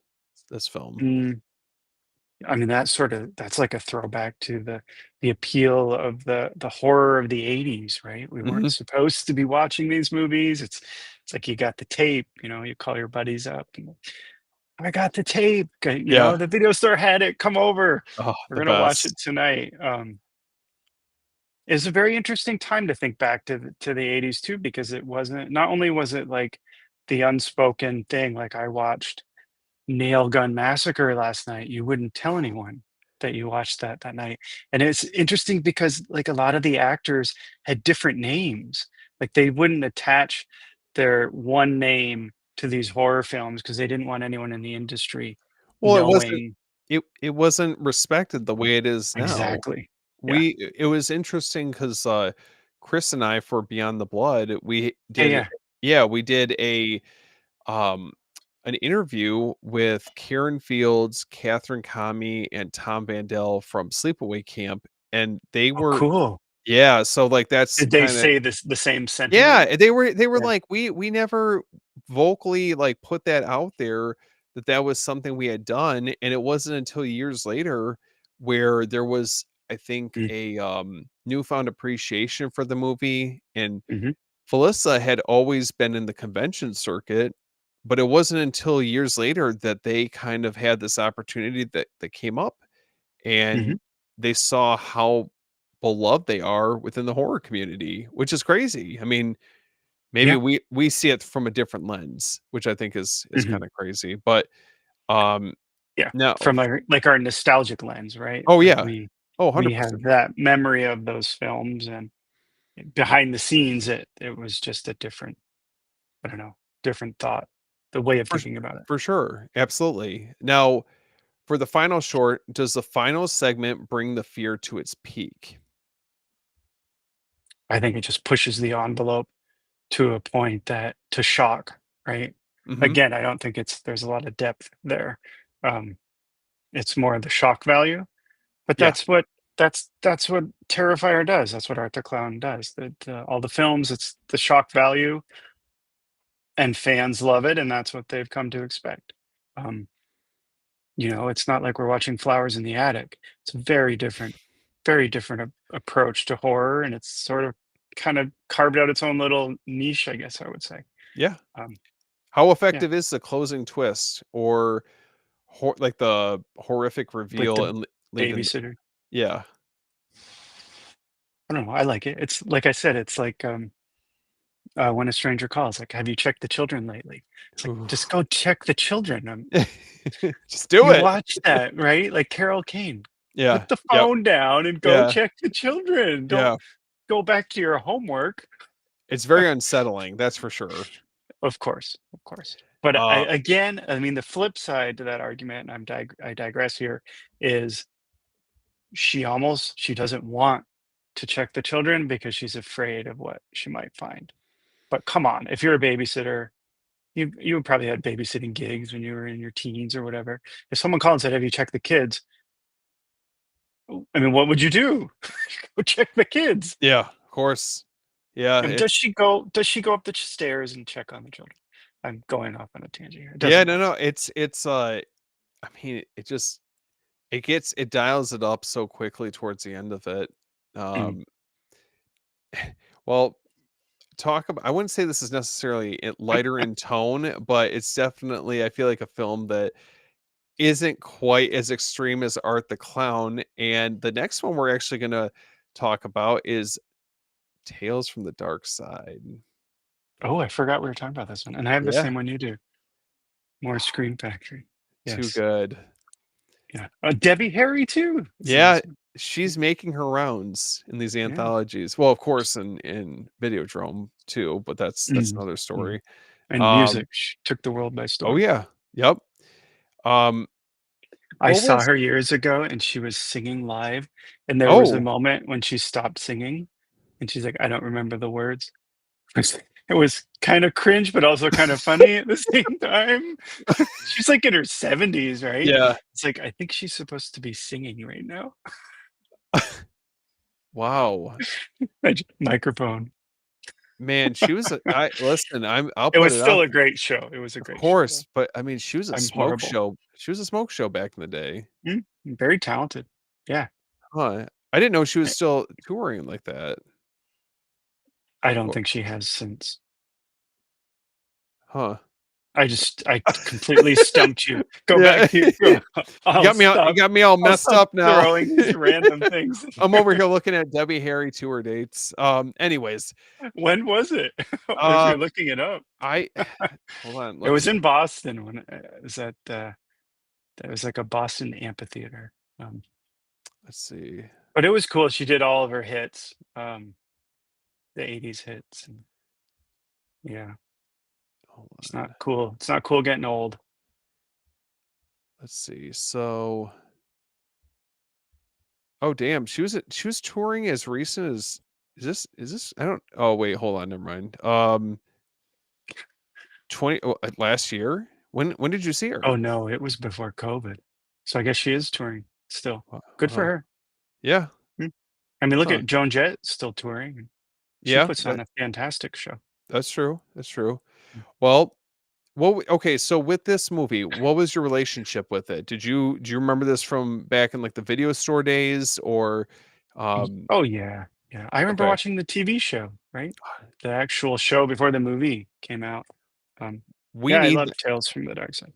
film? Mm, I mean, that's like a throwback to the appeal of the horror of the '80s, right? We weren't Mhm. supposed to be watching these movies. It's like you got the tape, you call your buddies up and I got the tape. Yeah. The video store had it. Come over. Oh, We're the gonna watch it best. tonight. It's a very interesting time to think back to the '80s too, because it wasn't not only was it like the unspoken thing, like I watched Nail Gun Massacre last night, you wouldn't tell anyone that you watched that night. And it's interesting because like a lot of the actors had different names. Like they wouldn't attach their one name to these horror films because they didn't want anyone in the industry Well, knowing it wasn't respected the way it is now. exactly. Yeah. It was interesting 'cause, Chris and I for Beyond the Blood, Yeah, yeah. we did um, an interview with Karen Fields, Catherine Kami, and Tom Vandell from Sleepaway Camp, and they Oh, were cool. yeah, so, like, that's Did they kinda say the same sentiment? yeah, they were Yeah. like, "We never vocally, like, put that out there that that was something we had done," and it wasn't until years later where there was I think, Mm, a, newfound appreciation for the movie, and mhm, Felissa had always been in the convention circuit, but it wasn't until years later that they kind of had this opportunity that came up, mhm. and they saw how beloved they are within the horror community, which is crazy. I mean, maybe Yeah, we see it from a different lens, which I think is mhm. kinda crazy, but, um, Yeah, now from our nostalgic lens, right? oh, Like, yeah. Oh, we have 100%. that memory of those films, and behind the scenes, it was just a different, I don't know, different thought, the way of For s thinking about it. for sure, absolutely. Now, for the final short, does the final segment bring the fear to its peak? I think it just pushes the envelope to a point that to shock, right? Mhm. Again, I don't think there's a lot of depth there. Um, it's more the shock value, but Yeah. that's what Terrifier does. That's what Art the Clown does. That all the films, it's the shock value, and fans love it, and that's what they've come to expect. Um, it's not like we're watching Flowers in the Attic. It's a very different approach to horror, and it's sort of kind of carved out its own little niche, I guess I would say. Yeah. Um, How yeah, effective is the closing twist or like the horrific with reveal the and leaving babysitter. yeah. I don't know. I like it. It's like I said. It's like when a stranger calls. Like, have you checked the children lately? It's like, just Oof. go check the children. Just do You it. watch that, right? Like Carol Kane. Yeah. Put the Yep. phone down and go Yeah. check the children. Don't Yeah. go back to your homework. It's very unsettling, that's for sure. Of course, of course. But Uh, I mean, the flip side to that argument, and I digress here, is she doesn't want to check the children because she's afraid of what she might find. But come on, if you're a babysitter, you probably had babysitting gigs when you were in your teens or whatever. If someone called and said, "Have you checked the kids?" I mean, what would you do? Go check the kids. yeah, of course. Yeah, And it's does she go up the stairs and check on the children? I'm going off on a tangent here. It yeah, doesn't no, matter. no, it's, I mean, it just it dials it up so quickly towards the end of it. Mm. Um, well, talk about I wouldn't say this is necessarily lighter in tone, but it's definitely I feel like a film that isn't quite as extreme as Art the Clown. And the next one we're actually gonna talk about is Tales from the Dark Side. Oh, I forgot we were talking about this one, and I have the Yeah, same one you do. More Screen Factory. too Yes. good. Yeah. Debbie Harry too is in Yeah, this one. she's making her rounds in these Yeah. anthologies. Well, of course, in Videodrome too, but that's Mhm, another mhm. story. And Um, music, she took the world by oh storm. yeah, yep. Um, I what saw was her years ago, and she was singing live, and there was a oh moment when she stopped singing, and she's like, "I don't remember the words." It was kind of cringe, but also kind of funny at the same time. She's, like, in her 70s, right? yeah, It's like, I think she's supposed to be singing right now. wow. Microphone. Man, she was a I listen, I'll It put was it still out a there. great show. It was a Of great show, though. course, but I mean, I'm horrible. she was a smoke show back in the day. Very talented. Yeah. Huh, I didn't know she was I still touring like that. I don't Well, think she has since. huh. I completely stumped you. Go Yeah. back to go. You got me all I'll messed stop up now. throwing these random things in I'm over here. here looking at Debbie Harry tour dates. Anyways, When was it? If uh, you're looking it up. I hold on, It let was me in Boston when it was at, it was like a Boston amphitheater. Um, let's see. but it was cool. She did all of her hits, the '80s hits, and yeah, Hold it's not on. cool. It's not cool getting old. Let's see. So, oh damn, she was touring as recent as is this I don't oh wait, hold on, never mind. 20 last year? When did you see Oh, her? no, it was before COVID. So I guess she is touring still. Good for Huh. her. Yeah. Mm. I mean, look Huh. at Joan Jett still touring. She Yeah, puts on a fantastic show. that's true. That's true. Mm. Well, Okay, so with this movie, what was your relationship with it? Do you remember this from back in, like, the video store days or, um Oh yeah, yeah. I remember okay. watching the TV show, right? The actual show before the movie came out. Um, We yeah, I need love Tales from the Dark Side.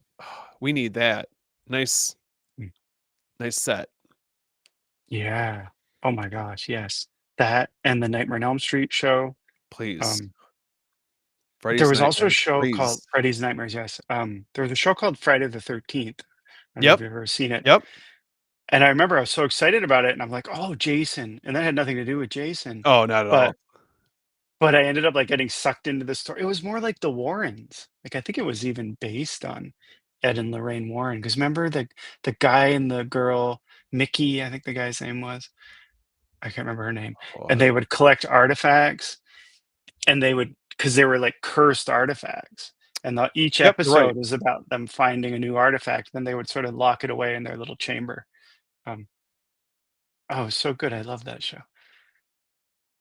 we need that. Nice Mm. nice set, Yeah. Oh my gosh, yes. That and the Nightmare on Elm Street show. please. Um, there Freddy's was also a Nightmares, show called please. Freddy's Nightmares. Yes. There was a show called Friday the 13th. I don't know if Yep, you've ever seen it. yep. And I remember I was so excited about it, and I'm like, "Oh, Jason," and that had nothing to do with Jason, Oh, not at but all. I ended up, like, getting sucked into the story. It was more like the Warrens. Like, I think it was even based on Ed and Lorraine Warren. Because remember the guy and the girl, Mickey, I think the guy's name was? I can't remember her name, and Oh, they would collect artifacts, and they would, because they were, like, cursed artifacts, and each yep, you're right. episode was about them finding a new artifact, then they would sort of lock it away in their little chamber. Um, oh, it was so good. I love that show.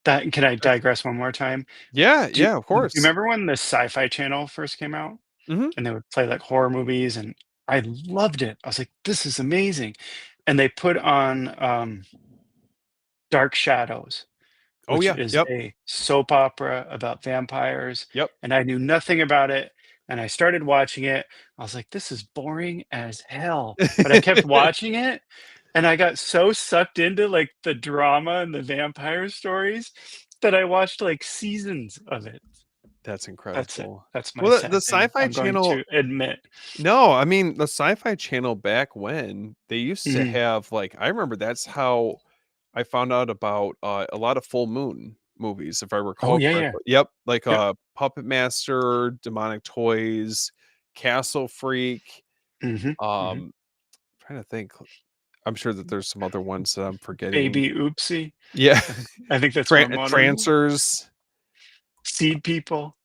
That can I That's digress one more time? yeah, Do yeah, of you course. remember when the Sci-Fi Channel first came out? Mhm. And they would play, like, horror movies, and I loved it. I was like, "This is amazing." And they put on, Dark Shadows, Oh, which yeah, is yep, a soap opera about vampires, yep. and I knew nothing about it, and I started watching it. I was like, "This is boring as hell," but I kept watching it, and I got so sucked into, like, the drama and the vampire stories that I watched, like, seasons of it. That's That's it. incredible. That's my Well, the sad thing Sci-Fi I'm going Channel to admit. no, I mean, the Sci-Fi Channel back when, they used to Mhm. have, like I remember that's how I found out about, a lot of full moon movies, if I Oh, recall yeah, yeah. correctly. Yep, like, Yep. Puppet Master, Demonic Toys, Castle Freak, Mhm, mhm. um, trying to think. I'm sure that there's some other ones that I'm forgetting. Baby Oopsie. Yeah, I think that's one of them. Trancers, Seed People.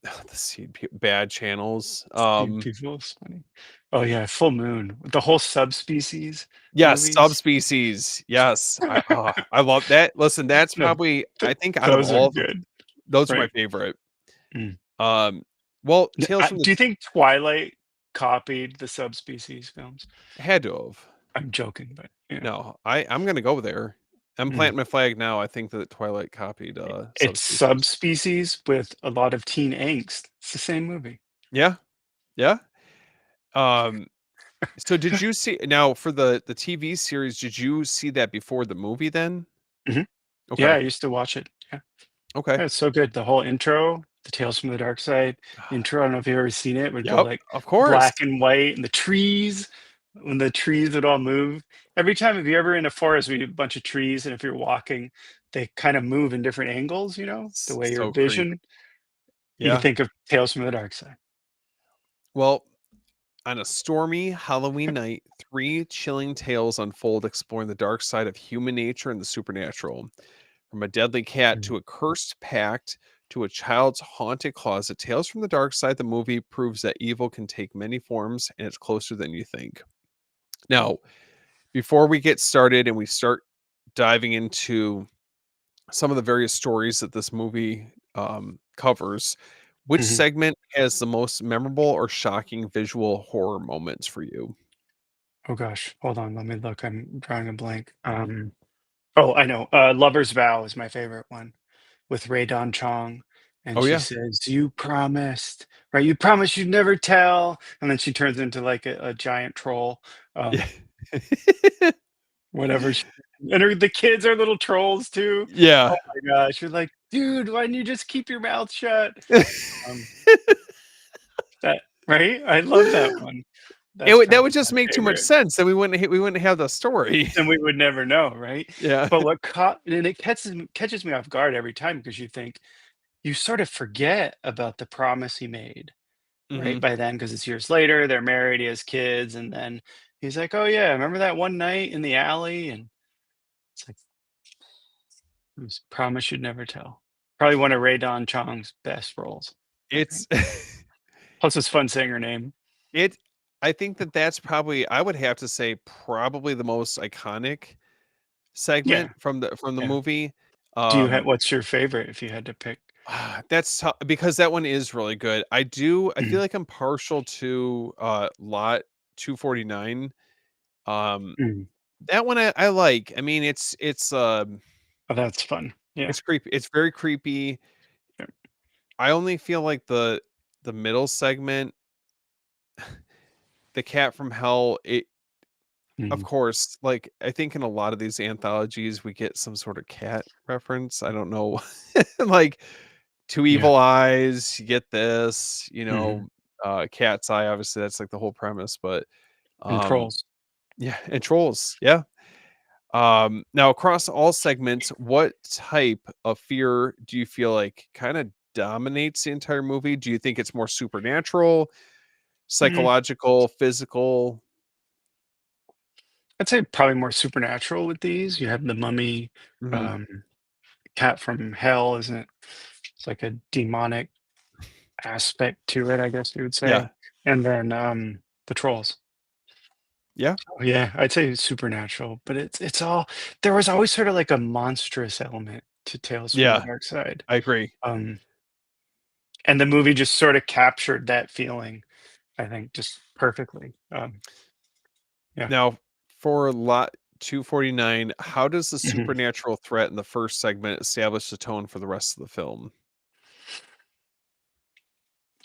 the bad channels, Seed People is funny. Oh, yeah, Full Moon. The whole Subspecies yes, movies. Subspecies, yes, I love that. Listen, that's No, probably I think out of those are all of good, those are my right. favorite. Mm. Um, well, Tales from the Do you think Twilight copied the Subspecies films? had to have. I'm joking, but, yeah. No, I'm gonna go there. I'm Mm. planting my flag now. I think that Twilight copied, It's Subspecies. Subspecies with a lot of teen angst. It's the same movie. Yeah, yeah. Um, so did you see now for the TV series, did you see that before the movie then? Mhm. Yeah, Okay, I used to watch it. Yeah. okay. Yeah, it's so good. The whole intro, the Tales from the Dark Side intro, I don't know if you've ever seen it, would go Yep, like of course. black and white and the trees, when the trees would all move. Every time, if you're ever in a forest with a bunch of trees, and if you're walking, they kind of move in different angles, the way your So creepy. vision, you can Yeah. think of Tales from the Dark Side. Well, on a stormy Halloween night, three chilling tales unfold exploring the dark side of human nature and the supernatural. From a deadly cat Mm. to a cursed pact to a child's haunted closet, Tales from the Dark Side, the movie proves that evil can take many forms and it's closer than you think. Now, before we get started and we start diving into some of the various stories that this movie covers, which Mhm. segment has the most memorable or shocking visual horror moments for you? Oh gosh, hold on, let me look. I'm drawing a blank. Oh, I know. Lover's Vow is my favorite one, with Rae Dawn Chong, and Oh, she yeah. says, "You promised, right? You promised you'd never tell." And then she turns into like a giant troll. Yeah. Um, whatever. And the kids are little trolls too. Yeah. Oh my gosh! You're like, dude, why didn't you just keep your mouth shut? Um, that right? I love that one. That's That would probably my just make too much favorite. sense, then we wouldn't have the story. And we would never know, right? Yeah. But what caught and it catches me off guard every time because you think you sort of forget about the promise he made. Right, Mhm. by then, because it's years later, they're married, he has kids, and then he's like, "Oh, yeah, remember that one night in the alley?" And it's like, "It was Promise You'd Never Tell." Probably one of Rae Dawn Chong's best roles, I It's think. Plus, it's fun saying her name. it I think that that's probably I would have to say probably the most iconic Yeah, segment from the yeah. movie. Do you have Um, what's your favorite if you had to pick? That's because that one is really good. I feel Mm, like I'm partial to, Lot 249. Um, mm. that one I like. I mean, Oh, that's fun. Yeah. it's creepy. It's very creepy. Yeah. I only feel like the middle segment, The Cat from Hell, of Mm, course, like, I think in a lot of these anthologies, we get some sort of cat reference. I don't know. Like, Two yeah. Evil Eyes, you get this, Mhm. Cat's Eye, obviously, that's, like, the whole premise, but, And um trolls. yeah, and Trolls, yeah. Now across all segments, what type of fear do you feel like kinda dominates the entire movie? Do you think it's more supernatural, Mm, psychological, physical? I'd say probably more supernatural with these. You have the mummy, Mhm. um, cat from hell, isn't it? It's like a demonic aspect to it, I guess you would Yeah. say. And then the trolls. Yeah. Oh, yeah, I'd say it's supernatural, but it's all there was always sort of like a monstrous element to Tales from the Yeah. Dark Side. I agree. Um, and the movie just sort of captured that feeling, I think, just perfectly. Yeah. Now, for Lot 249, how does the Mhm. supernatural threat in the first segment establish the tone for the rest of the film?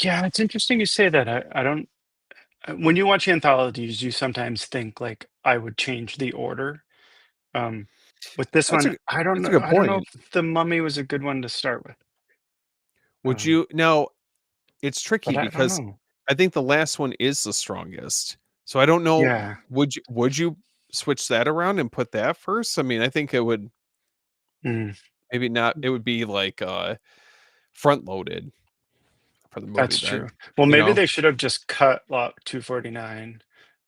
Yeah, it's interesting you say that. I don't when you watch anthologies, you sometimes think like I would change the order. Um, with this That's one, a that's a good I don't know point. if the mummy was a good one to start with. Would Um, you now, it's tricky but I don't because know. I think the last one is the strongest. So I don't know, Yeah. would you switch that around and put that first? I mean, I think it would Mm. maybe not, it would be like, front loaded for the movie That's then, true. Well, you maybe know? they should have just cut Lot 249,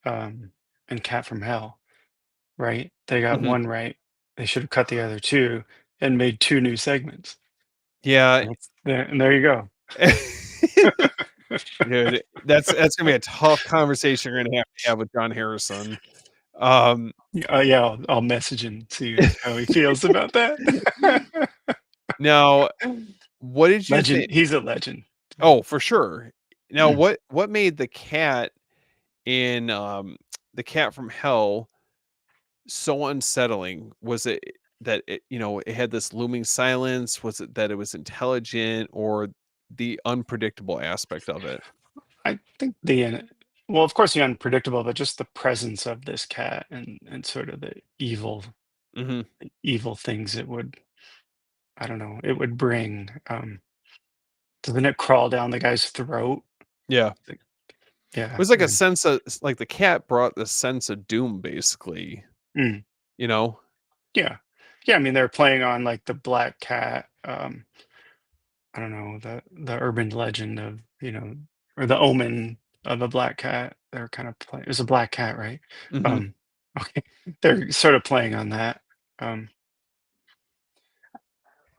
and Cat from Hell, right? They got Mhm. one right. They should have cut the other two and made two new segments. Yeah. And there you go. Dude, that's gonna be a tough conversation you're gonna have to have with John Harrison. Um, Yeah, I'll message him, see how he feels about that. now, what did you Legend. think? He's a legend. Oh, for sure. Now, Mm, what made the cat in, The Cat from Hell so unsettling? Was it that it had this looming silence? Was it that it was intelligent, or the unpredictable aspect of it? I think well, of course, the unpredictable, but just the presence of this cat and sort of the Mhm. evil things it would, I don't know, it would bring. Doesn't it crawl down the guy's throat? Yeah. Like, It yeah. was like a sense of like, the cat brought the sense of doom, basically, Mm, you know? yeah. Yeah, I mean, they're playing on like the black cat. I don't know, the urban legend of, or the omen of a black cat. They're kind of playing. It was a black cat, right? Mhm. Um, okay, they're sort of playing on that. Um,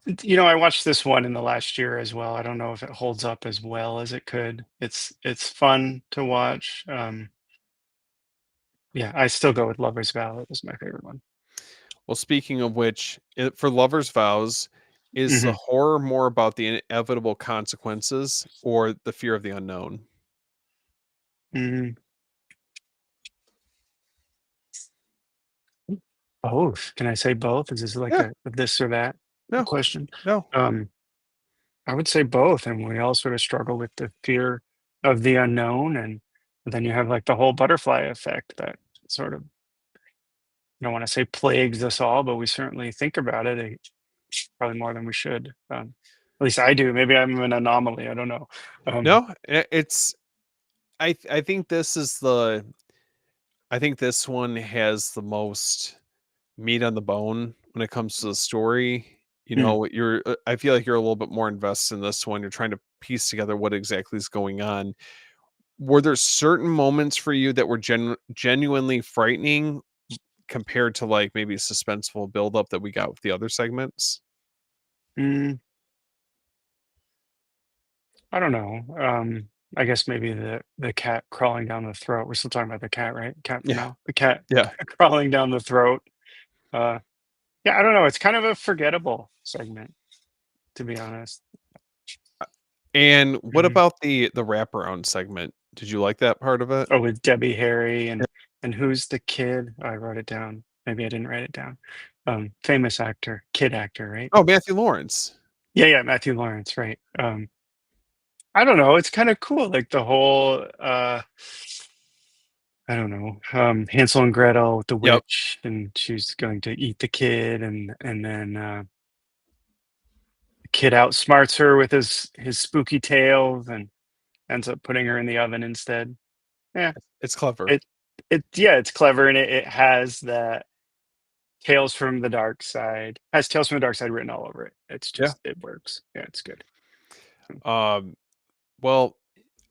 I watched this one in the last year as well. I don't know if it holds up as well as it could. It's fun to watch. Yeah, I still go with Lover's Vow as my favorite one. Well, speaking of which, for Lovers' Vows, is the Hmm. horror more about the inevitable consequences or the fear of the unknown? Mm, both. Can I say both? Is this like Yeah. a this or that No. question? No. Um, I would say both, and we all sort of struggle with the fear of the unknown, and then you have like the whole butterfly effect that sort of, I don't want to say plagues us all, but we certainly think about it, probably more than we should. At least I do. Maybe I'm an anomaly. I don't know. Um, No, it's I think this is I think this one has the most meat on the bone when it comes to the story. mm, I feel like you're a little bit more invested in this one. You're trying to piece together what exactly is going on. Were there certain moments for you that were genuinely frightening compared to, like, maybe suspenseful buildup that we got with the other segments? mm, I don't know. I guess maybe the cat crawling down the throat. We're still talking about the cat, right? Cat from Yeah, Hell. The cat yeah. crawling down the throat. Uh, yeah, I don't know. It's kind of a forgettable segment, to be honest. And what Mhm. about the wraparound segment? Did you like that part of it? Oh, with Debbie Harry Yeah. and who's the kid? Oh, I wrote it down. Maybe I didn't write it down. Famous actor, kid actor, right? Oh, Matthew Lawrence. Yeah, yeah, Matthew Lawrence, right. I don't know, it's kinda cool, like the whole, I don't know, Hansel and Gretel with the Yep. witch, and she's going to eat the kid, and then, the kid outsmarts her with his spooky tales and ends up putting her in the oven instead. Yeah, It's clever. it yeah, it's clever, and it has that Tales from the Dark Side has Tales from the Dark Side written all over it. It's Yeah. just it works. Yeah, it's good. Um, well,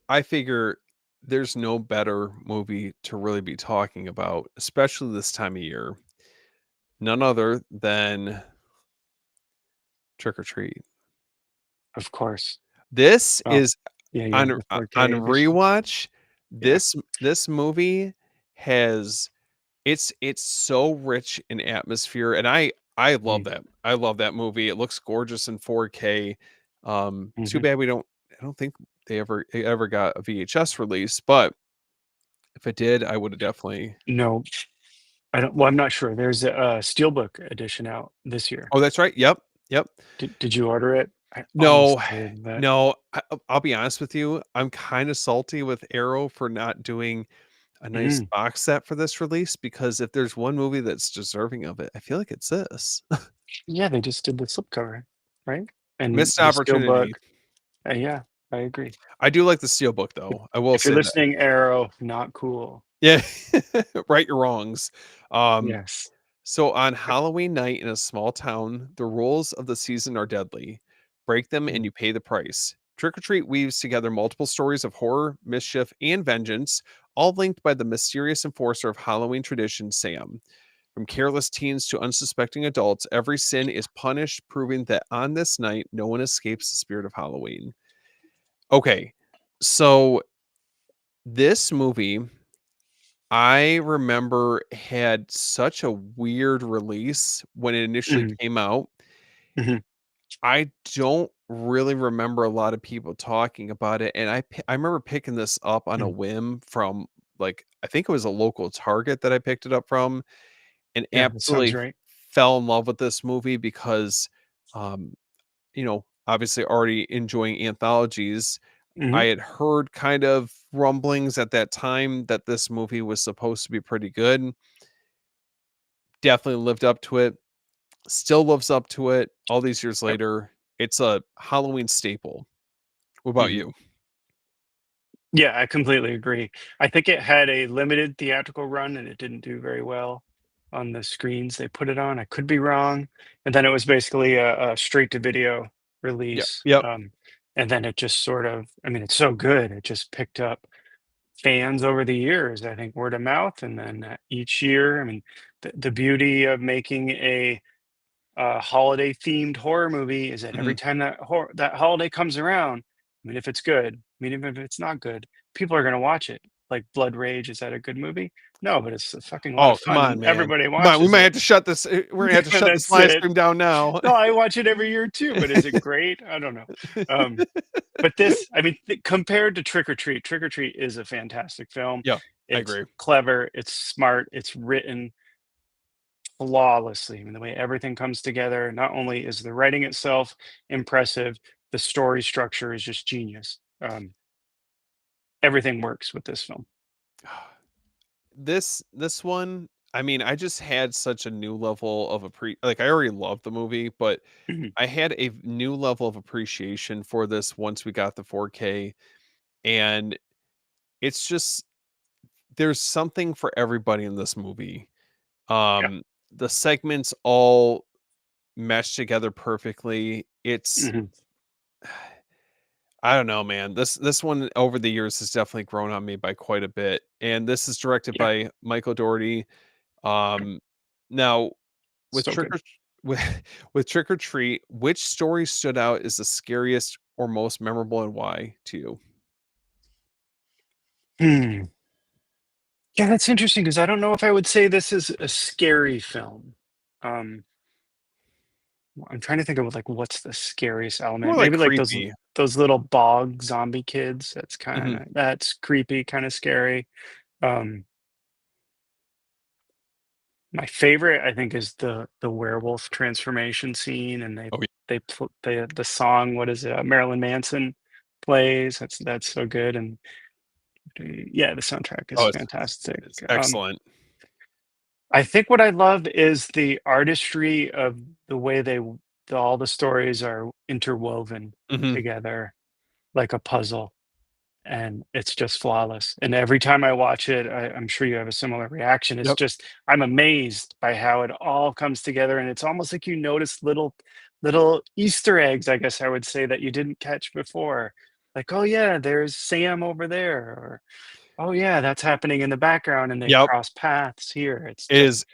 I figure there's no better movie to really be talking about, especially this time of year. None other than Trick or Treat. Of course. This Oh, is yeah, yeah, on the on 4K edition. rewatch. Yeah. This movie has it's so rich in atmosphere, and I love Mm, that. I love that movie. It looks gorgeous in 4K. Too mhm. bad we don't. I don't think they ever got a VHS release, but if it did, I would have definitely. No, I don't well, I'm not sure. There's a steelbook edition out this year. Oh, that's right. Yep, yep. Did you order it? I almost No, did, but no. I'll be honest with you. I'm kind of salty with Arrow for not doing a nice mm, box set for this release because if there's one movie that's deserving of it, I feel like it's this. yeah, they just did the slipcover, right? And Missed the opportunity. steelbook yeah, I agree. I do like the steelbook though. I will If you're say that. listening, Arrow, not cool. Yeah. Right your wrongs. Um, Yes. so on Halloween night in a small town, the rules of the season are deadly. Break them and Mm, you pay the price. Trick or Treat weaves together multiple stories of horror, mischief, and vengeance, all linked by the mysterious enforcer of Halloween tradition, Sam. From careless teens to unsuspecting adults, every sin is punished, proving that on this night, no one escapes the spirit of Halloween. Okay, so this movie, I remember had such a weird release when it initially mhm, came out. mhm, I don't really remember a lot of people talking about it, and I remember picking this up on a mm. whim from, like, I think it was a local Target that I picked it up from, and Yeah, that sounds absolutely right. fell in love with this movie because, um, obviously already enjoying anthologies. I Mhm. had heard kind of rumblings at that time that this movie was supposed to be pretty good. Definitely lived up to it. Still lives up to it all these years Yep. later. It's a Halloween staple. What about Mhm. you? Yeah, I completely agree. I think it had a limited theatrical run and it didn't do very well on the screens they put it on. I could be wrong. And then it was basically a straight to video Yep. release. Yep. And then it just sort of, I mean, it's so good. It just picked up fans over the years, I think word of mouth. And then each year, I mean, the beauty of making a holiday themed horror movie is that every Mhm. time that holiday comes around, I mean, if it's good, I mean, even if it's not good, people are gonna watch it. Like Blood Rage, is that a good movie? No, but it's a fucking lot Oh, of come fun, on, and man. everybody Come on, we watches might it. have to shut this we're gonna have to shut this That's live it. stream down now. No, I watch it every year too, but is it great? I don't know. Um, but this, I mean, compared to Trick or Treat is a fantastic film. Yeah, I It's agree. clever, it's smart, it's written flawlessly. I mean, the way everything comes together, not only is the writing itself impressive, the story structure is just genius. Everything works with this film. This one, I mean, I just had such a new level of like, I already loved the movie, but Mhm. I had a new level of appreciation for this once we got the 4K, and it's just there's something for everybody in this movie. Yeah. The segments all mesh together perfectly. It's Mhm. I don't know, man. This one over the years has definitely grown on me by quite a bit. And this is directed Yeah. by Michael Dougherty. Um, now with So good. with with Trick or Treat, which story stood out as the scariest or most memorable and why to you? Hmm. Yeah, that's interesting because I don't know if I would say this is a scary film. Um, I'm trying to think of like what's the scariest More element. like Maybe like creepy. those little bog zombie kids. That's kind Mhm. of that's creepy, kind of scary. Um, my favorite, I think, is the werewolf transformation scene, and Oh, the song. What is it? Marilyn Manson plays. That's so good, and yeah, the soundtrack is oh, fantastic. it's excellent. I think what I love is the artistry of the way all the stories are interwoven Mhm. together like a puzzle, and it's just flawless. And every time I watch it, I'm sure you have a similar reaction. It's Yep. just I'm amazed by how it all comes together, and it's almost like you notice little Easter eggs, I guess I would say, that you didn't catch before. Like, oh yeah, there's Sam over there, or oh yeah, that's happening in the background, and they Yep. cross paths here. It's It just is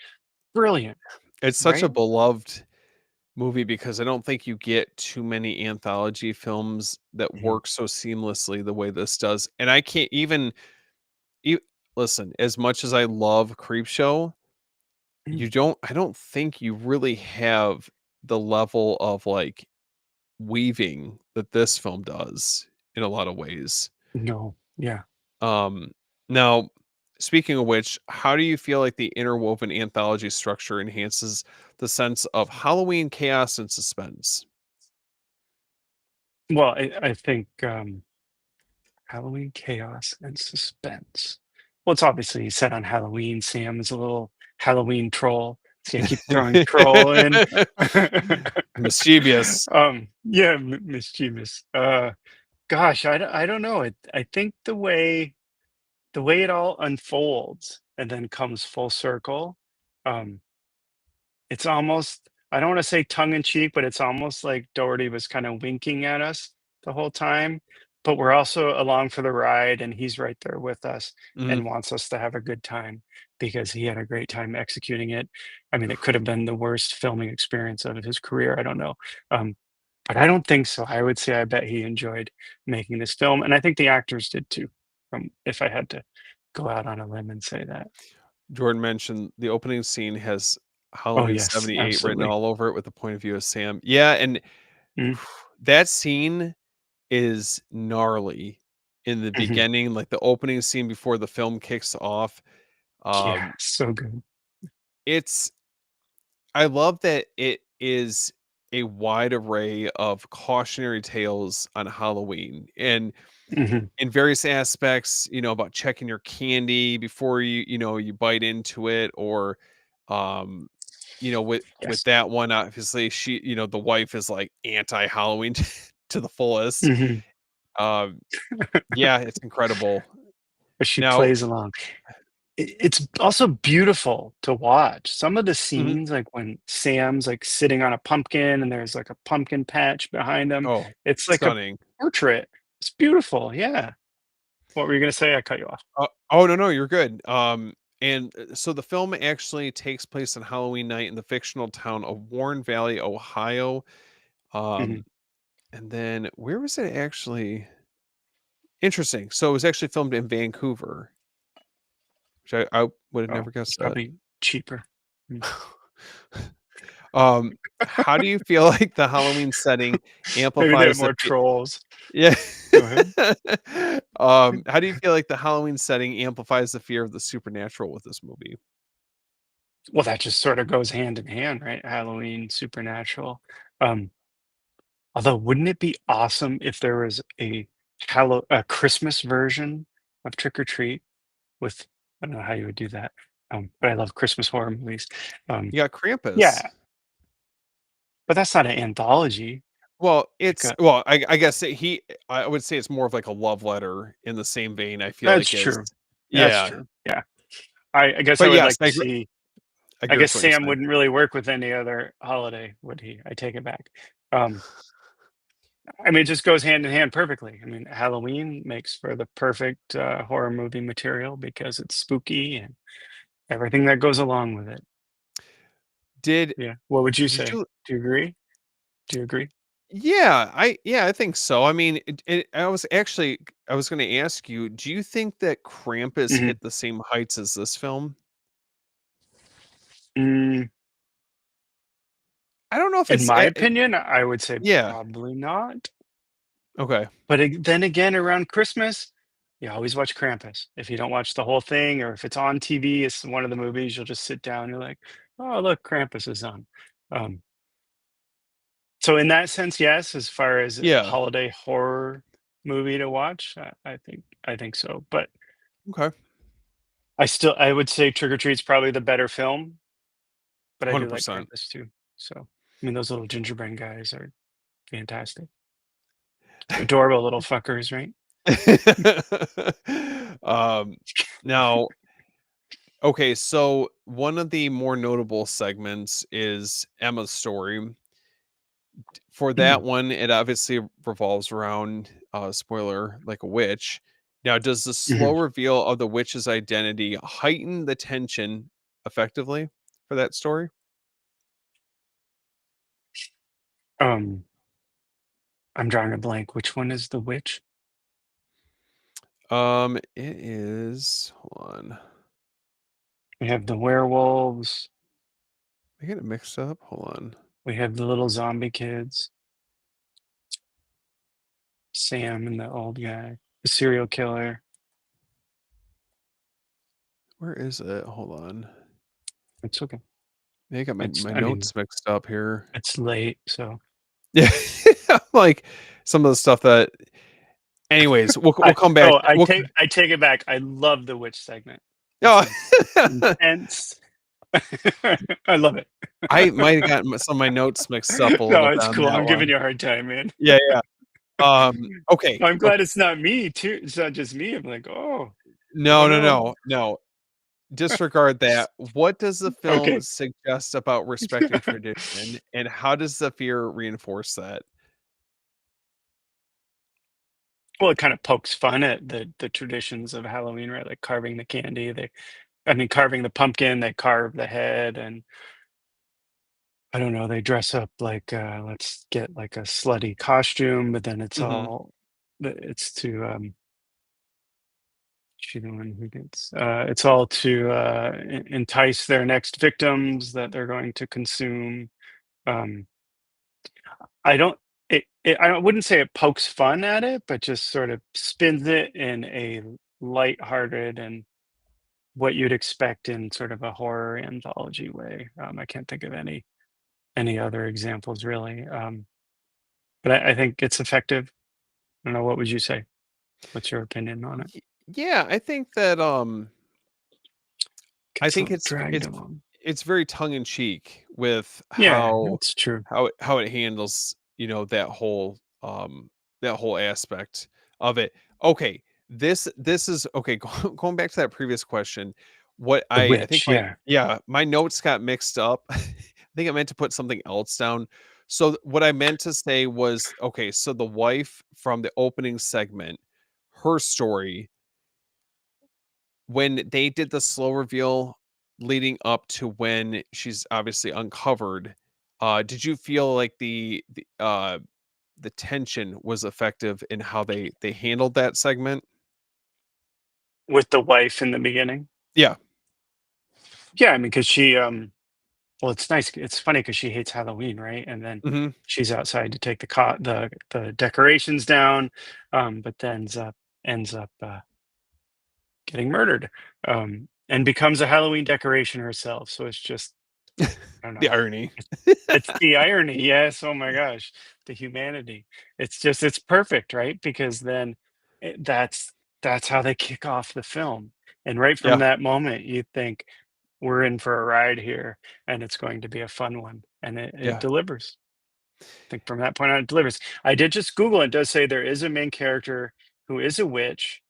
brilliant, it's such a right? beloved movie because I don't think you get too many anthology films that Mhm, work so seamlessly the way this does, and I can't even e listen, as much as I love Creepshow, mm. I don't think you really have the level of, like, weaving that this film does in a lot of ways. No, yeah. Um, Now, speaking of which, how do you feel like the interwoven anthology structure enhances the sense of Halloween chaos and suspense? Well, I think Halloween chaos and suspense. Well, it's obviously set on Halloween. Sam is a little Halloween troll. See, I keep throwing troll in. Mischievous. Yeah, mischievous. Gosh, I don't know. I think the way it all unfolds and then comes full circle. Um, it's almost, I don't wanna say tongue in cheek, but it's almost like Doherty was kinda winking at us the whole time, but we're also along for the ride, and he's right there with us Mhm. and wants us to have a good time because he had a great time executing it. I mean, it could have been the worst filming experience of his career, I don't know, um, but I don't think so. I would say I bet he enjoyed making this film, and I think the actors did too, if I had to go out on a limb and say that. Jordan mentioned the opening scene has Oh, Halloween yes, 78 written absolutely. all over it with the point of view of Sam. Yeah, and Mhm, that scene is gnarly in the mhm. beginning, like the opening scene before the film kicks off. Yeah, Um, so good. it's I love that it is a wide array of cautionary tales on Halloween and Mhm. in various aspects, about checking your candy before you bite into it or um with Yes. that one obviously the wife is like anti-Halloween to the fullest. Mhm. Um yeah, it's incredible. But she Now, plays along. It's also beautiful to watch. Some of the mhm. scenes, like when Sam's, like, sitting on a pumpkin and there's, like, a pumpkin patch behind him, Oh, it's like a stunning. portrait. It's beautiful, yeah. What were you gonna say? I cut you off. Oh, no, no, you're good. And so the film actually takes place on Halloween night in the fictional town of Warren Valley, Ohio. Mhm. Um, and then where was it actually? Interesting. So it was actually filmed in Vancouver, which I would have Oh, never it's guessed that. probably cheaper. Mm. um, how do you feel like the Halloween setting Maybe they have amplifies the more trolls. yeah? Go ahead. How do you feel like the Halloween setting amplifies the fear of the supernatural with this movie? Well, that just sorta goes hand in hand, right? Halloween, supernatural. Um Although, wouldn't it be awesome if there was a Christmas version of Trick or Treat with I don't know how you would do that, but I love Christmas horror movies. Um, You got Krampus. yeah, but that's not an anthology, Well, like a I guess I would say it's more of like a love letter in the same vein, I feel that's like as true. That's yeah. true, yeah. I guess I But would yes, like to see I I agree guess with what you're Sam saying. wouldn't really work with any other holiday, would he? I take it back. Um, I mean, it just goes hand in hand perfectly. I mean, Halloween makes for the perfect, horror movie material because it's spooky and everything that goes along with it. Did Yeah. What would you did say? you Do you agree? Do you agree? yeah, I think so. I mean, I was gonna ask you, do you think that Krampus Mhm. hit the same heights as this film? Mm, I don't know if In it's my opinion, I would say yeah. probably not. Okay. But then again, around Christmas, you always watch Krampus. If you don't watch the whole thing, or if it's on TV, it's one of the movies, you'll just sit down. You're like, oh, look, Krampus is on. Um, so in that sense, yes. As far as a Yeah. holiday horror movie to watch, I think so. But Okay. I would say Trick or Treat's probably the better film. But I do like 100%. Krampus too. So I mean, those little gingerbread guys are fantastic. Adorable little fuckers, right? um, now, okay, so one of the more notable segments is Emma's story. For that Mhm, one, it obviously revolves around spoiler, like a witch. Now, does the slow mhm. reveal of the witch's identity heighten the tension effectively for that story? Um, I'm drawing a blank. Which one is the witch? It is. Hold on, We have the werewolves. I get it mixed up. Hold on. We have the little zombie kids, Sam and the old guy, the serial killer. Where is it? Hold on. It's okay. I got my, It's my I mean, notes mixed up here. it's late, so Yeah, like some of the stuff that. Anyways, we'll I come back. oh, I We'll. take it back. I love the witch segment. It's Oh, intense. I love it. I might have gotten some of my notes mixed up a No, little bit it's on cool. that I'm giving one. you a hard time, man. Yeah, yeah. Okay, I'm okay. glad it's not me too. It's not just me. I'm like, oh, No, oh no, no. no, no. Disregard that. What does the film Okay. suggest about respecting tradition, and how does the fear reinforce that? Well, it kind of pokes fun at the traditions of Halloween, right? Like carving the candy. I mean, carving the pumpkin. They carve the head, and I don't know. They dress up like let's get like a slutty costume, but then Mhm. it's to she the one who gets it's all to entice their next victims that they're going to consume. Um, I don't. I wouldn't say it pokes fun at it, but just sort of spins it in a lighthearted and what you'd expect in sort of a horror anthology way. I can't think of any other examples really, but I think it's effective. I don't know. What would you say? What's your opinion on it? Yeah, I think that I Gets a think little dragged along. it's very tongue in cheek with Yeah, that's true. how it handles, that whole aspect of it. Okay, this is okay, going back to that previous question. What The I think witch, my yeah. yeah, my notes got mixed up. I think I meant to put something else down. So what I meant to say was, okay, so the wife from the opening segment, her story when they did the slow reveal leading up to when she's obviously uncovered, did you feel like the tension was effective in how they handled that segment? With the wife in the beginning. Yeah. Yeah, I mean, because well, it's nice. It's funny because she hates Halloween, right? And then Mhm. she's outside to take the decorations down, but then ends up getting murdered, and becomes a Halloween decoration herself. So it's just I don't The know. irony. It's, it's the irony, yes. Oh my gosh, the humanity. It's perfect, right? Because then that's how they kick off the film, and right from Yeah, that moment, you think we're in for a ride here, and it's going to be a fun one, and it yeah. delivers. I think from that point on, it delivers. I did just Google. It does say there is a main character who is a witch.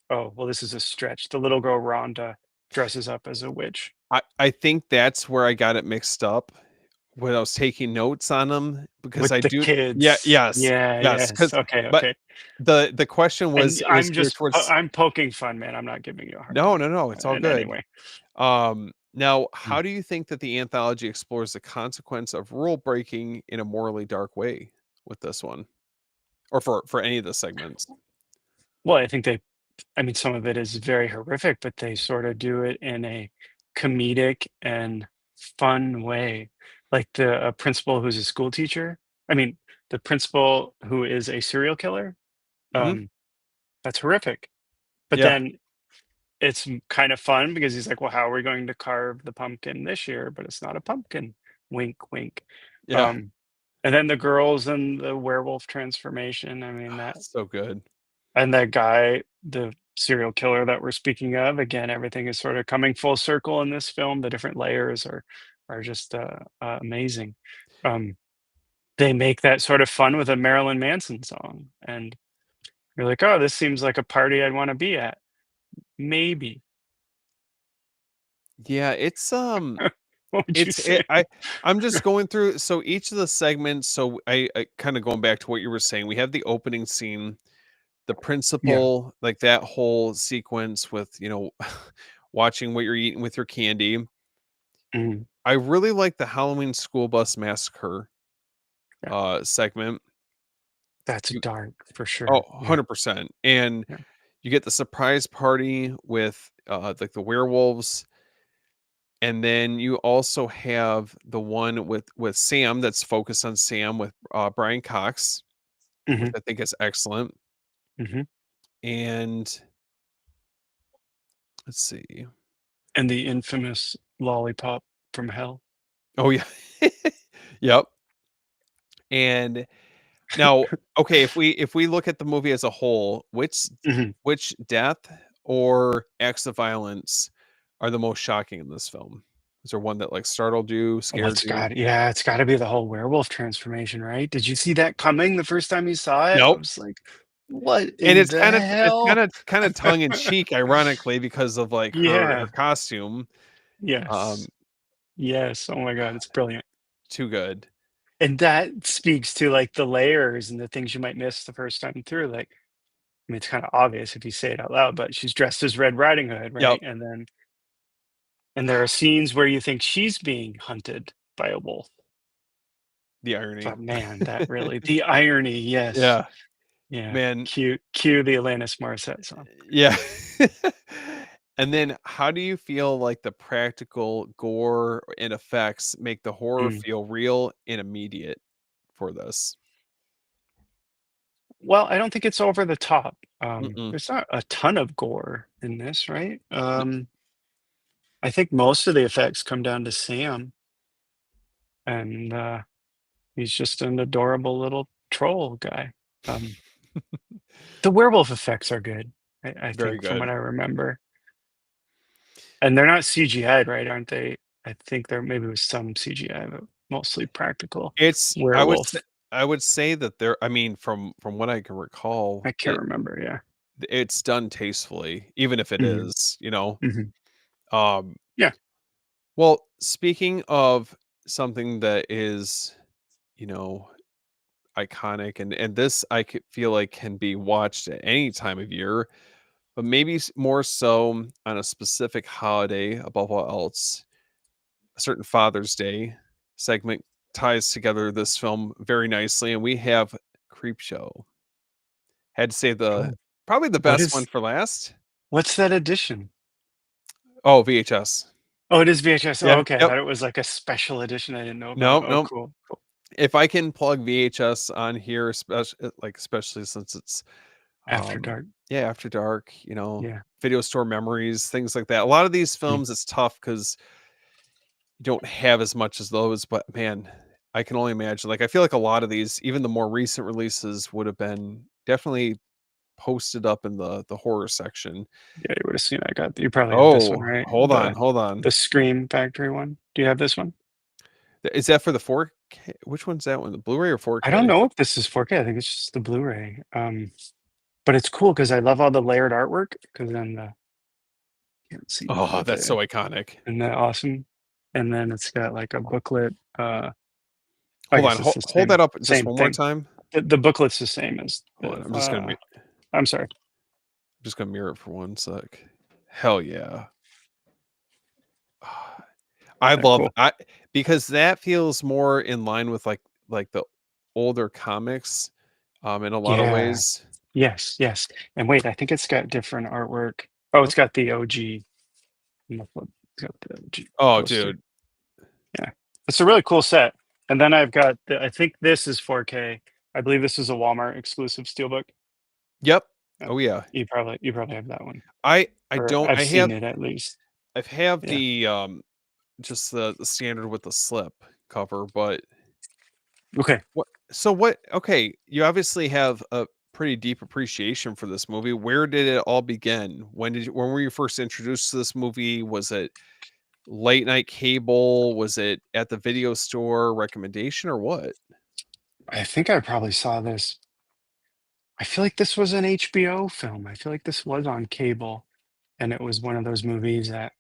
Oh well, this is a stretch. The little girl Rhonda dresses up as a witch I think that's where I got it mixed up when I was taking notes on them because with I the do yeah, kids. yes, Yeah. yes, Yes. because Okay. but Okay. the question And was geared towards I'm poking fun, man. I'm not giving you a hard no, time no, no, it's all in any good. way. Now, Mm. how do you think that the anthology explores the consequence of rule breaking in a morally dark way with this one, or for any of the segments? Well, I mean, some of it is very horrific, but they sort of do it in a comedic and fun way. like the principal who's a school teacher. I mean, the principal who is a serial killer. Mhm. Um, that's horrific. But Yeah. then it's kind of fun because he's like, "Well, how are we going to carve the pumpkin this year?" But it's not a pumpkin. Wink, wink. Yeah. Um, and then the girls and the werewolf transformation. I mean that, So good. and that guy, the serial killer that we're speaking of. Again, everything is sort of coming full circle in this film. The different layers are just amazing. Um, they make that sort of fun with a Marilyn Manson song, and you're like, "Oh, this seems like a party I'd want to be at." Maybe. Yeah, What would you it's say? I'm just going through so each of the segments, so I kinda going back to what you were saying, we have the opening scene, the Yeah. principal, like that whole sequence with, watching what you're eating with your candy. Mhm. I really like the Halloween school bus massacre, Yeah. segment. That's You dark for Oh, sure. Yeah. 100%, and Yeah. you get the surprise party with, like, the werewolves, and then you also have the one with Sam that's focused on Sam with, Brian Cox, which Mhm. I think is excellent, Mhm. and let's see. And the infamous lollipop from hell. Oh, yeah. Yep, and now, okay, if we look at the movie as a whole, Mhm. which death or acts of violence are the most shocking in this film? Is there one that, like, startled you, Well, scared you? it's gotta be the whole werewolf transformation, right? Did you see that coming the first time you saw it? I Nope, was like, "What and in the it's hell?" kinda tongue in cheek, ironically, because of, like, her Yeah. costume, um, Yes. Yes. Oh my god, it's brilliant. too good. And that speaks to, like, the layers and the things you might miss the first time through, like, I mean, it's kinda obvious if you say it out loud, but she's dressed as Red Riding Hood, Yep, right? And there are scenes where you think she's being hunted by a wolf. the irony. But man, that really the irony, yes. Yeah, Yeah. man. Cue the Alanis Morissette song. Yeah. And then how do you feel like the practical gore and effects make the horror Mm. feel real and immediate for this? Well, I don't think it's over the top. Mm-mm. There's not a ton of gore in this, right? N I think most of the effects come down to Sam, and, he's just an adorable little troll guy. Um, the werewolf effects are good, I Very think, from what good. I remember. And they're not CGI'd, right, aren't they? I think there maybe was some CGI, but mostly practical It's werewolf. I would say that there I mean, from what I can recall, I can't remember, yeah. it's done tastefully, even if it Mhm, is, you know? mhm. Um, Yeah. well, speaking of something that is, you know, iconic and this I could feel like can be watched at any time of year, but maybe more so on a specific holiday above all else. A certain Father's Day segment ties together this film very nicely, and we have Creepshow. Had to save the Oh, probably the what best one is for last. what's that edition? Oh, VHS. Oh, it is VHS. Oh, Yeah, okay, I yep. thought it was like a special edition I didn't know about. No, Oh, no. cool, cool. If I can plug VHS on here, especially since it's After Um, Dark. yeah, After Dark, Yeah. Video Store Memories, things like that. A lot of these Mm. films, it's tough because you don't have as much as those, but man, I can only imagine. Like, I feel like a lot of these, even the more recent releases, would have been definitely posted up in the horror section. Yeah, you would've seen I got you probably have this one, Oh, right? hold on, hold on. The Scream Factory one? Do you have this one? Is that for the 4K? Which one's that one? The Blu-ray or I don't 4K? know if this is 4K, I think it's just the Blu-ray. But it's cool because I love all the layered artwork. Because then the can't see that, Oh, but that's the so iconic. isn't that awesome? And then it's got, like, a booklet, I Hold on, guess it's the hold that up just same one more thing. time. The booklet's the same as Hold on, the, I'm I'm sorry. just gonna mirror it for one sec. Hell yeah. I Yeah, love cool. I because that feels more in line with, like, the older comics, in a lot of Yeah. ways. Yes, yes. And wait, I think it's got different artwork. Oh, Oh it's got the OG on the flip. It's got the OG oh, poster. dude, Yeah. It's a really cool set. And then I've got I think this is 4K. I believe this is a Walmart exclusive steelbook. Yep. Uh, Oh yeah. you probably have that one, I or don't I've seen it at least. I have Yeah. the just the standard with the slip cover, but Okay. what okay, you obviously have a pretty deep appreciation for this movie. Where did it all begin? When were you first introduced to this movie? Was it late night cable? Was it at the video store recommendation or what? I think I probably saw this. I feel like this was an HBO film. I feel like this was on cable, and it was one of those movies that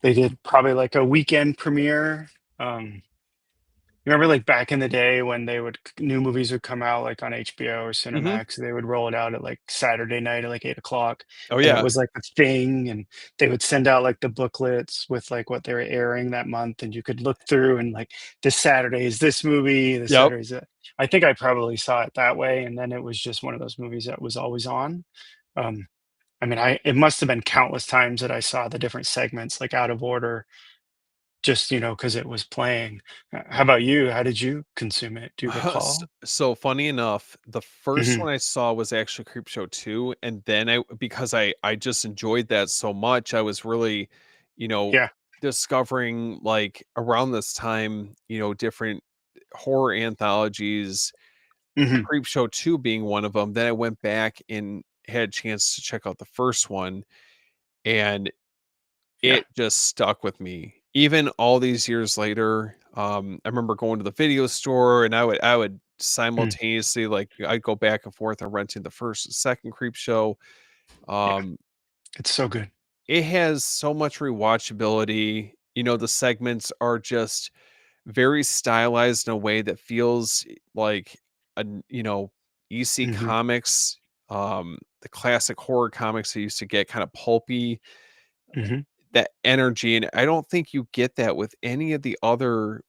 they did probably like a weekend premiere. Um, Remember, like, back in the day when new movies would come out, like, on HBO or Mhm. Cinemax, they would roll it out at, like, Saturday night at, like, 8 o'clock, Oh, and it yeah. was, like, a thing, and they would send out, like, the booklets with, like, what they were airing that month, and you could look through and, like, this Saturday is this movie, this Yep. Saturday is that. I think I probably saw it that way, and then it was just one of those movies that was always on. Um, I mean, I it must have been countless times that I saw the different segments, like, out of order, just, because it was playing. How about you? How did you consume it? Do you recall? So funny enough, the first Mhm. one I saw was actually Creepshow 2, and then because I just enjoyed that so much, I was really, you know, Yeah. discovering, like, around this time, different horror anthologies, Mhm. Creepshow 2 being one of them. Then I went back and had a chance to check out the first one, and Yeah. it just stuck with me. Even all these years later, I remember going to the video store and I would Mm. simultaneously, like, I'd go back and forth on renting the first and second Creep Show. Yeah. Um, It's so good. it has so much rewatchability. The segments are just very stylized in a way that feels like EC Mhm. Comics, the classic horror comics I used to get, kind of pulpy, Mhm. that energy, and I don't think you get that with any of the other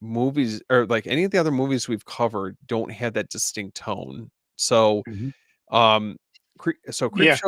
movies, or, like, any of the other movies we've covered don't have that distinct tone. So, Mhm. um, Cre so Yeah.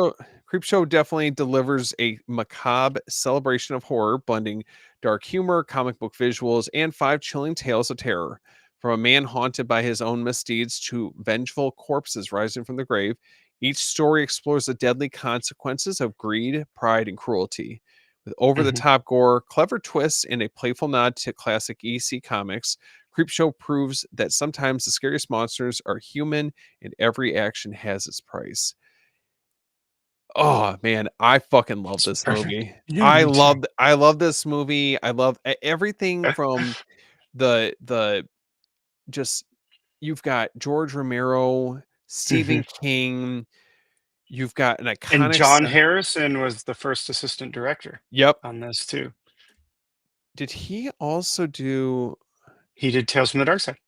Creepshow definitely delivers a macabre celebration of horror, blending dark humor, comic book visuals, and 5 chilling tales of terror. From a man haunted by his own misdeeds to vengeful corpses rising from the grave, each story explores the deadly consequences of greed, pride, and cruelty. With Mhm. over-the-top gore, clever twists, and a playful nod to classic EC comics, Creepshow proves that sometimes the scariest monsters are human and every action has its price. Oh, man, I fucking love It's this perfect. movie. Yeah, me too. I love this movie. I love everything from the just you've got George Romero, Stephen Mhm. King, you've got an And iconic John Harrison was the first assistant director Yep. on this too. Did he also do He did Tales from the Dark Side.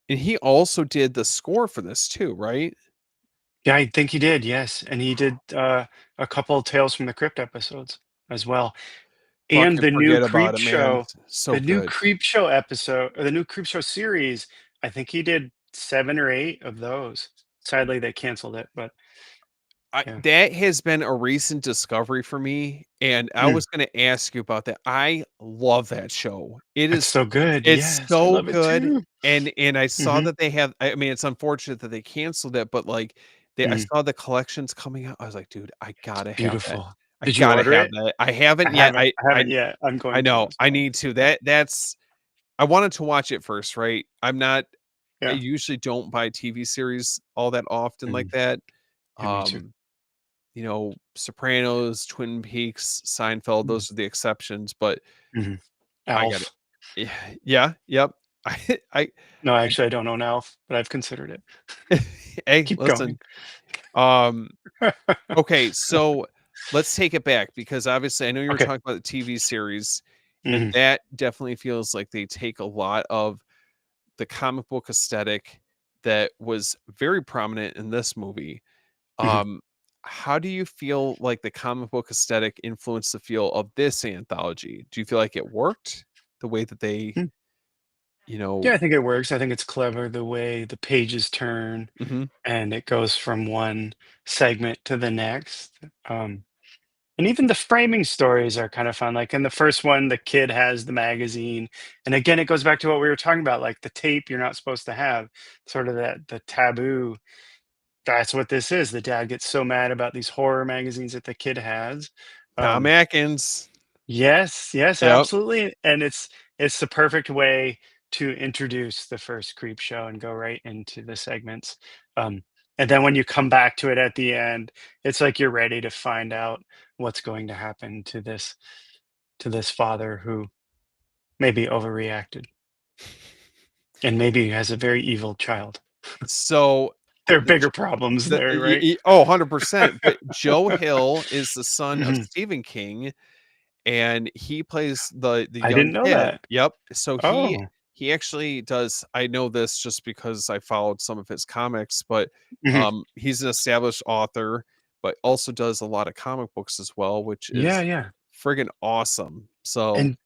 and he also did the score for this too, right? Yeah, I think he did, yes, and he did, a couple Tales from the Crypt episodes as well. And Fucking the new forget about Creep it, man. Show It's so good. episode, or the new Creep Show series, I think he did 7 or 8 of those. Sadly, they canceled it, but yeah. That has been a recent discovery for me, and I Mm, was gonna ask you about that. I love that show. it's so good, It's yes, I so love it good, too. and I saw Mhm, that they have I mean, it's unfortunate that they canceled it, but, like, I mhm. saw the collections coming out. I was like, "Dude, I It's gotta have that. beautiful. I Did you gotta order have it? that." I haven't yet. I haven't yet, I'm I going to know. as I well. need to. Yeah, That's I wanted to watch it first, right? I yeah, usually don't buy TV series all that often like mhm, that. yeah, me too. Um Sopranos, Twin Peaks, Seinfeld, Mm, those are the exceptions, but mhm. I got Elf. it. Yeah, yep. I No, actually, I don't own Elf, but I've considered it. hey, Keep listen. going. Um, okay, so let's take it back because obviously I know you were Okay, talking about the TV series, and mhm, that definitely feels like they take a lot of the comic book aesthetic that was very prominent in this movie. mhm. Um, how do you feel like the comic book aesthetic influenced the feel of this anthology? Do you feel like it worked the way that they, Mm. you know Yeah, I think it works. I think it's clever the way the pages turn Mhm. and it goes from one segment to the next. Um, And even the framing stories are kind of fun. Like in the first one, the kid has the magazine. And again, it goes back to what we were talking about, like the tape you're not supposed to have, sort of that the taboo. That's what this is. The dad gets so mad about these horror magazines that the kid has. Tom Um, Atkins. yes, yes, Yep. absolutely. And it's the perfect way to introduce the first creep show and go right into the segments. Um, and then when you come back to it at the end, it's like you're ready to find out what's going to happen to this father who maybe overreacted and maybe has a very evil child. So, There are the bigger problems the there, right? 100%, but Joe Hill is the son of Mhm. Stephen King, and he plays the I young didn't know kid. that. Yep. So Oh. he actually does, I know this just because I followed some of his comics, but, Mhm. he's an established author, but also does a lot of comic books as well, which Yeah, is yeah. friggin' awesome. So, And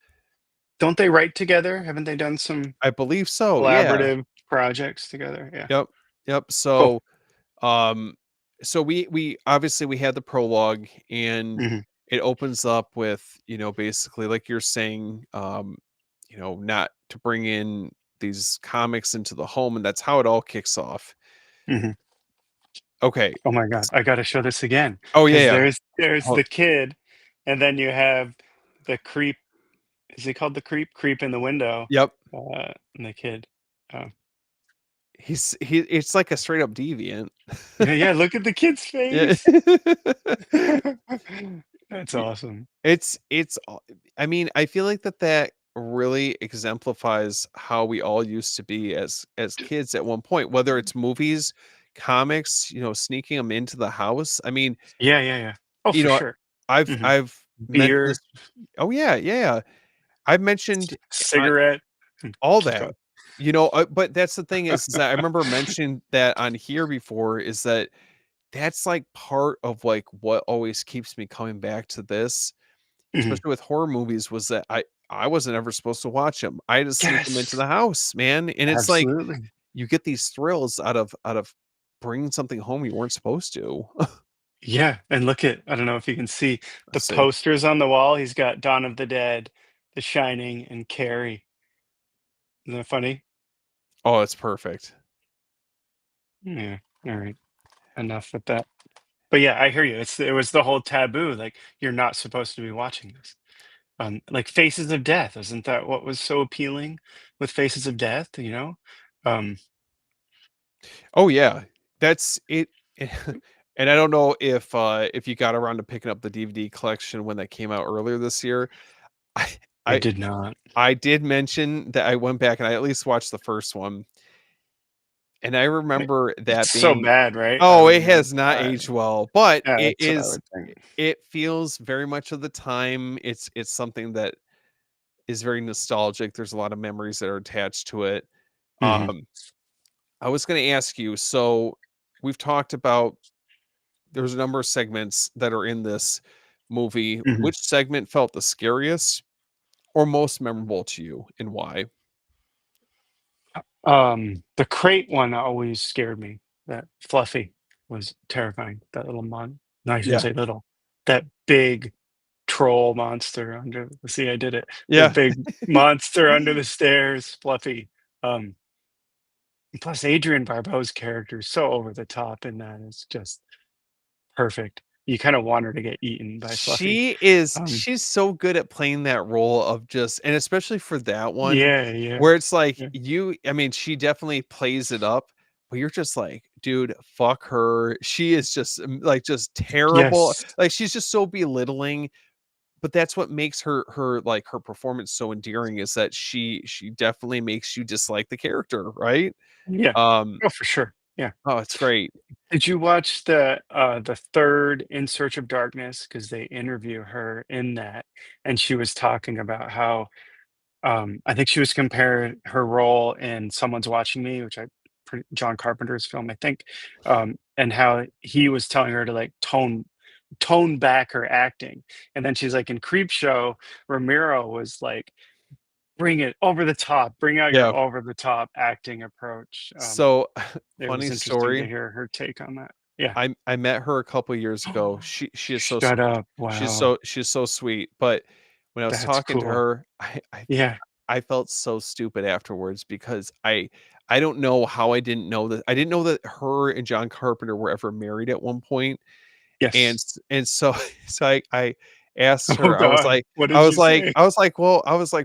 don't they write together? Haven't they done some I believe so, yeah. collaborative projects together? Yeah. Yep. Yep. Cool. Um, so we obviously we had the prologue, and Mhm. it opens up with, basically like you're saying, not to bring in these comics into the home, and that's how it all kicks off. Mhm. Okay. Oh my god, I gotta show this again Oh yeah, because yeah. there's Oh, the kid, and then you have the creep. Is he called the creep? Creep in the window, yep. and the kid. Oh. It's like a straight up deviant. Yeah, yeah, look at the kid's Yeah. face. That's awesome. I mean, I feel like that really exemplifies how we all used to be as kids at one point, whether it's movies, comics, sneaking them into the house. I mean, Yeah, yeah, yeah. Oh, you for know, sure. Mhm. I've mentioned this. Beer, Oh yeah, yeah, yeah. I've mentioned cigarette. all Keep that. going. But that's the thing is that I remember mentioning that on here before, is that that's like part of like what always keeps me coming back to this, Mhm. especially with horror movies, was that I wasn't ever supposed to watch them. I had to sneak them into Yes, the house, man, and it's like absolutely. you get these thrills out of bringing something home you weren't supposed to. Yeah, and look at I don't know if you can see the Let's see. posters on the wall. He's got Dawn of the Dead, The Shining, and Carrie. Isn't that funny? Oh, it's perfect. Yeah. All right. Enough with that. But yeah, I hear you. It was the whole taboo. Like you're not supposed to be watching this. Like Faces of Death. Isn't that what was so appealing with Faces of Death? You know. Um, Oh, yeah. That's it. And I don't know if you got around to picking up the DVD collection when that came out earlier this year. I I I did not. I did mention that I went back and I at least watched the first one, and I I- remember It's that so being, bad, right? I oh, would it imagine. has not aged well, but Yeah, that's what I would think. it feels very much of the time. It's something that is very nostalgic. There's a lot of memories that are attached to it. Hmm. Um, I was gonna ask you, so we've talked about there's a number of segments that are in this movie. Hmm. Which segment felt the scariest or most memorable to you, and why? The crate one always scared me. That Fluffy was terrifying. That little no, I shouldn't Yeah. say little. That big troll monster under see, I did it. The Yeah. big monster under the stairs, Fluffy. Um, plus Adrian Barbeau's character is so over the top in that. It's just perfect. You kind of want her to get eaten by Fluffy. Um, She's so good at playing that role of just, and especially for that one, yeah, yeah, where it's like yeah. I mean, she definitely plays it up, but you're just like, "Dude, fuck her." She is just, like, just terrible. Yes, Like, she's just so belittling, but that's what makes her performance so endearing, is that she definitely makes you dislike the character, right? yeah. Um, Oh, for sure. Yeah. oh, it's great. Did you watch the third In Search of Darkness? Because they interview her in that, and she was talking about how I think she was comparing her role in Someone's Watching Me, which John Carpenter's film, I think, and how he was telling her to like tone back her acting, and then she's like in Creep Show, Ramiro was like, bring it over the top, bring out your Yeah. over the top acting approach. So, It funny was interesting to story. hear her take on that. Yeah. I met her a couple years ago. She is so Shut up. Wow. she's so sweet, but when I was That's talking to cool. her, Yeah. I felt so stupid afterwards because I don't know how I didn't know that her and John Carpenter were ever married at one point, Yes. and so so I asked Oh her, god. What did you say?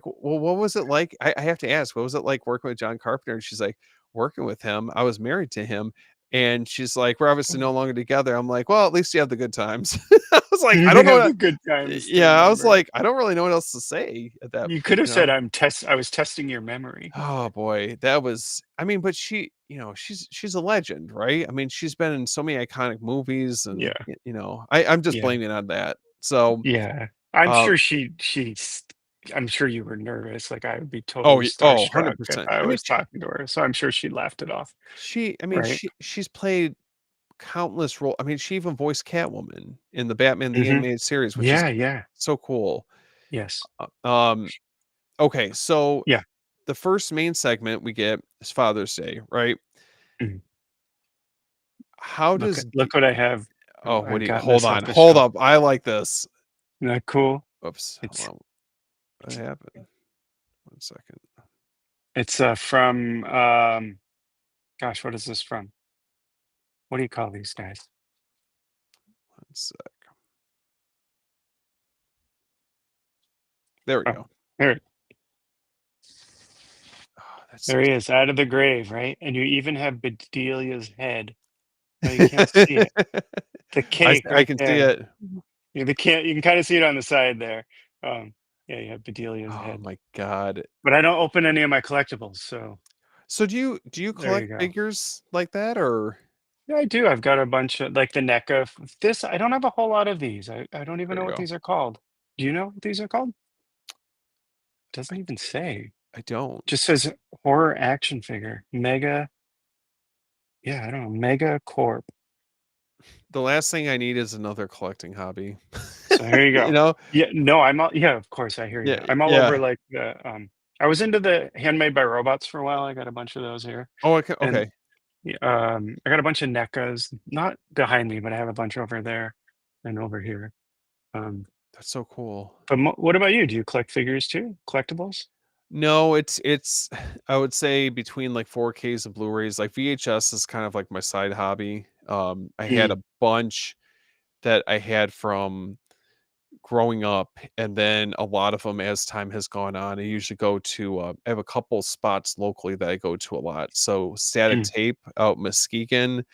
"Well, what was it like?" I have to ask, "What was it like working with John Carpenter?" And she's like, "Working with him? I was married to him." And she's like, "We're obviously no longer together." I'm like, "Well, at least you have the good times." I was like, "I You don't know have the what." good times to Yeah, I was remember. like, "I don't really know what else to say at that," You could have you said, know? I was testing your memory." Oh boy, that was I mean, but she's a legend, right? I mean, she's been in so many iconic movies and Yeah. I'm just Yeah. blaming it on that. So, Yeah. I'm uh sure she's I'm sure you were nervous, like, I would be oh, totally oh, starstruck if 100%. I I mean, was talking to her, so I'm sure she laughed it off, right? she's played countless role I mean, she even voiced Catwoman in the Batman the Mhm. Animated Series, which is Yeah, yeah. so cool. Yes. Uh, um, okay, so Yeah. the first main segment we get is Father's Day, right? Mhm. How does Look what I have. Oh, I what do you got hold this on, off the hold shelf. up, I like this. Isn't that cool? Oops, hold It's on, what happened? 1 second, from, gosh, what is this from? What do you call these guys? 1 sec. There we Oh, go. there Oh, that's so there he is, out of the grave, right? And you even have Bedelia's head. Oh, you can't see it. The cake I right can see there. it. Yeah, you can kinda see it on the side there. Yeah, you have Bedelia's Oh head. my god. But I don't open any of my collectibles, so So do you there you collect go. figures like that, or Yeah, I do. I've got a bunch of like the NECA. This I don't have a whole lot of these. I don't even there know you what go. these are called. Do you know what these are called? I Doesn't even say. I don't. Just says horror action figure. Mega. Yeah, I don't know. Mega Corp. The last thing I need is another collecting hobby. So here you You go. know? Yeah, no, I'm all, yeah, of course I hear you. Yeah, I'm all over yeah. like the I was into the handmade by robots for a while. I got a bunch of those here. Oh, And okay. I got a bunch of NECAs, not behind me, but I have a bunch over there and over here. Um, That's so cool. but what about you? Do you collect figures too? Collectibles? No, it's I would say between, like, 4Ks and Blu-rays, like, VHS is kind of like my side hobby. I had a Mm, bunch that I had from growing up, and then a lot of them as time has gone on. I usually go to, I have a couple spots locally that I go to a lot. So Static mm, Tape out in Muskegon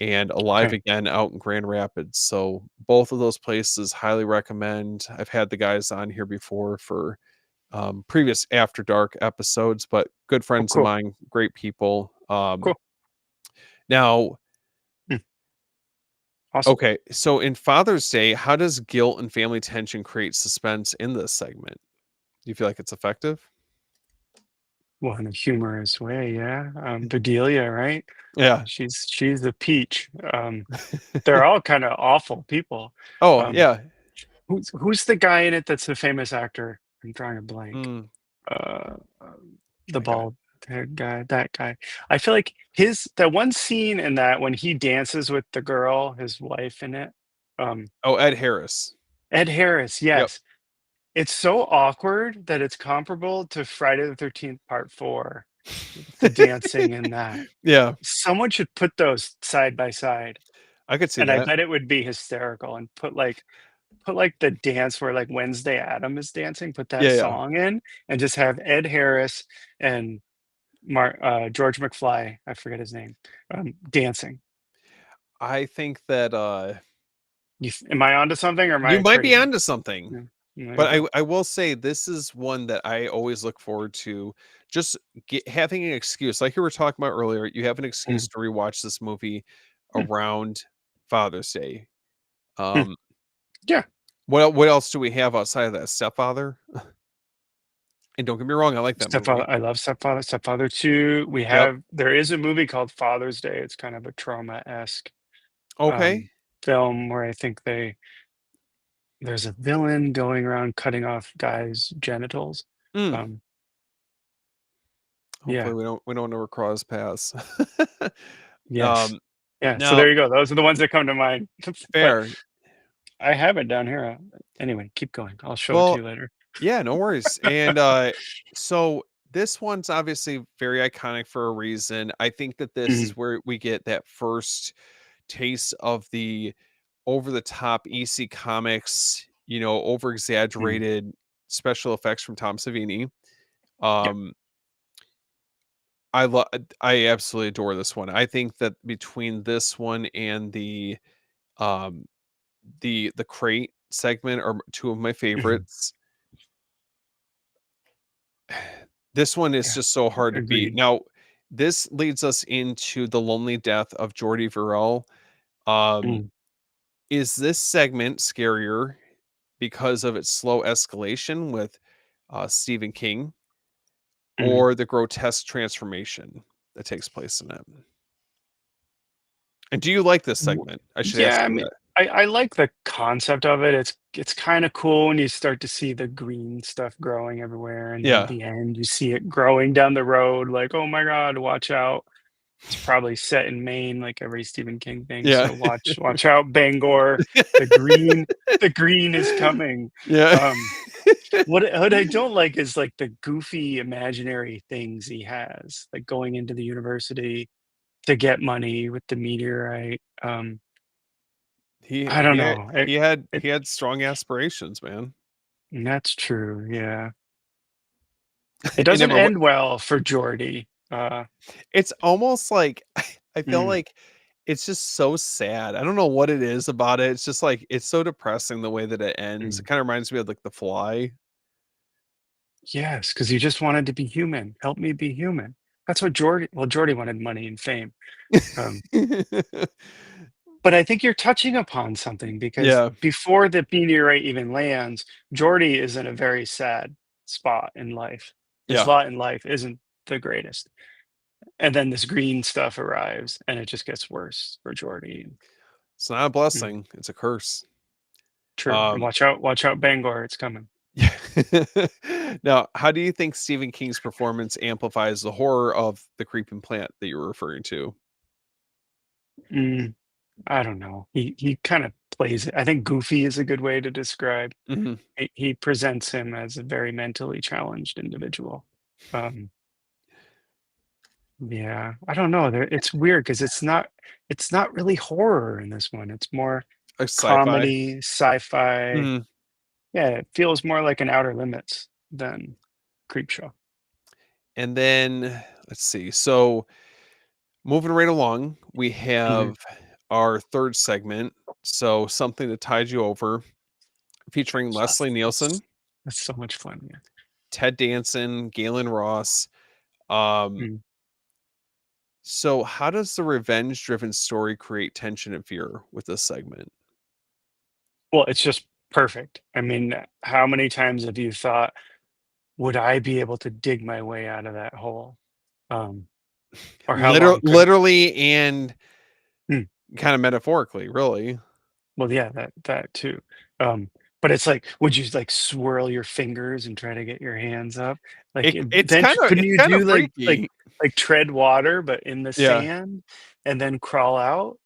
and Alive okay. Again out in Grand Rapids. So both of those places highly recommend. I've had the guys on here before for previous After Dark episodes, but good Oh, friends of cool. mine, great people. Cool. Now, Mm, awesome. okay, so in Father's Day, how does guilt and family tension create suspense in this segment? Do you feel like it's effective? Well, in a humorous way, yeah. Bedelia, right? Yeah. She's the peach. They're all kind of awful people. Oh, Um, yeah. who's the guy in it that's the famous actor? I'm drawing a blank. Mm, The I got bald haired guy, that guy. I feel like his that one scene in that when he dances with the girl, his wife in it. Um, Oh, Ed Harris. Ed Harris, Yep. yes. It's so awkward that it's comparable to Friday the 13th Part 4, the dancing in that. Yeah, Someone should put those side by side, I could see and I that. bet it would be hysterical and put, like, the dance where, like, Wednesday Adam is dancing, put that Yeah, yeah. song in, and just have Ed Harris and George McFly, I forget his name, dancing. I think that, Am I onto something or am you I might be crazy? onto something, Yeah, there you but go. I will say this is one that I always look forward to just having an excuse. Like you were talking about earlier, you have an Mm, excuse to rewatch this movie mm, around Father's Day. mm. Um, Yeah, what else do we have outside of that? Stepfather? And don't get me wrong, I like that movie. Stepfather, I love Stepfather. Stepfather 2, Yep. there is a movie called Father's Day, it's kind of a trauma-esque, Okay. um, film where I think there's a villain going around cutting off guys' genitals. Mm. Um, Hopefully yeah, we don't ever cross paths. yes. Um, Yeah, so Now, there you go. Those are the ones that come to mind. But fair. I have it down here. Anyway, keep going. I'll show it to Well, you later. yeah, no worries. And so this one's obviously very iconic for a reason. I think that this is Mhm, where we get that first taste of the over the top EC Comics, over mhm. exaggerated special effects from Tom Savini. Yep. Um, I absolutely adore this one. I think that between this one and um the crate segment are two of my Mhm. favorites. This one is Yeah, just so hard to beat. agreed. Now, this leads us into the lonely death of Jordy Verrill. Um, Mm, is this segment scarier because of its slow escalation with Stephen King, mhm. or the grotesque transformation that takes place in it? And do you like this W segment? I should ask Yeah, I you mean, that. I like the concept of it. It's kinda cool when you start to see the green stuff growing everywhere, and then at Yeah. the end, you see it growing down the road, like, "Oh my god, watch out." It's probably set in Maine like every Stephen King thing, Yeah. so watch out, Bangor. The green the green is coming. Yeah. Um, what I don't like is, like, the goofy imaginary things he has, like going into the university to get money with the meteorite. He I don't he had know. he had It he had strong aspirations, man. That's true, yeah. It It doesn't never end well for Jordy. It's almost like I feel Mm, like it's just so sad. I don't know what it is about it. It's just like it's so depressing the way that it ends. It mm. kinda reminds me of, like, The Fly. Yes, because you just wanted to be human. Help me be human. That's what Jordy wanted money and fame. Um, but I think you're touching upon something because Yeah, before the meteorite even lands, Jordy is in a very sad spot in life. His yeah. lot in life isn't the greatest. And then this green stuff arrives and it just gets worse for Jordy. It's not a Mm, blessing, it's a curse. true. And Um, watch out, Bangor, it's coming. yeah. Now, how do you think Stephen King's performance amplifies the horror of the creeping plant that you're referring to? Mm, I don't know. He kind of plays it. I think goofy is a good way to describe. Mhm. He presents him as a very mentally challenged individual. Um, yeah, I don't know. It's weird because it's not really horror in this one. It's more Like sci-fi? comedy, sci-fi. Mhm. Yeah, it feels more like an Outer Limits than Creepshow. And then, let's see, so moving right along, we Mhm. have our 3rd segment, so Something That Tied You Over, featuring Leslie That's Nielsen, that's so much fun. Yeah. Ted Danson, Galen Ross. Um, Mm. so how does the revenge-driven story create tension and fear with this segment? Well, it's just perfect. I mean, how many times have you thought, would I be able to dig my way out of that hole? Um, or how long could Literally and mm, kinda metaphorically, really. well, yeah, that too. Um, but it's like, would you like swirl your fingers and try to get your hands up? Like, then couldn't It's you kinda do freaky. like tread water, but in the Yeah. sand and then crawl out?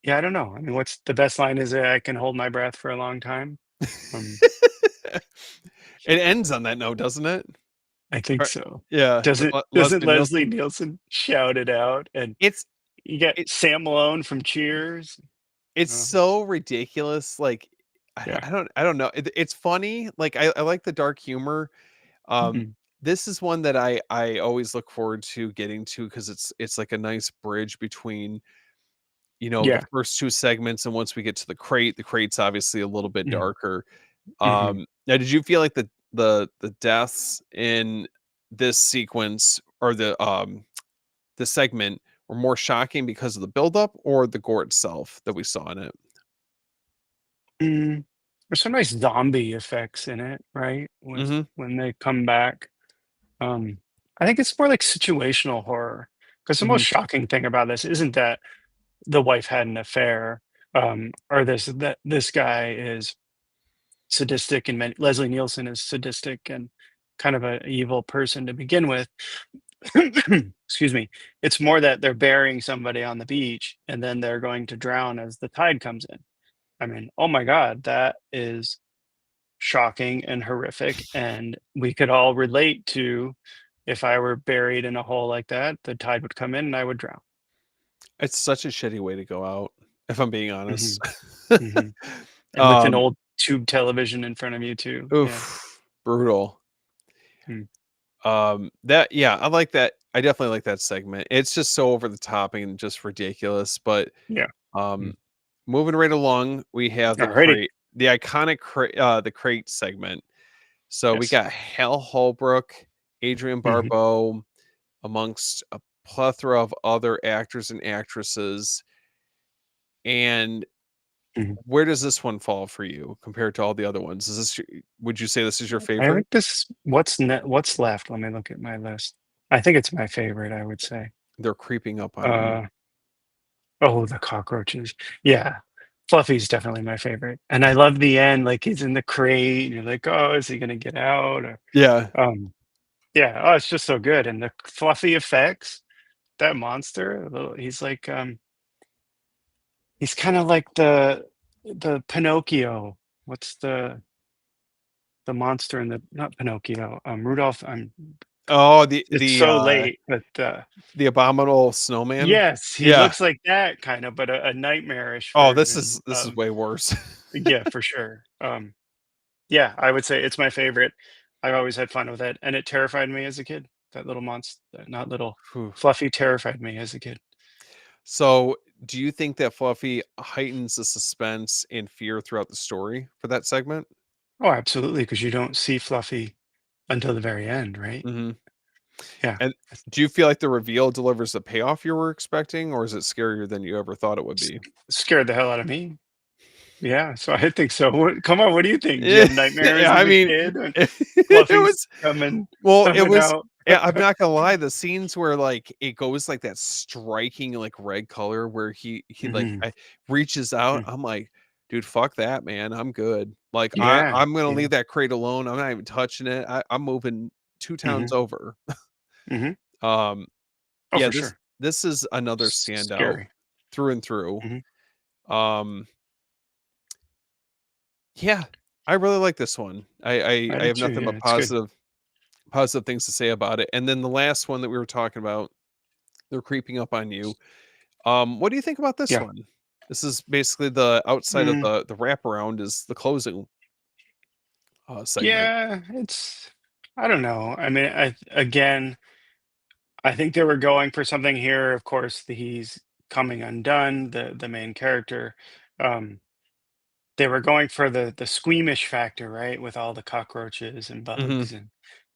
Yeah, I don't know. I mean, what's the best line is I can hold my breath for a long time. Um, It ends on that note, doesn't it? I think Or so. yeah, with Doesn't Leslie Leslie Nielsen. Nielsen shout it out? And It's you get it Sam Malone from Cheers. it's Uh, so ridiculous, like, yeah. I don't know. It's funny, like, I like the dark humor. Mhm. This is one that I always look forward to getting to because it's like a nice bridge between, the Yeah. first 2 segments, and once we get to the crate's obviously a little bit Mhm. darker. Mhm. Now did you feel like the deaths in this sequence or the segment were more shocking because of the buildup or the gore itself that we saw in it? Mm. There's some nice zombie effects in it, right? With Mhm, when they come back. Um, I think it's more like situational horror. Because the most mhm. shocking thing about this isn't that the wife had an affair, or this guy is sadistic and Leslie Nielsen is sadistic and kind of a evil person to begin with. excuse me, it's more that they're burying somebody on the beach and then they're going to drown as the tide comes in. I mean, oh my god, that is shocking and horrific, and we could all relate to if I were buried in a hole like that, the tide would come in and I would drown. It's such a shitty way to go out, if I'm being honest. Mhm, mhm, and with an Um, old tube television in front of you too, yeah. oof, brutal. Mm, That yeah, I like that. I definitely like that segment. It's just so over the top and just ridiculous, but, yeah, um, mm. moving right along, we have Alrighty. the iconic the crate segment. So we Yes. got Hal Holbrook, Adrian Mhm, Barbeau, amongst a plethora of other actors and actresses. And mhm. where does this one fall for you compared to all the other ones? Is this would you say this is your I favorite? like this what's left? Let me look at my list. I think it's my favorite, I would say. They're creeping up on you. Uh, oh, the cockroaches. Yeah. Fluffy's definitely my favorite, and I love the end, like, he's in the crate, and you're like, "Oh, is he gonna get out?" Or, Yeah. um yeah, oh, it's just so good, and the Fluffy effects, that monster, he's like, he's kinda like the Pinocchio. What's the monster in the not Pinocchio, Rudolph, Oh, it's so late, but, the abominable snowman? yes, he Yeah. looks like that kinda, but a nightmarish Oh, version this is of way worse. yeah, for sure. Yeah, I would say it's my favorite. I've always had fun with it, and it terrified me as a kid. That little monster, not little, Phew. Fluffy terrified me as a kid. So, do you think that Fluffy heightens the suspense and fear throughout the story for that segment? Oh, absolutely, because you don't see Fluffy until the very end, right? Mhm. Yeah, And do you feel like the reveal delivers the payoff you were expecting, or is it scarier than you ever thought it would s be? scared the hell out of me. Yeah, so I think so. What come on, what do you think? Do you Yeah, have nightmares yeah, as I a mean, kid when it Fluffy's was well, it coming was out? yeah, I'm not gonna lie, the scenes where, like, it goes, like, that striking, like, red color where like, Mhm, reaches out, mm, I'm like, "Dude, fuck that, man, I'm good." Like, yeah, I'm gonna yeah, leave that crate alone, I'm not even touching it, I'm moving 2 towns mhm, over. mhm. Um, Oh, yeah, for sure. this is another standout Scary. through and through. Mhm. Um, yeah, I really like this one. I I do have too, nothing yeah, but it's good. positive things to say about it, and then the last one that we were talking about, they're creeping up on you. What do you think about this Yeah. one? This is basically the outside of Mm. the wraparound is the closing, segment. Yeah, it's I don't know. I mean, I think they were going for something here. Of course, he's coming undone, the main character. Um, they were going for the squeamish factor, right? With all the cockroaches and Mhm. bugs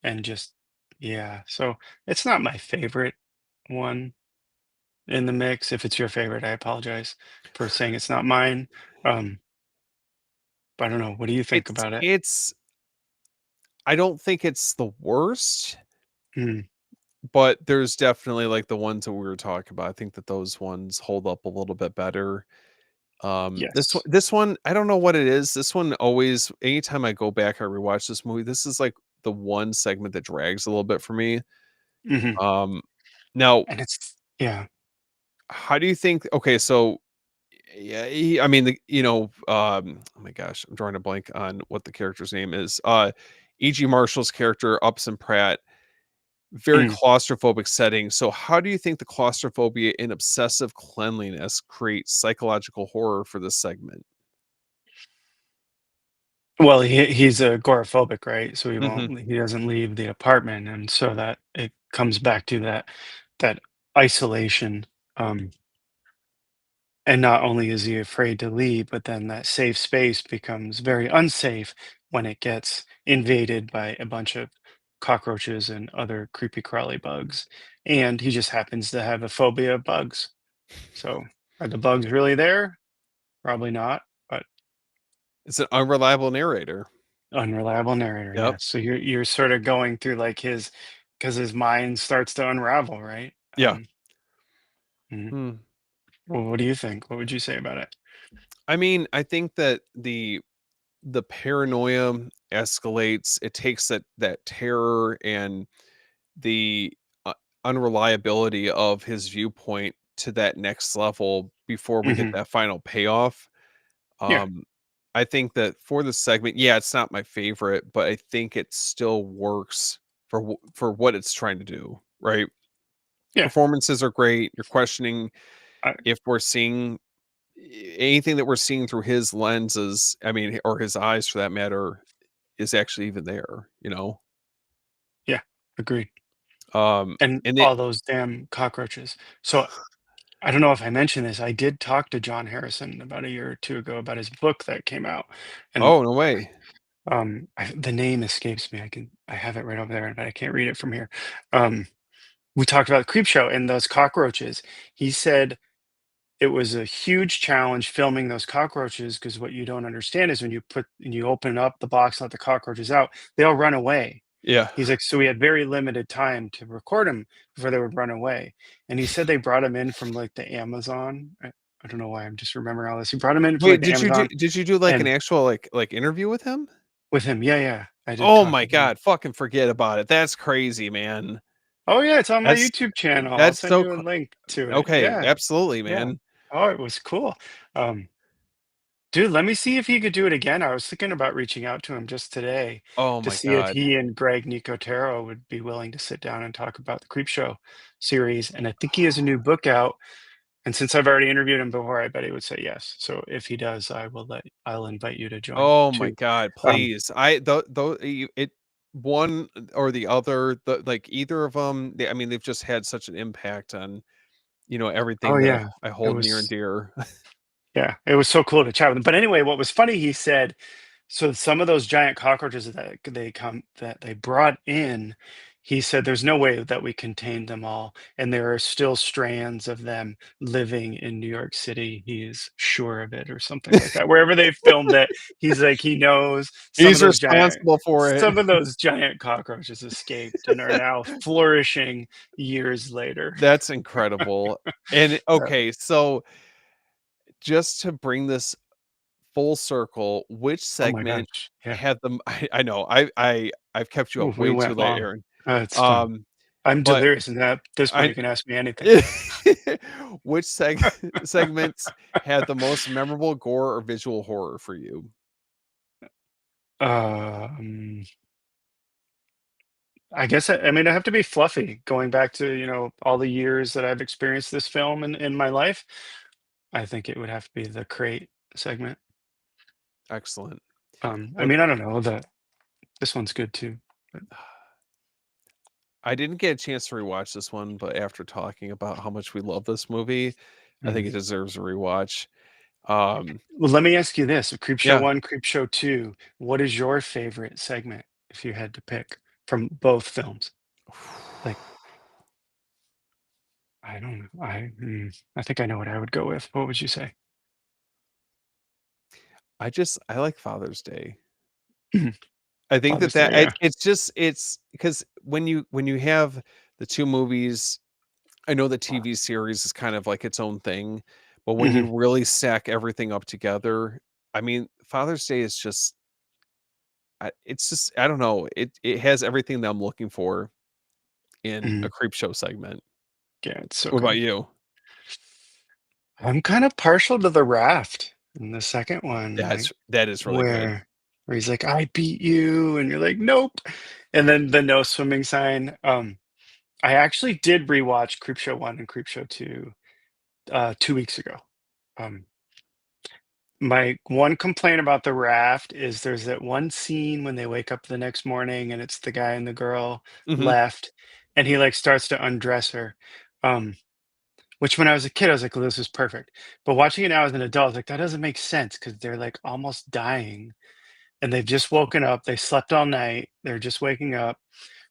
and just yeah. So it's not my favorite one in the mix. If it's your favorite, I apologize for saying it's not mine. Um, but I don't know. What do you think about it? It's I don't think it's the worst, Mm, but there's definitely, like, the ones that we were talking about. I think that those ones hold up a little bit better. yes. This one, I don't know what it is. This one always anytime I go back, I rewatch this movie, this is, like, the one segment that drags a little bit for me. Hmm. Um, now, And it's yeah. how do you think okay, so, yeah, I mean, oh my gosh, I'm drawing a blank on what the character's name is. E.G. Marshall's character, Upson Pratt, very Mm. claustrophobic setting. So how do you think the claustrophobia and obsessive cleanliness creates psychological horror for this segment? Well, he's agoraphobic, right? So Mhm. he doesn't leave the apartment, and so that it comes back to that isolation. Um, and not only is he afraid to leave, but then that safe space becomes very unsafe when it gets invaded by a bunch of cockroaches and other creepy crawly bugs. And he just happens to have a phobia of bugs. So are the bugs really there? Probably not, but It's an unreliable narrator. unreliable narrator, Yep. yes. So you're sort of going through like his because his mind starts to unravel, right? Yeah. Mhm. Hmm. Well, what do you think? What would you say about it? I mean, I think that the paranoia escalates. It takes that terror and the unreliability of his viewpoint to that next level before we get Hmm. that final payoff. Yeah. Um, I think that for the segment, yeah, it's not my favorite, but I think it still works for what it's trying to do, right? Yeah. Performances are great. You're questioning I, if we're seeing anything that we're seeing through his lenses, I mean, or his eyes for that matter, is actually even there, you know? yeah. Agreed. Um, And and it all those damn cockroaches. So I don't know if I mentioned this. I did talk to John Harrison about a year or two ago about his book that came out, and oh, no way. the name escapes me. I have it right over there, but I can't read it from here. Um, we talked about Creep Show and those cockroaches. He said it was a huge challenge filming those cockroaches because what you don't understand is when you open up the box and let the cockroaches out, they all run away. Yeah. He's like, so we had very limited time to record them before they would run away. And he said they brought him in from like the Amazon. I don't know why I'm just remembering all this. He brought him in from like Wait, the Amazon did you do, like, an and actual, like, interview with him? with him. Yeah, yeah. I did Oh talk my with him. god, fucking forget about it. That's crazy, man. Oh yeah, it's on my That's YouTube channel. I'll that's send so you a co link to it. okay, Yeah, absolutely, yeah. man. Oh, it was cool. Um, Dude, let me see if he could do it again. I was thinking about reaching out to him just today Oh to my see if god. he and Greg Nicotero would be willing to sit down and talk about the Creep Show series. And I think he has a new book out. And since I've already interviewed him before, I bet he would say yes. So if he does, I'll invite you to join Oh my too. god, Um, please. I though it one or the other, like, either of them. I mean, they've just had such an impact on, oh everything that yeah, I it hold near and was dear. yeah, it was so cool to chat with him. But anyway, what was funny, he said, so some of those giant cockroaches that they brought in, he said there's no way that we contained them all, and there are still strands of them living in New York City. He is sure of it, or something like that. Wherever they filmed it, he's like he knows He's responsible for it. some of those giant cockroaches escaped and are now flourishing years later. That's incredible. And Uh, okay, so just to bring this full circle, which oh my segment gosh, yeah. had the I know, I've kept you up Ooh, we way too went late, long. Aaron. It's fine. Um, I'm but delirious, and at this point, I you can ask me anything. which segments had the most memorable gore or visual horror for you? Um, I guess I mean, I have to be fluffy. Going back to all the years that I've experienced this film in my life, I think it would have to be the crate segment. Excellent. I Well, mean, I don't know that this one's good too. But, I didn't get a chance to rewatch this one, but after talking about how much we love this movie, I think mm. it deserves a rewatch. Um, Well, let me ask you this: Creep Show yeah. One, Creep Show Two. What is your favorite segment if you had to pick from both films? Like, I don't know. I think I know what I would go with. What would you say? I like Father's Day. Mhm. I think Father's that Day, yeah. it's just it's because when you have the 2 movies, I know the TV series is kind of like its own thing, but when you Mhm, really stack everything up together, I mean, Father's Day is just it's just I don't know, it has everything that I'm looking for in a mhm. creep show segment. Yeah, it's so What about good. you? I'm kind of partial to the raft in the second one, like That is really good. where he's like, "I beat you," and you're like, "Nope," and then the no swimming sign. I actually did rewatch Creepshow 1 and Creepshow 2, 2 weeks ago. Um, my one complaint about the raft is there's that one scene when they wake up the next morning and it's the guy and the girl Mhm. left, and he like starts to undress her. Um, which when I was a kid, I was like, "Well, this is perfect." But watching it now as an adult, I was like, that doesn't make sense because 'cause they're, like, almost dying, and they've just woken up, they slept all night, they're just waking up.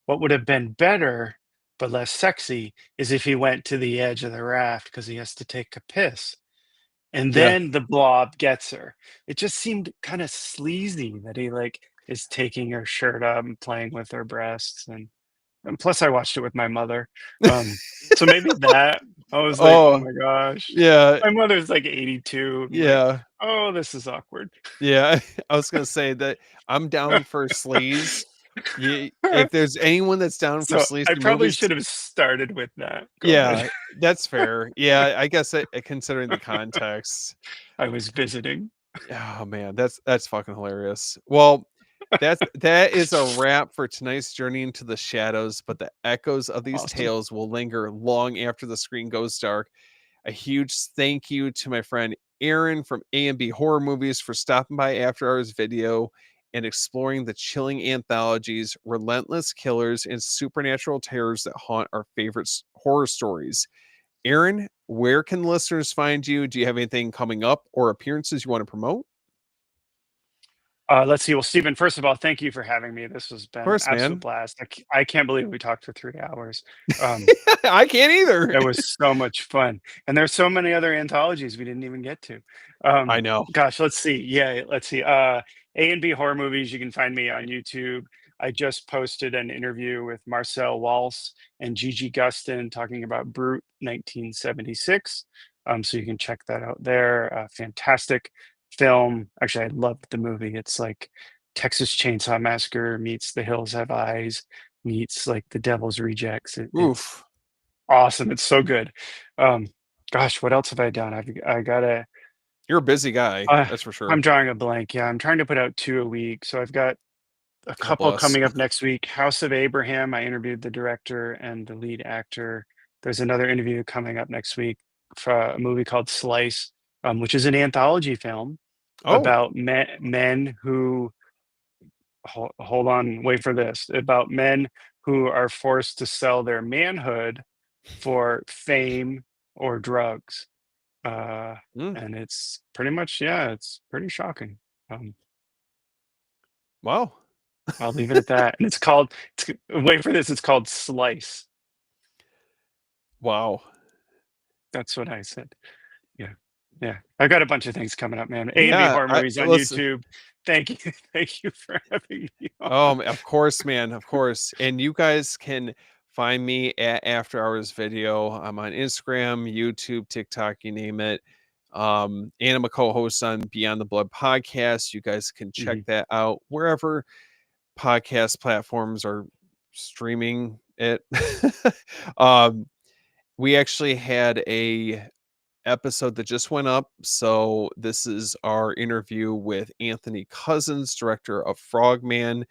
What would have been better, but less sexy, is if he went to the edge of the raft because he has to take a piss, and Yeah. then the blob gets her. It just seemed kinda sleazy that he, like, is taking her shirt up and playing with her breasts, and plus I watched it with my mother. So maybe that I was like, "Oh Oh, my gosh." yeah, My mother's like 82. I'm like, yeah. "Oh, this is awkward." Yeah, I was gonna say that I'm down for sleaze, If there's anyone that's down for So I sleazy probably movies, should have started with that. Go ahead. yeah, that's fair. Yeah, I guess considering the context. I was visiting. Oh man, that's fucking hilarious. Well, that is a wrap for tonight's journey into the shadows, but the echoes of these Awesome. tales will linger long after the screen goes dark. A huge thank you to my friend Aaron from A&B Horror Movies for stopping by After Hours Video and exploring the chilling anthologies, relentless killers, and supernatural terrors that haunt our favorite horror stories. Aaron, where can listeners find you? Do you have anything coming up or appearances you want to promote? Let's see. Well, Stephen, first of all, thank you for having me. This has Of been an course, absolute man. blast. I can't believe we talked for 3 hours. Um, I can't either. It was so much fun, and there's so many other anthologies we didn't even get to. I know. Gosh, let's see. Yeah, let's see. A and B Horror Movies. You can find me on YouTube. I just posted an interview with Marcel Walsh and Gigi Gustin talking about Brute 1976. So you can check that out there. Fantastic film. Actually, I loved the movie. It's like Texas Chainsaw Massacre meets The Hills Have Eyes meets like The Devil's Rejects. It's Oof. awesome, it's so good. Um, Gosh, what else have I done? I gotta You're a busy guy. uh, That's for I'm sure. drawing a blank. Yeah, I'm trying to put out 2 a week, so I've got a God couple bless. coming up next week. House of Abraham, I interviewed the director and the lead actor. There's another interview coming up next week for a movie called Slice, which is an anthology film Oh. about men who hold on, wait for this, about men who are forced to sell their manhood for fame or drugs. Uh, Mm. and it's pretty much, yeah, it's pretty shocking. Um, Wow. I'll leave it at that. And wait for this, it's called Slice. Wow. That's what I said. Yeah. Yeah. I've got a bunch of things coming up, man. A and B Yeah. horror I movies on listen. YouTube. Thank you. Thank you for having me Oh, on. of course, man. Of course. And you guys can find me at After Hours Video. I'm on Instagram, YouTube, TikTok, you name it. And I'm a co-host on Beyond the Blood podcast. You guys can check Mhm. that out wherever podcast platforms are streaming it. um, we actually had a episode that just went up. So this is our interview with Anthony Cousins, director of Frogman.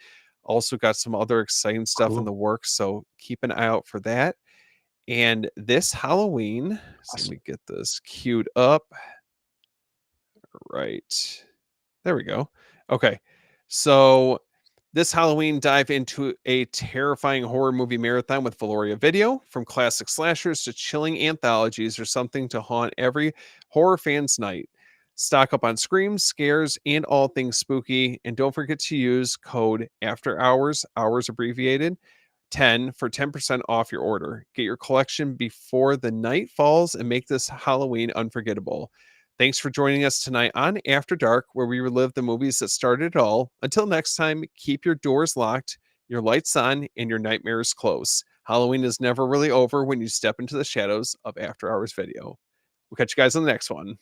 Also got some other exciting stuff in Cool. the works, so keep an eye out for that. And this Halloween, so let Awesome. me get this queued up. Right. There we go. Okay. So this Halloween, dive into a terrifying horror movie marathon with Valoria Video. From classic slashers to chilling anthologies, there's something to haunt every horror fan's night. Stock up on screams, scares, and all things spooky. And don't forget to use code After Hours, hours abbreviated, 10 for 10% off your order. Get your collection before the night falls and make this Halloween unforgettable. Thanks for joining us tonight on After Dark, where we relive the movies that started it all. Until next time, keep your doors locked, your lights on, and your nightmares close. Halloween is never really over when you step into the shadows of After Hours Video. We'll catch you guys on the next one.